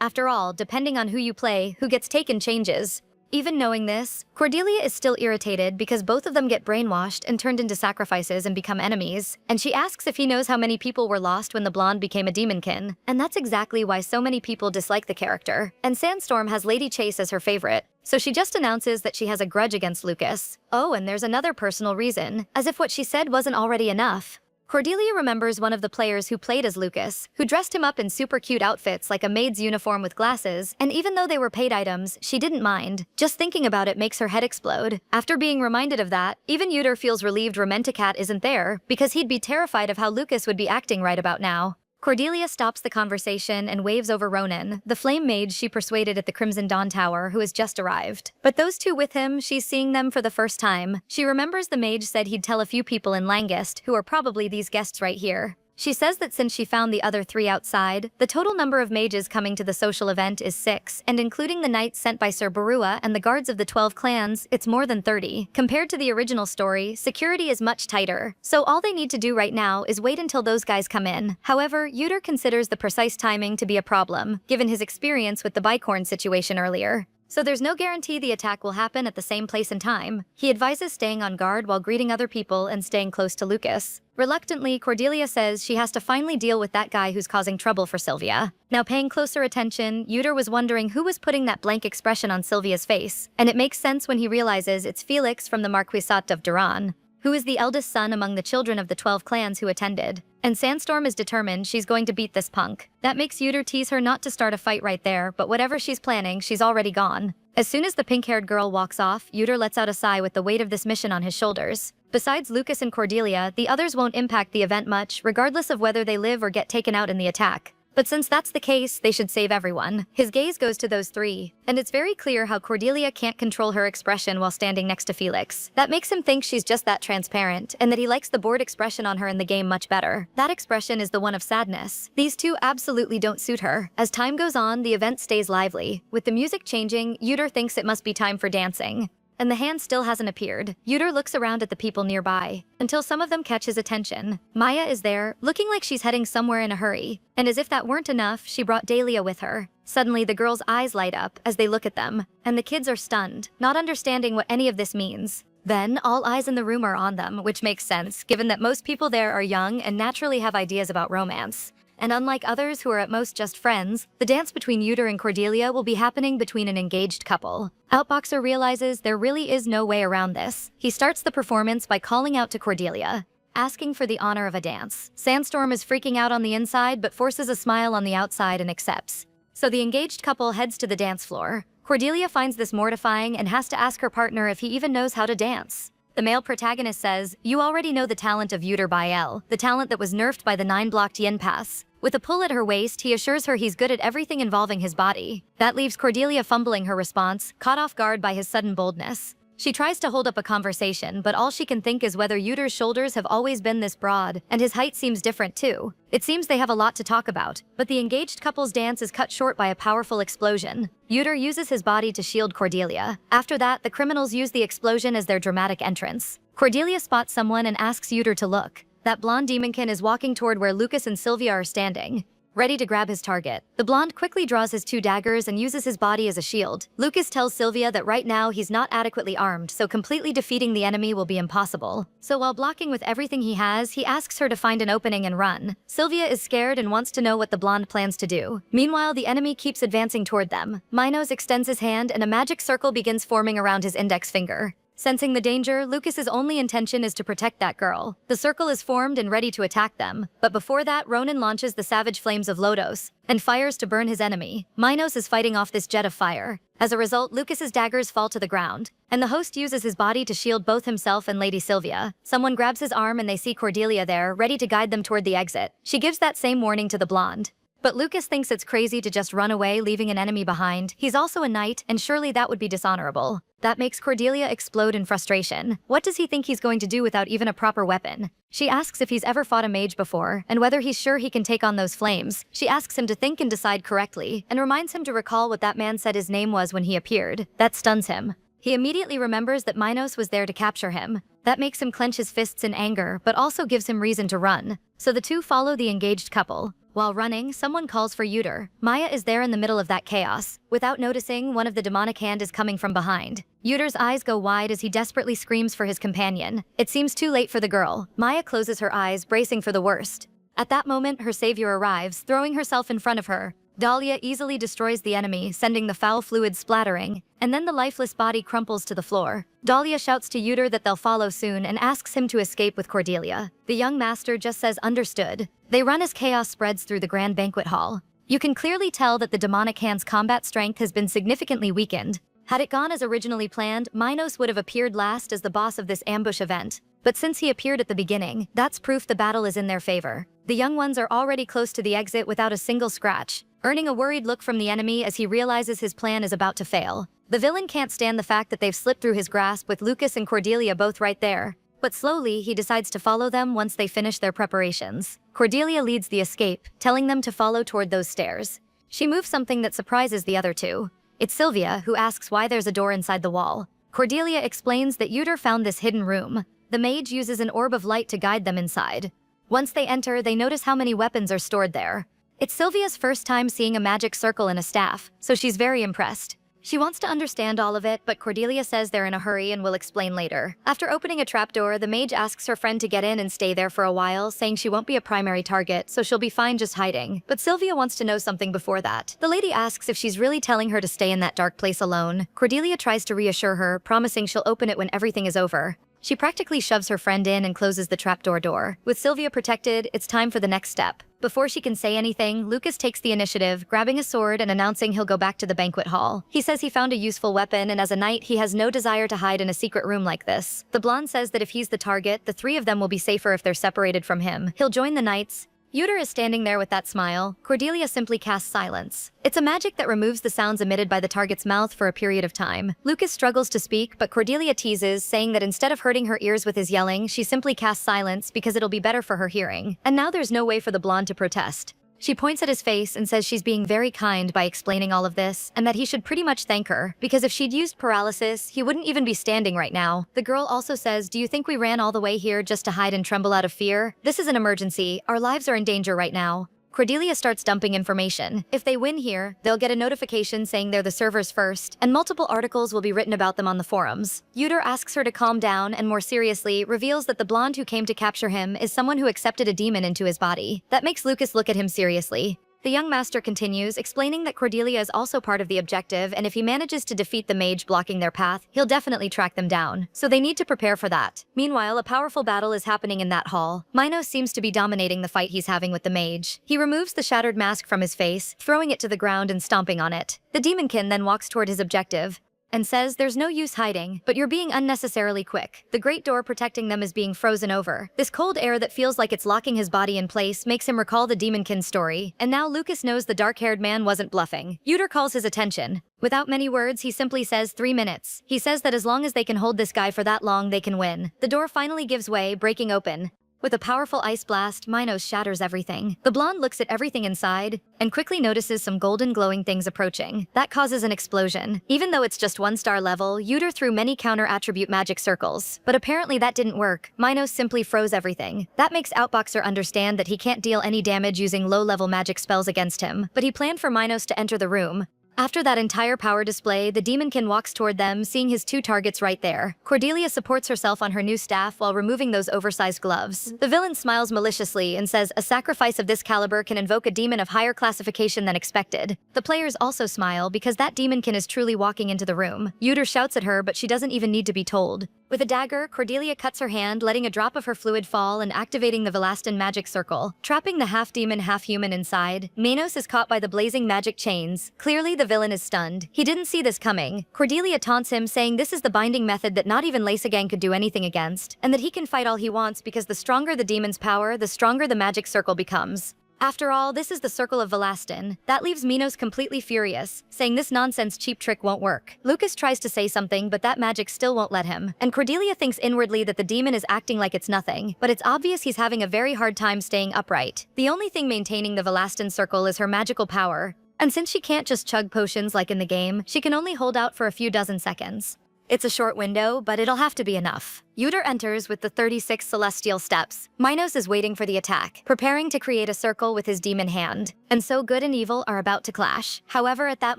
After all, depending on who you play, who gets taken changes. Even knowing this, Cordelia is still irritated because both of them get brainwashed and turned into sacrifices and become enemies, and she asks if he knows how many people were lost when the blonde became a demonkin, and that's exactly why so many people dislike the character. And Sandstorm has Lady Chase as her favorite, so she just announces that she has a grudge against Lucas. Oh, and there's another personal reason, as if what she said wasn't already enough. Cordelia remembers one of the players who played as Lucas, who dressed him up in super cute outfits like a maid's uniform with glasses, and even though they were paid items, she didn't mind. Just thinking about it makes her head explode. After being reminded of that, even Yuter feels relieved Romanticat isn't there, because he'd be terrified of how Lucas would be acting right about now. Cordelia stops the conversation and waves over Ronan, the flame mage she persuaded at the Crimson Dawn Tower, who has just arrived. But those 2 with him, she's seeing them for the first time. She remembers the mage said he'd tell a few people in Langest, who are probably these guests right here. She says that since she found the other 3 outside, the total number of mages coming to the social event is 6, and including the knights sent by Sir Barua and the guards of the 12 clans, it's more than 30. Compared to the original story, security is much tighter, so all they need to do right now is wait until those guys come in. However, Yuter considers the precise timing to be a problem, given his experience with the bicorn situation earlier. So there's no guarantee the attack will happen at the same place and time. He advises staying on guard while greeting other people and staying close to Lucas. Reluctantly, Cordelia says she has to finally deal with that guy who's causing trouble for Sylvia. Now paying closer attention, Yuter was wondering who was putting that blank expression on Sylvia's face, and it makes sense when he realizes it's Felix from the Marquisate of Duran. who is the eldest son among the children of the 12 clans who attended. And Sandstorm is determined she's going to beat this punk. That makes Yuder tease her not to start a fight right there, but whatever she's planning, she's already gone. As soon as the pink-haired girl walks off, Yuder lets out a sigh with the weight of this mission on his shoulders. Besides Lucas and Cordelia, the others won't impact the event much, regardless of whether they live or get taken out in the attack. But since that's the case, they should save everyone. His gaze goes to those three, and it's very clear how Cordelia can't control her expression while standing next to Felix. That makes him think she's just that transparent, and that he likes the bored expression on her in the game much better. That expression is the one of sadness. These two absolutely don't suit her. As time goes on, the event stays lively. With the music changing, Yuder thinks it must be time for dancing. And the hand still hasn't appeared. Yuder looks around at the people nearby, until some of them catch his attention. Maya is there, looking like she's heading somewhere in a hurry. And as if that weren't enough, she brought Dahlia with her. Suddenly, the girls' eyes light up as they look at them, and the kids are stunned, not understanding what any of this means. Then, all eyes in the room are on them, which makes sense, given that most people there are young and naturally have ideas about romance. And unlike others who are at most just friends, the dance between Yuder and Cordelia will be happening between an engaged couple. Outboxer realizes there really is no way around this. He starts the performance by calling out to Cordelia, asking for the honor of a dance. Sandstorm is freaking out on the inside but forces a smile on the outside and accepts. So the engaged couple heads to the dance floor. Cordelia finds this mortifying and has to ask her partner if he even knows how to dance. The male protagonist says, "You already know the talent of Yuder Bael, the talent that was nerfed by the 9-blocked Yin Pass." With a pull at her waist, he assures her he's good at everything involving his body. That leaves Cordelia fumbling her response, caught off guard by his sudden boldness. She tries to hold up a conversation, but all she can think is whether Yuder's shoulders have always been this broad, and his height seems different too. It seems they have a lot to talk about, but the engaged couple's dance is cut short by a powerful explosion. Yuder uses his body to shield Cordelia. After that, the criminals use the explosion as their dramatic entrance. Cordelia spots someone and asks Yuder to look. That blonde demonkin is walking toward where Lucas and Sylvia are standing, ready to grab his target. The blonde quickly draws his 2 daggers and uses his body as a shield. Lucas tells Sylvia that right now he's not adequately armed, so completely defeating the enemy will be impossible. So while blocking with everything he has, he asks her to find an opening and run. Sylvia is scared and wants to know what the blonde plans to do. Meanwhile, the enemy keeps advancing toward them. Minos extends his hand and a magic circle begins forming around his index finger. Sensing the danger, Lucas's only intention is to protect that girl. The circle is formed and ready to attack them, but before that, Ronan launches the savage flames of Lodos and fires to burn his enemy. Minos is fighting off this jet of fire. As a result, Lucas's daggers fall to the ground, and the host uses his body to shield both himself and Lady Sylvia. Someone grabs his arm and they see Cordelia there, ready to guide them toward the exit. She gives that same warning to the blonde. But Lucas thinks it's crazy to just run away, leaving an enemy behind. He's also a knight, and surely that would be dishonorable. That makes Cordelia explode in frustration. What does he think he's going to do without even a proper weapon? She asks if he's ever fought a mage before, and whether he's sure he can take on those flames. She asks him to think and decide correctly, and reminds him to recall what that man said his name was when he appeared. That stuns him. He immediately remembers that Minos was there to capture him. That makes him clench his fists in anger, but also gives him reason to run. So the two follow the engaged couple. While running, someone calls for Yuder. Maya is there in the middle of that chaos. Without noticing, one of the demonic hand is coming from behind. Yuder's eyes go wide as he desperately screams for his companion. It seems too late for the girl. Maya closes her eyes, bracing for the worst. At that moment, her savior arrives, throwing herself in front of her. Dahlia easily destroys the enemy, sending the foul fluid splattering, and then the lifeless body crumples to the floor. Dahlia shouts to Yuder that they'll follow soon and asks him to escape with Cordelia. The young master just says understood. They run as chaos spreads through the grand banquet hall. You can clearly tell that the demonic hand's combat strength has been significantly weakened. Had it gone as originally planned, Minos would have appeared last as the boss of this ambush event. But since he appeared at the beginning, that's proof the battle is in their favor. The young ones are already close to the exit without a single scratch, earning a worried look from the enemy as he realizes his plan is about to fail. The villain can't stand the fact that they've slipped through his grasp with Lucas and Cordelia both right there. But slowly, he decides to follow them once they finish their preparations. Cordelia leads the escape, telling them to follow toward those stairs. She moves something that surprises the other two. It's Sylvia, who asks why there's a door inside the wall. Cordelia explains that Yuder found this hidden room. The mage uses an orb of light to guide them inside. Once they enter, they notice how many weapons are stored there. It's Sylvia's first time seeing a magic circle and a staff, so she's very impressed. She wants to understand all of it, but Cordelia says they're in a hurry and will explain later. After opening a trapdoor, the mage asks her friend to get in and stay there for a while, saying she won't be a primary target, so she'll be fine just hiding. But Sylvia wants to know something before that. The lady asks if she's really telling her to stay in that dark place alone. Cordelia tries to reassure her, promising she'll open it when everything is over. She practically shoves her friend in and closes the trapdoor door. With Sylvia protected, it's time for the next step. Before she can say anything, Lucas takes the initiative, grabbing a sword and announcing he'll go back to the banquet hall. He says he found a useful weapon, and as a knight, he has no desire to hide in a secret room like this. The blonde says that if he's the target, the three of them will be safer if they're separated from him. He'll join the knights. Uter is standing there with that smile. Cordelia simply casts silence. It's a magic that removes the sounds emitted by the target's mouth for a period of time. Lucas struggles to speak, but Cordelia teases, saying that instead of hurting her ears with his yelling, she simply casts silence because it'll be better for her hearing. And now there's no way for the blonde to protest. She points at his face and says she's being very kind by explaining all of this, and that he should pretty much thank her, because if she'd used paralysis, he wouldn't even be standing right now. The girl also says, "Do you think we ran all the way here just to hide and tremble out of fear? This is an emergency. Our lives are in danger right now." Cordelia starts dumping information. If they win here, they'll get a notification saying they're the servers first, and multiple articles will be written about them on the forums. Uter asks her to calm down and more seriously reveals that the blonde who came to capture him is someone who accepted a demon into his body. That makes Lucas look at him seriously. The young master continues, explaining that Cordelia is also part of the objective, and if he manages to defeat the mage blocking their path, he'll definitely track them down. So they need to prepare for that. Meanwhile, a powerful battle is happening in that hall. Minos seems to be dominating the fight he's having with the mage. He removes the shattered mask from his face, throwing it to the ground and stomping on it. The demonkin then walks toward his objective and says, "There's no use hiding, but you're being unnecessarily quick." The great door protecting them is being frozen over. This cold air that feels like it's locking his body in place makes him recall the demonkin's story, and now Lucas knows the dark-haired man wasn't bluffing. Uter calls his attention. Without many words, he simply says 3 minutes. He says that as long as they can hold this guy for that long, they can win. The door finally gives way, breaking open. With a powerful ice blast, Minos shatters everything. The blonde looks at everything inside and quickly notices some golden glowing things approaching. That causes an explosion. Even though it's just 1-star level, Uter threw many counter-attribute magic circles. But apparently that didn't work. Minos simply froze everything. That makes Outboxer understand that he can't deal any damage using low-level magic spells against him. But he planned for Minos to enter the room. After that entire power display, the demonkin walks toward them, seeing his 2 targets right there. Cordelia supports herself on her new staff while removing those oversized gloves. The villain smiles maliciously and says, "A sacrifice of this caliber can invoke a demon of higher classification than expected." The players also smile because that demonkin is truly walking into the room. Uter shouts at her, but she doesn't even need to be told. With a dagger, Cordelia cuts her hand, letting a drop of her fluid fall and activating the Velastin magic circle, trapping the half-demon, half-human inside. Minos is caught by the blazing magic chains. Clearly, the villain is stunned. He didn't see this coming. Cordelia taunts him, saying this is the binding method that not even Lacegang could do anything against, and that he can fight all he wants because the stronger the demon's power, the stronger the magic circle becomes. After all, this is the circle of Velastin. That leaves Minos completely furious, saying this nonsense cheap trick won't work. Lucas tries to say something, but that magic still won't let him. And Cordelia thinks inwardly that the demon is acting like it's nothing, but it's obvious he's having a very hard time staying upright. The only thing maintaining the Velastin circle is her magical power. And since she can't just chug potions like in the game, she can only hold out for a few dozen seconds. It's a short window, but it'll have to be enough. Uter enters with the 36 celestial steps. Minos is waiting for the attack, preparing to create a circle with his demon hand. And so good and evil are about to clash. However, at that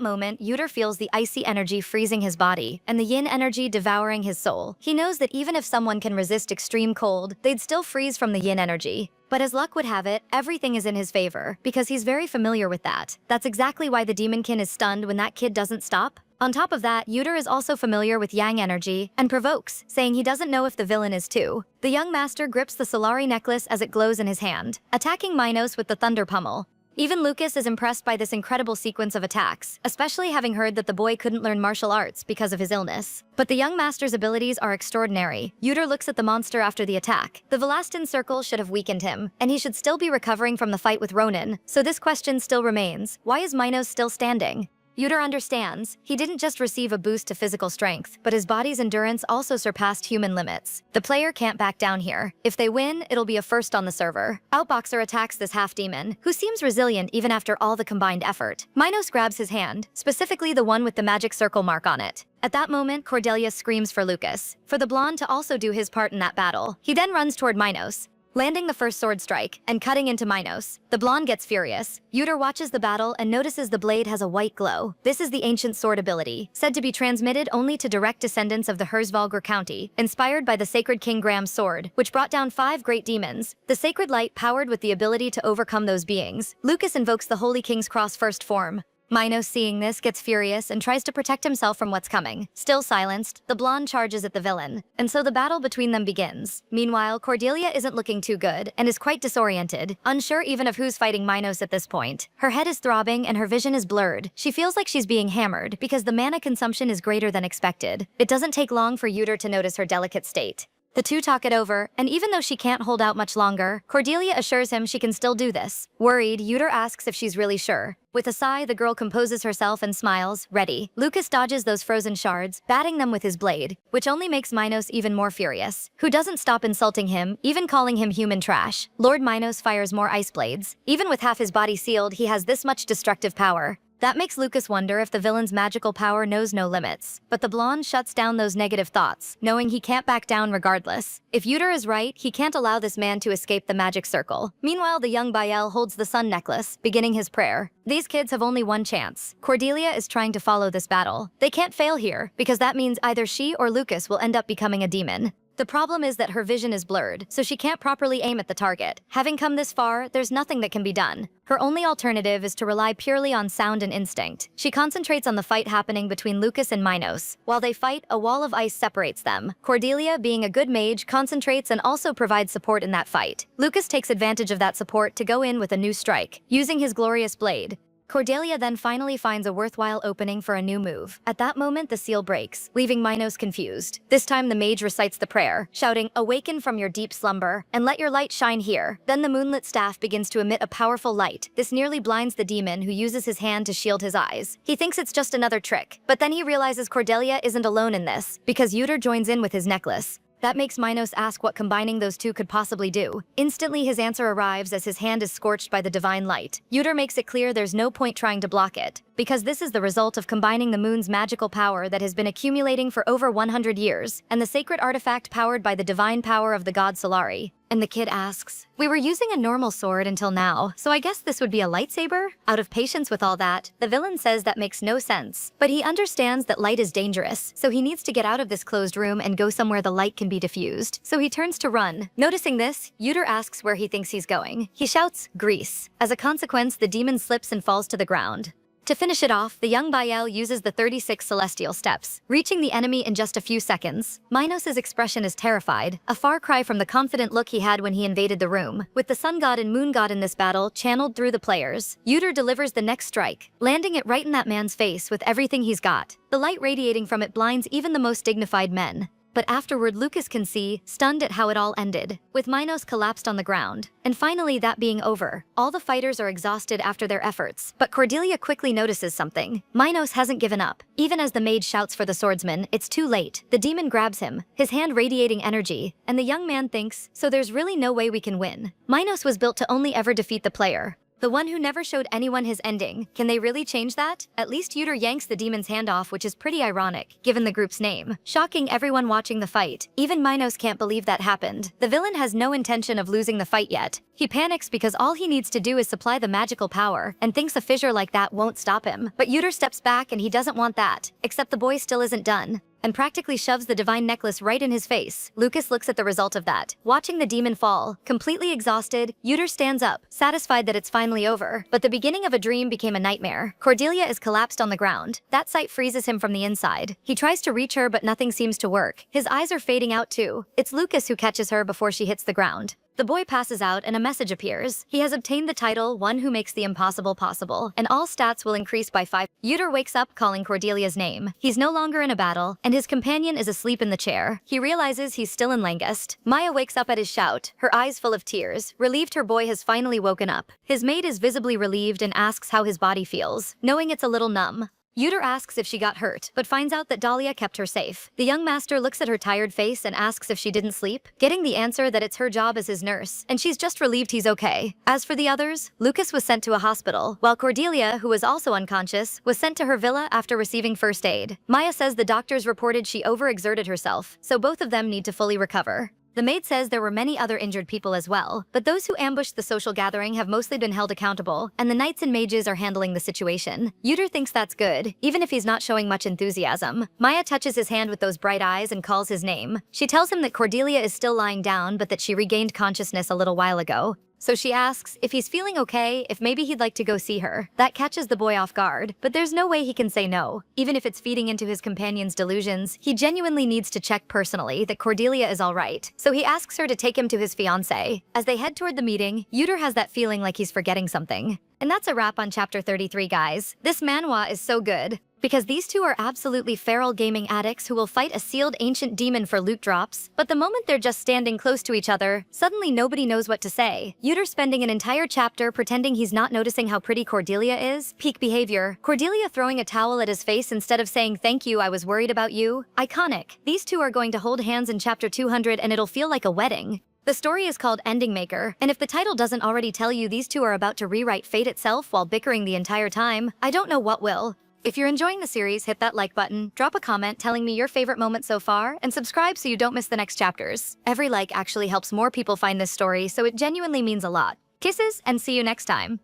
moment, Uter feels the icy energy freezing his body, and the yin energy devouring his soul. He knows that even if someone can resist extreme cold, they'd still freeze from the yin energy. But as luck would have it, everything is in his favor, because he's very familiar with that. That's exactly why the demonkin is stunned when that kid doesn't stop. On top of that, Uter is also familiar with yang energy, and provokes, saying he doesn't know if the villain is too. The young master grips the Solari necklace as it glows in his hand, attacking Minos with the thunder pummel. Even Lucas is impressed by this incredible sequence of attacks, especially having heard that the boy couldn't learn martial arts because of his illness. But the young master's abilities are extraordinary. Uter looks at the monster after the attack. The Velastin circle should have weakened him, and he should still be recovering from the fight with Ronin. So this question still remains: why is Minos still standing? Uter understands. He didn't just receive a boost to physical strength, but his body's endurance also surpassed human limits. The player can't back down here. If they win, it'll be a first on the server. Outboxer attacks this half-demon, who seems resilient even after all the combined effort. Minos grabs his hand, specifically the one with the magic circle mark on it. At that moment, Cordelia screams for Lucas, for the blonde to also do his part in that battle. He then runs toward Minos, landing the first sword strike and cutting into Minos. The blonde gets furious. Uter watches the battle and notices the blade has a white glow. This is the ancient sword ability, said to be transmitted only to direct descendants of the Herzvalger County, inspired by the sacred King Graham's sword, which brought down 5 great demons. The sacred light powered with the ability to overcome those beings. Lucas invokes the Holy King's Cross first form. Minos, seeing this, gets furious and tries to protect himself from what's coming. Still silenced, the blonde charges at the villain, and so the battle between them begins. Meanwhile, Cordelia isn't looking too good and is quite disoriented, unsure even of who's fighting Minos at this point. Her head is throbbing and her vision is blurred. She feels like she's being hammered because the mana consumption is greater than expected. It doesn't take long for Yuter to notice her delicate state. The two talk it over, and even though she can't hold out much longer, Cordelia assures him she can still do this. Worried, Yuter asks if she's really sure. With a sigh, the girl composes herself and smiles, ready. Lucas dodges those frozen shards, batting them with his blade, which only makes Minos even more furious, who doesn't stop insulting him, even calling him human trash. Lord Minos fires more ice blades. Even with half his body sealed, he has this much destructive power. That makes Lucas wonder if the villain's magical power knows no limits. But the blonde shuts down those negative thoughts, knowing he can't back down regardless. If Yuter is right, he can't allow this man to escape the magic circle. Meanwhile, the young Yahello holds the sun necklace, beginning his prayer. These kids have only one chance. Cordelia is trying to follow this battle. They can't fail here, because that means either she or Lucas will end up becoming a demon. The problem is that her vision is blurred, so she can't properly aim at the target. Having come this far, there's nothing that can be done. Her only alternative is to rely purely on sound and instinct. She concentrates on the fight happening between Lucas and Minos. While they fight, a wall of ice separates them. Cordelia, being a good mage, concentrates and also provides support in that fight. Lucas takes advantage of that support to go in with a new strike, using his glorious blade. Cordelia then finally finds a worthwhile opening for a new move. At that moment, the seal breaks, leaving Minos confused. This time, the mage recites the prayer, shouting, "Awaken from your deep slumber, and let your light shine here." Then the moonlit staff begins to emit a powerful light. This nearly blinds the demon, who uses his hand to shield his eyes. He thinks it's just another trick, but then he realizes Cordelia isn't alone in this, because Yuter joins in with his necklace. That makes Minos ask what combining those two could possibly do. Instantly, his answer arrives as his hand is scorched by the divine light. Yuter makes it clear there's no point trying to block it, because this is the result of combining the moon's magical power that has been accumulating for over 100 years, and the sacred artifact powered by the divine power of the god Solari. And the kid asks, "We were using a normal sword until now, so I guess this would be a lightsaber?" Out of patience with all that, the villain says that makes no sense. But he understands that light is dangerous, so he needs to get out of this closed room and go somewhere the light can be diffused. So he turns to run. Noticing this, Yuter asks where he thinks he's going. He shouts, "Greece." As a consequence, the demon slips and falls to the ground. To finish it off, the young Yahello uses the 36 celestial steps, reaching the enemy in just a few seconds. Minos' expression is terrified, a far cry from the confident look he had when he invaded the room. With the sun god and moon god in this battle channeled through the players, Yuter delivers the next strike, landing it right in that man's face with everything he's got. The light radiating from it blinds even the most dignified men. But afterward, Lucas can see, stunned at how it all ended, with Minos collapsed on the ground. And finally, that being over, all the fighters are exhausted after their efforts. But Cordelia quickly notices something. Minos hasn't given up. Even as the mage shouts for the swordsman, it's too late. The demon grabs him, his hand radiating energy, and the young man thinks, so there's really no way we can win. Minos was built to only ever defeat the player. The one who never showed anyone his ending. Can they really change that? At least Yuter yanks the demon's hand off, which is pretty ironic, given the group's name. Shocking everyone watching the fight. Even Minos can't believe that happened. The villain has no intention of losing the fight yet. He panics because all he needs to do is supply the magical power, and thinks a fissure like that won't stop him. But Yuter steps back and he doesn't want that. Except the boy still isn't done, and practically shoves the divine necklace right in his face. Lucas looks at the result of that, watching the demon fall. Completely exhausted, Yuter stands up, satisfied that it's finally over. But the beginning of a dream became a nightmare. Cordelia is collapsed on the ground. That sight freezes him from the inside. He tries to reach her, but nothing seems to work. His eyes are fading out too. It's Lucas who catches her before she hits the ground. The boy passes out and a message appears. He has obtained the title, "One Who Makes the Impossible Possible," and all stats will increase by 5. Yuter wakes up calling Cordelia's name. He's no longer in a battle, and his companion is asleep in the chair. He realizes he's still in Langust. Maya wakes up at his shout, her eyes full of tears, relieved her boy has finally woken up. His mate is visibly relieved and asks how his body feels, knowing it's a little numb. Yuter asks if she got hurt, but finds out that Dahlia kept her safe. The young master looks at her tired face and asks if she didn't sleep, getting the answer that it's her job as his nurse, and she's just relieved he's okay. As for the others, Lucas was sent to a hospital, while Cordelia, who was also unconscious, was sent to her villa after receiving first aid. Maya says the doctors reported she overexerted herself, so both of them need to fully recover. The maid says there were many other injured people as well, but those who ambushed the social gathering have mostly been held accountable, and the knights and mages are handling the situation. Yuter thinks that's good, even if he's not showing much enthusiasm. Maya touches his hand with those bright eyes and calls his name. She tells him that Cordelia is still lying down, but that she regained consciousness a little while ago. so she asks if he's feeling okay, if maybe he'd like to go see her. That catches the boy off guard, but there's no way he can say no. Even if it's feeding into his companion's delusions, he genuinely needs to check personally that Cordelia is alright, so he asks her to take him to his fiancée. As they head toward the meeting, Yuter has that feeling like he's forgetting something. And that's a wrap on chapter 33, guys. This manhwa is so good, because these two are absolutely feral gaming addicts who will fight a sealed ancient demon for loot drops, but the moment they're just standing close to each other, suddenly nobody knows what to say. Yuter spending an entire chapter pretending he's not noticing how pretty Cordelia is. Peak behavior. Cordelia throwing a towel at his face instead of saying thank you, I was worried about you. Iconic. These two are going to hold hands in chapter 200 and it'll feel like a wedding. The story is called Ending Maker, and if the title doesn't already tell you these two are about to rewrite fate itself while bickering the entire time, I don't know what will. If you're enjoying the series, hit that like button, drop a comment telling me your favorite moment so far, and subscribe so you don't miss the next chapters. Every like actually helps more people find this story, so it genuinely means a lot. Kisses, and see you next time.